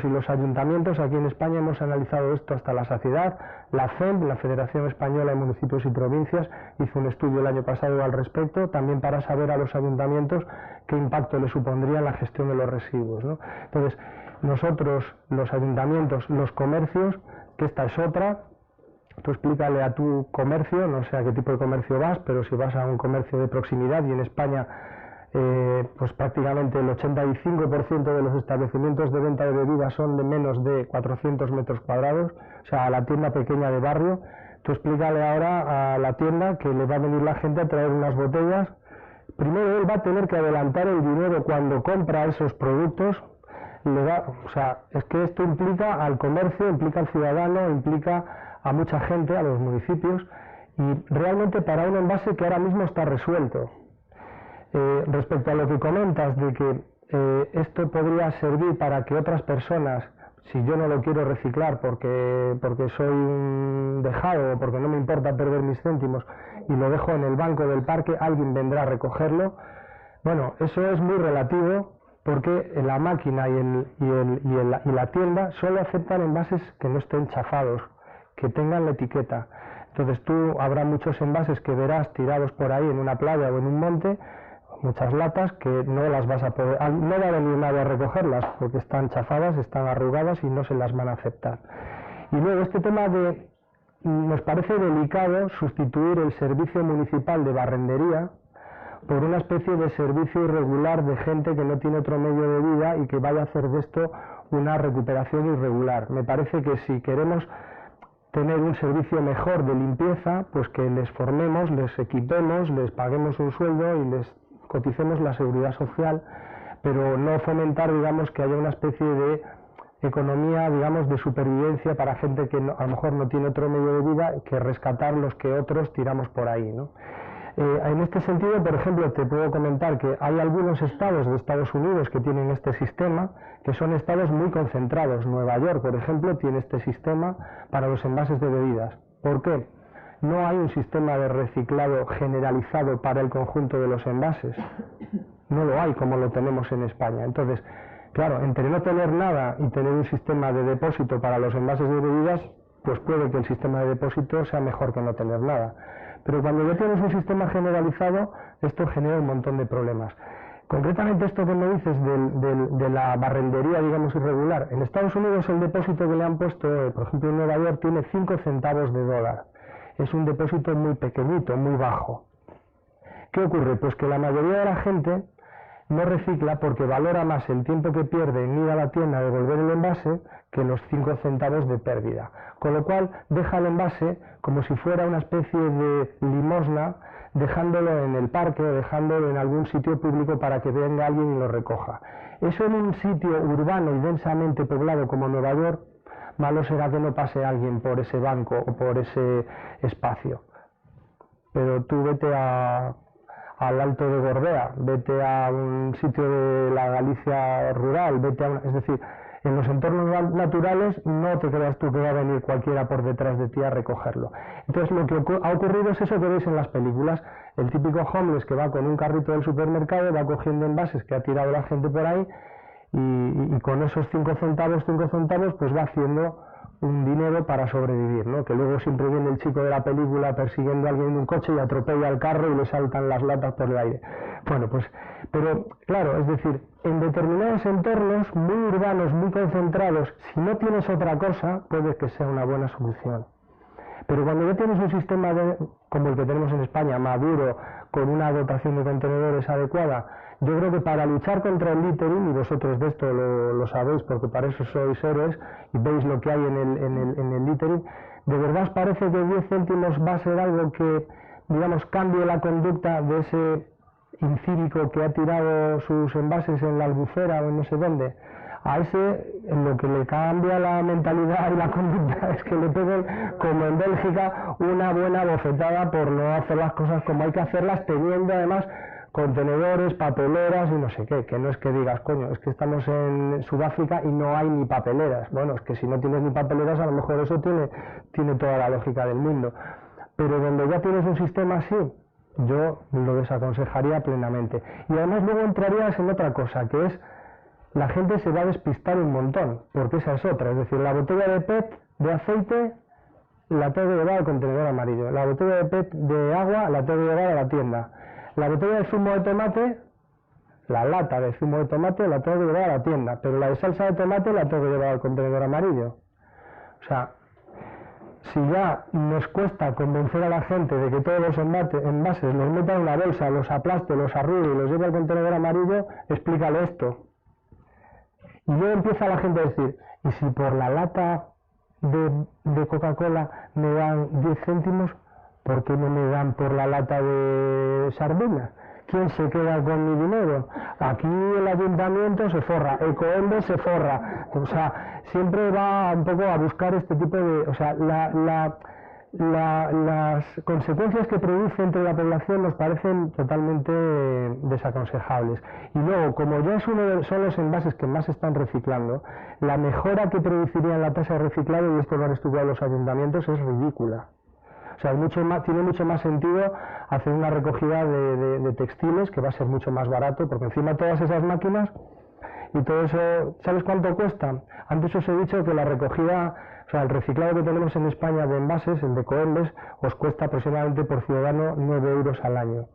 y los ayuntamientos aquí en España hemos analizado esto hasta la saciedad. La FEM, la Federación Española de Municipios y Provincias, hizo un estudio el año pasado al respecto, también para saber a los ayuntamientos qué impacto le supondría la gestión de los residuos, ¿no? Entonces, nosotros, los ayuntamientos, los comercios, que esta es otra, tú explícale a tu comercio, no sé a qué tipo de comercio vas, pero si vas a un comercio de proximidad, y en España pues prácticamente el 85% de los establecimientos de venta de bebidas son de menos de 400 metros cuadrados, o sea, a la tienda pequeña de barrio, tú explícale ahora a la tienda que le va a venir la gente a traer unas botellas. Primero él va a tener que adelantar el dinero cuando compra esos productos, o sea, es que esto implica al comercio, implica al ciudadano, implica a mucha gente, a los municipios, y realmente para un envase que ahora mismo está resuelto. Respecto a lo que comentas de que esto podría servir para que otras personas, si yo no lo quiero reciclar porque soy un dejado o porque no me importa perder mis céntimos y lo dejo en el banco del parque, alguien vendrá a recogerlo. Bueno, eso es muy relativo porque la máquina y la tienda solo aceptan envases que no estén chafados, que tengan la etiqueta. Entonces habrá muchos envases que verás tirados por ahí en una playa o en un monte, muchas latas que no las vas a poder, no va a venir nadie a recogerlas porque están chafadas, están arrugadas y no se las van a aceptar. Y luego este tema nos parece delicado sustituir el servicio municipal de barrendería por una especie de servicio irregular de gente que no tiene otro medio de vida y que vaya a hacer de esto una recuperación irregular. Me parece que si queremos tener un servicio mejor de limpieza, pues que les formemos, les equipemos, les paguemos un sueldo y les coticemos la seguridad social, pero no fomentar, digamos, que haya una especie de economía, digamos, de supervivencia para gente que a lo mejor no tiene otro medio de vida, que rescatar los que otros tiramos por ahí, ¿no? En este sentido, por ejemplo, te puedo comentar que hay algunos estados de Estados Unidos que tienen este sistema, que son estados muy concentrados. Nueva York, por ejemplo, tiene este sistema para los envases de bebidas. ¿Por qué? No hay un sistema de reciclado generalizado para el conjunto de los envases. No lo hay como lo tenemos en España. Entonces, claro, entre no tener nada y tener un sistema de depósito para los envases de bebidas, pues puede que el sistema de depósito sea mejor que no tener nada. Pero cuando ya tienes un sistema generalizado, esto genera un montón de problemas. Concretamente esto que me dices de la barrendería, digamos, irregular. En Estados Unidos el depósito que le han puesto, por ejemplo en Nueva York, tiene 5 centavos de dólar. Es un depósito muy pequeñito, muy bajo. ¿Qué ocurre? Pues que la mayoría de la gente no recicla porque valora más el tiempo que pierde en ir a la tienda a devolver el envase que los 5 centavos de pérdida. Con lo cual deja el envase como si fuera una especie de limosna, dejándolo en el parque o dejándolo en algún sitio público para que venga alguien y lo recoja. Eso en un sitio urbano y densamente poblado como Nueva York, malo será que no pase alguien por ese banco o por ese espacio. Pero tú vete al Alto de Gorbea, vete a un sitio de la Galicia rural, es decir, en los entornos naturales no te creas tú que va a venir cualquiera por detrás de ti a recogerlo. Entonces lo que ha ocurrido es eso que veis en las películas, el típico homeless que va con un carrito del supermercado, va cogiendo envases que ha tirado la gente por ahí y con esos 5 centavos, pues va haciendo un dinero para sobrevivir, ¿no? Que luego siempre viene el chico de la película persiguiendo a alguien en un coche y atropella el carro y le saltan las latas por el aire. Bueno, pues, pero claro, es decir, en determinados entornos muy urbanos, muy concentrados, si no tienes otra cosa, puede que sea una buena solución. Pero cuando ya tienes un sistema como el que tenemos en España, maduro, con una dotación de contenedores adecuada, yo creo que para luchar contra el littering, y vosotros de esto lo sabéis porque para eso sois héroes y veis lo que hay en el littering, ¿de verdad os parece que 10 céntimos va a ser algo que, digamos, cambie la conducta de ese incívico que ha tirado sus envases en la albufera o en no sé dónde? A ese, en lo que le cambia la mentalidad y la conducta es que le peguen, como en Bélgica, una buena bofetada por no hacer las cosas como hay que hacerlas, teniendo además contenedores, papeleras y no sé qué, que no es que digas, coño, es que estamos en Sudáfrica y no hay ni papeleras. Bueno, es que si no tienes ni papeleras, a lo mejor eso tiene toda la lógica del mundo. Pero donde ya tienes un sistema así, yo lo desaconsejaría plenamente. Y además luego entrarías en otra cosa, que es la gente se va a despistar un montón, porque esa es otra. Es decir, la botella de PET de aceite la tengo que llevar al contenedor amarillo, la botella de PET de agua la tengo que llevar a la tienda, la botella de zumo de tomate, la lata de zumo de tomate la tengo que llevar a la tienda, pero la de salsa de tomate la tengo que llevar al contenedor amarillo. O sea, si ya nos cuesta convencer a la gente de que todos los envases los meta en una bolsa, los aplaste, los arrugue y los lleve al contenedor amarillo, explícale esto. Y luego empieza la gente a decir, ¿y si por la lata de Coca-Cola me dan 10 céntimos, ¿por qué no me dan por la lata de sardinas? ¿Quién se queda con mi dinero? Aquí el ayuntamiento se forra, Ecoembes se forra, o sea, siempre va un poco a buscar este tipo de, o sea, las consecuencias que produce entre la población nos parecen totalmente desaconsejables. Y luego, como ya son los envases que más se están reciclando, la mejora que produciría en la tasa de reciclado, y esto lo han estudiado los ayuntamientos, es ridícula. O sea, tiene mucho más sentido hacer una recogida de textiles, que va a ser mucho más barato, porque encima todas esas máquinas y todo eso, ¿sabes cuánto cuesta? Antes os he dicho que la recogida, o sea, el reciclado que tenemos en España de envases, el de Ecoembes, os cuesta aproximadamente por ciudadano 9 euros al año.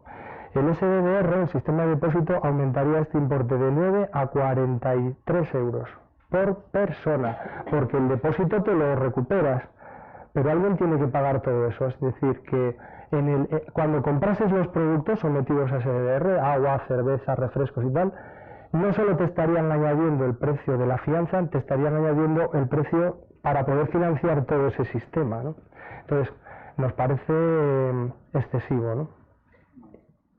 El SDDR, el sistema de depósito, aumentaría este importe de 9 a 43 euros por persona, porque el depósito te lo recuperas. Pero alguien tiene que pagar todo eso, es decir, que cuando comprases los productos sometidos a SDR, agua, cerveza, refrescos y tal, no solo te estarían añadiendo el precio de la fianza, te estarían añadiendo el precio para poder financiar todo ese sistema, ¿no? Entonces, nos parece excesivo, ¿no?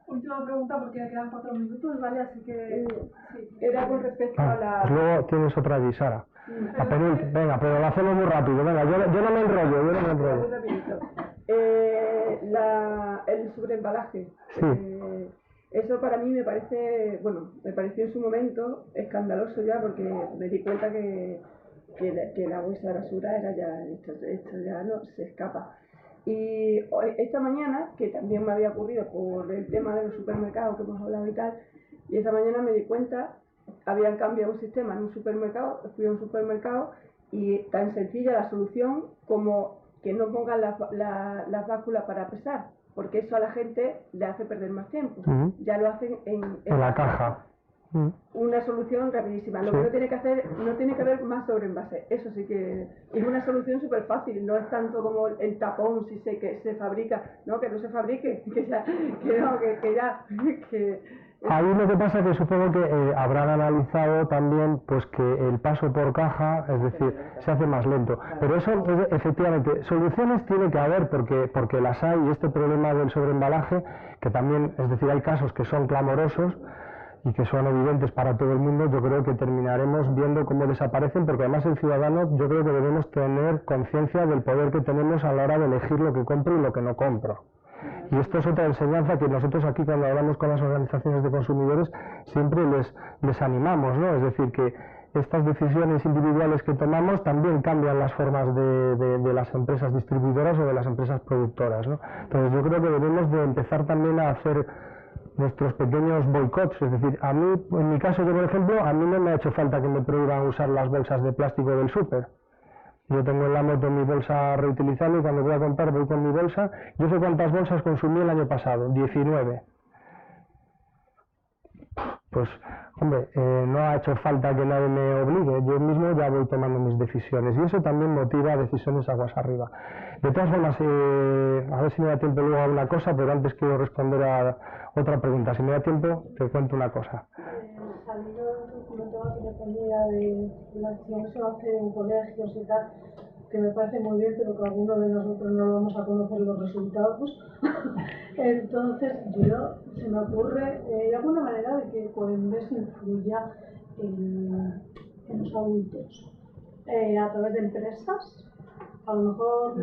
Última pregunta porque me quedan 4 minutos, ¿vale? Así que sí, era con respecto a la... Pues luego tienes otra allí, Sara. Venga, pero lo hacemos muy rápido. Venga, yo no me enrollo, El sobreembalaje. Sí. Eso para mí me pareció en su momento escandaloso ya, porque me di cuenta que la bolsa de basura era ya, esto ya no se escapa. Y esta mañana, que también me había ocurrido por el tema de los supermercados que hemos hablado y tal, y esta mañana me di cuenta, habían cambiado un sistema en un supermercado, fui a un supermercado y tan sencilla la solución como que no pongan las básculas para pesar, porque eso a la gente le hace perder más tiempo. Ya lo hacen en la caja. Una solución rapidísima. Lo que no tiene que hacer, no tiene que haber más sobreenvase. Eso sí que es una solución súper fácil. No es tanto como el tapón, si que se fabrica, no, que no se fabrique, Ahí lo que pasa es que supongo que habrán analizado también pues que el paso por caja, es decir, se hace más lento. Pero eso, efectivamente, soluciones tiene que haber porque las hay, y este problema del sobreembalaje, que también, es decir, hay casos que son clamorosos y que son evidentes para todo el mundo, yo creo que terminaremos viendo cómo desaparecen, porque además el ciudadano, yo creo que debemos tener conciencia del poder que tenemos a la hora de elegir lo que compro y lo que no compro. Y esto es otra enseñanza que nosotros aquí, cuando hablamos con las organizaciones de consumidores, siempre les animamos, ¿no? Es decir, que estas decisiones individuales que tomamos también cambian las formas de las empresas distribuidoras o de las empresas productoras, ¿no? Entonces yo creo que debemos de empezar también a hacer nuestros pequeños boicots, es decir, a mí, en mi caso, yo por ejemplo, a mí no me ha hecho falta que me prohíban usar las bolsas de plástico del súper. Yo tengo en la moto mi bolsa reutilizable y cuando voy a comprar voy con mi bolsa. Yo sé cuántas bolsas consumí el año pasado, 19. Pues, hombre, no ha hecho falta que nadie me obligue, yo mismo ya voy tomando mis decisiones y eso también motiva decisiones aguas arriba. De todas formas, a ver si me da tiempo luego a una cosa, pero antes quiero responder a otra pregunta. Si me da tiempo, te cuento una cosa. Salido un documento que respondía de la acción que se hace en colegios y tal, que me parece muy bien, pero que algunos de nosotros no vamos a conocer los resultados. Entonces, se me ocurre, ¿hay alguna manera de que Ecoembes influya en los adultos? ¿A través de empresas? A lo mejor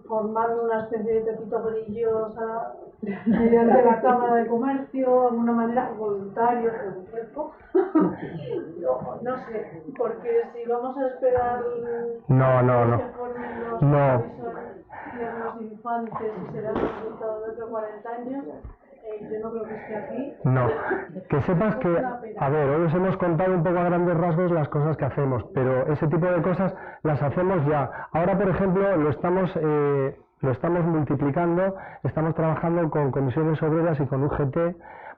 formar una especie de Pepito Grillo mediante la Cámara de Comercio, de alguna manera, voluntarios, no sé, porque si vamos a esperar no. tiernos infantes y será resultado dentro de 40 años, yo no creo que esté aquí. No, que sepas que, a ver, hoy os hemos contado un poco a grandes rasgos las cosas que hacemos, pero ese tipo de cosas las hacemos ya. Ahora, por ejemplo, lo estamos multiplicando, estamos trabajando con comisiones obreras y con UGT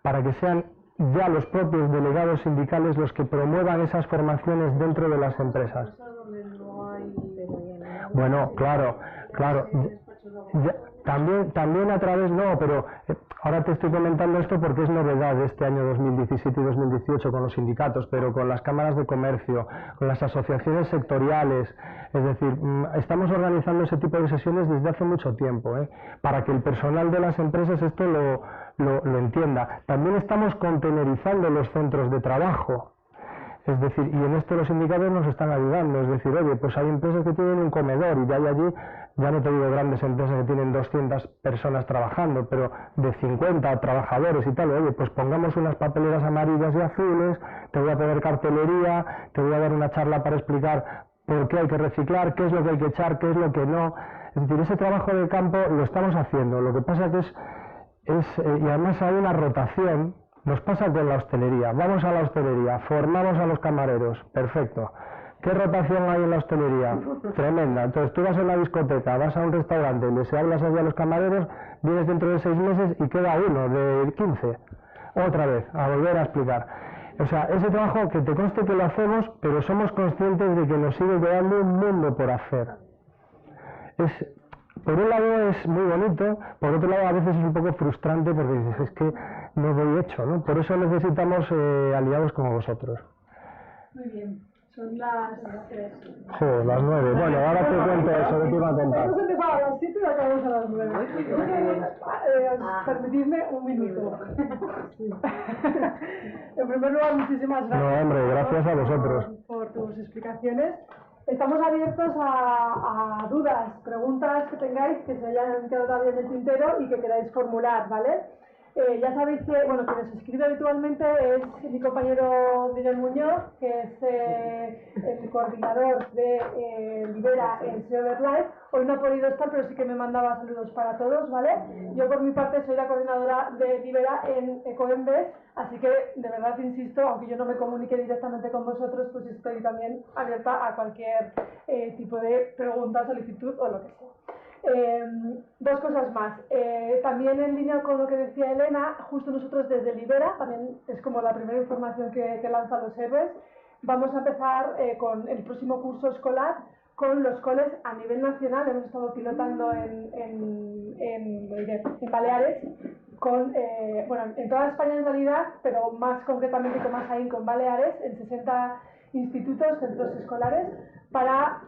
para que sean ya los propios delegados sindicales los que promuevan esas formaciones dentro de las empresas. Bueno, claro. También a través, no, pero ahora te estoy comentando esto porque es novedad de este año 2017 y 2018 con los sindicatos, pero con las cámaras de comercio, con las asociaciones sectoriales, es decir, estamos organizando ese tipo de sesiones desde hace mucho tiempo, para que el personal de las empresas esto lo entienda. También estamos contenerizando los centros de trabajo. Es decir, y en esto los sindicatos nos están ayudando, es decir, oye, pues hay empresas que tienen un comedor y ya hay allí, ya no te digo grandes empresas que tienen 200 personas trabajando, pero de 50 trabajadores y tal, oye, pues pongamos unas papeleras amarillas y azules, te voy a poner cartelería, te voy a dar una charla para explicar por qué hay que reciclar, qué es lo que hay que echar, qué es lo que no. Es decir, ese trabajo de campo lo estamos haciendo, lo que pasa que y además hay una rotación. Nos pasa con la hostelería, vamos a la hostelería, formamos a los camareros, perfecto. ¿Qué rotación hay en la hostelería? Tremenda. Entonces tú vas a una discoteca, vas a un restaurante, les hablas allí a los camareros, vienes dentro de 6 meses y queda uno de 15. Otra vez, a volver a explicar. O sea, ese trabajo que te conste que lo hacemos, pero somos conscientes de que nos sigue quedando un mundo por hacer. Por un lado es muy bonito, por otro lado a veces es un poco frustrante porque dices, es que no doy hecho, ¿no? Por eso necesitamos aliados como vosotros. Muy bien, son las 3. Joder, las 9. Bueno, ahora te cuento eso, ¿qué te iba a contar? Hemos empezado a las 7 y acabamos a las 9. Permitidme un minuto. En primer lugar, muchísimas gracias. No, hombre, gracias a vosotros. Por tus explicaciones. Estamos abiertos a dudas, preguntas que tengáis que se hayan quedado todavía en el tintero y que queráis formular, ¿vale? Ya sabéis que, bueno, quien nos escribe habitualmente es mi compañero Miguel Muñoz, que es el coordinador de Libera en SEO Live. Hoy no ha podido estar, pero sí que me mandaba saludos para todos, ¿vale? Yo por mi parte soy la coordinadora de Libera en Ecoembes, así que de verdad insisto, aunque yo no me comunique directamente con vosotros, pues estoy también abierta a cualquier tipo de pregunta, solicitud o lo que sea. Dos cosas más. También en línea con lo que decía Elena, justo nosotros desde Libera, también es como la primera información que lanzan los héroes, vamos a empezar con el próximo curso escolar con los coles a nivel nacional. Hemos estado pilotando en Baleares, en toda España en realidad, pero más concretamente con más ahínco en Baleares, en 60 institutos, centros escolares, para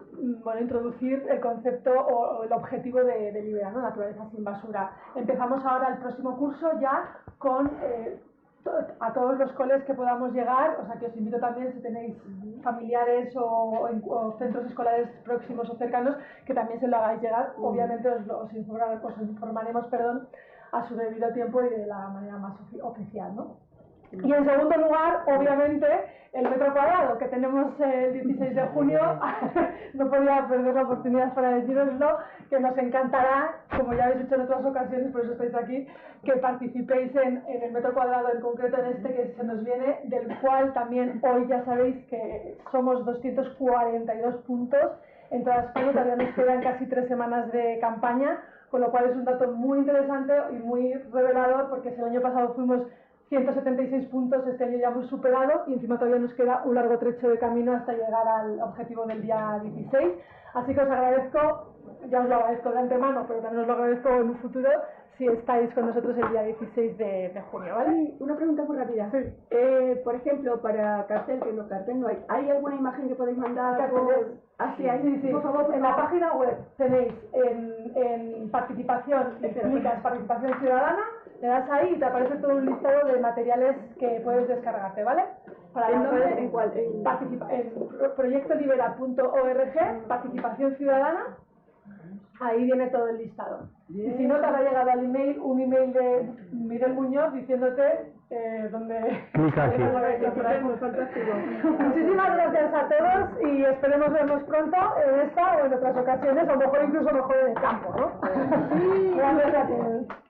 introducir el concepto o el objetivo de Libera, ¿no? Naturaleza sin basura. Empezamos ahora el próximo curso ya con a todos los coles que podamos llegar, o sea que os invito también, si tenéis familiares o centros escolares próximos o cercanos, que también se lo hagáis llegar. Obviamente os informaremos a su debido tiempo y de la manera más oficial, ¿no? Y en segundo lugar, obviamente, el metro cuadrado, que tenemos el 16 de junio, no podía perder la oportunidad para deciroslo, que nos encantará, como ya habéis hecho en otras ocasiones, por eso estáis aquí, que participéis en el metro cuadrado, en concreto en este que se nos viene, del cual también hoy ya sabéis que somos 242 puntos en toda España, todavía nos quedan casi 3 semanas de campaña, con lo cual es un dato muy interesante y muy revelador, porque si el año pasado fuimos 176 puntos, este año ya hemos superado y encima todavía nos queda un largo trecho de camino hasta llegar al objetivo del día 16. Así que os agradezco, ya os lo agradezco de antemano, pero también os lo agradezco en un futuro si estáis con nosotros el día 16 de junio, ¿vale? Sí, una pregunta muy rápida. Sí. Por ejemplo, para cartel, que no cartel no hay, ¿hay alguna imagen que podéis mandar? Sí. Por favor, en la página web tenéis en participación, clicas participación ciudadana, le das ahí y te aparece todo un listado de materiales que puedes descargarte, ¿vale? ¿En dónde? ¿En cuál? En proyectolibera.org, participación ciudadana, ahí viene todo el listado. Bien. Y si no, te habrá llegado al email, un email de Miguel Muñoz diciéndote donde... Clic aquí. Muchísimas gracias a todos y esperemos vernos pronto en esta o en otras ocasiones, o mejor incluso mejor en el campo, ¿no? Gracias a todos.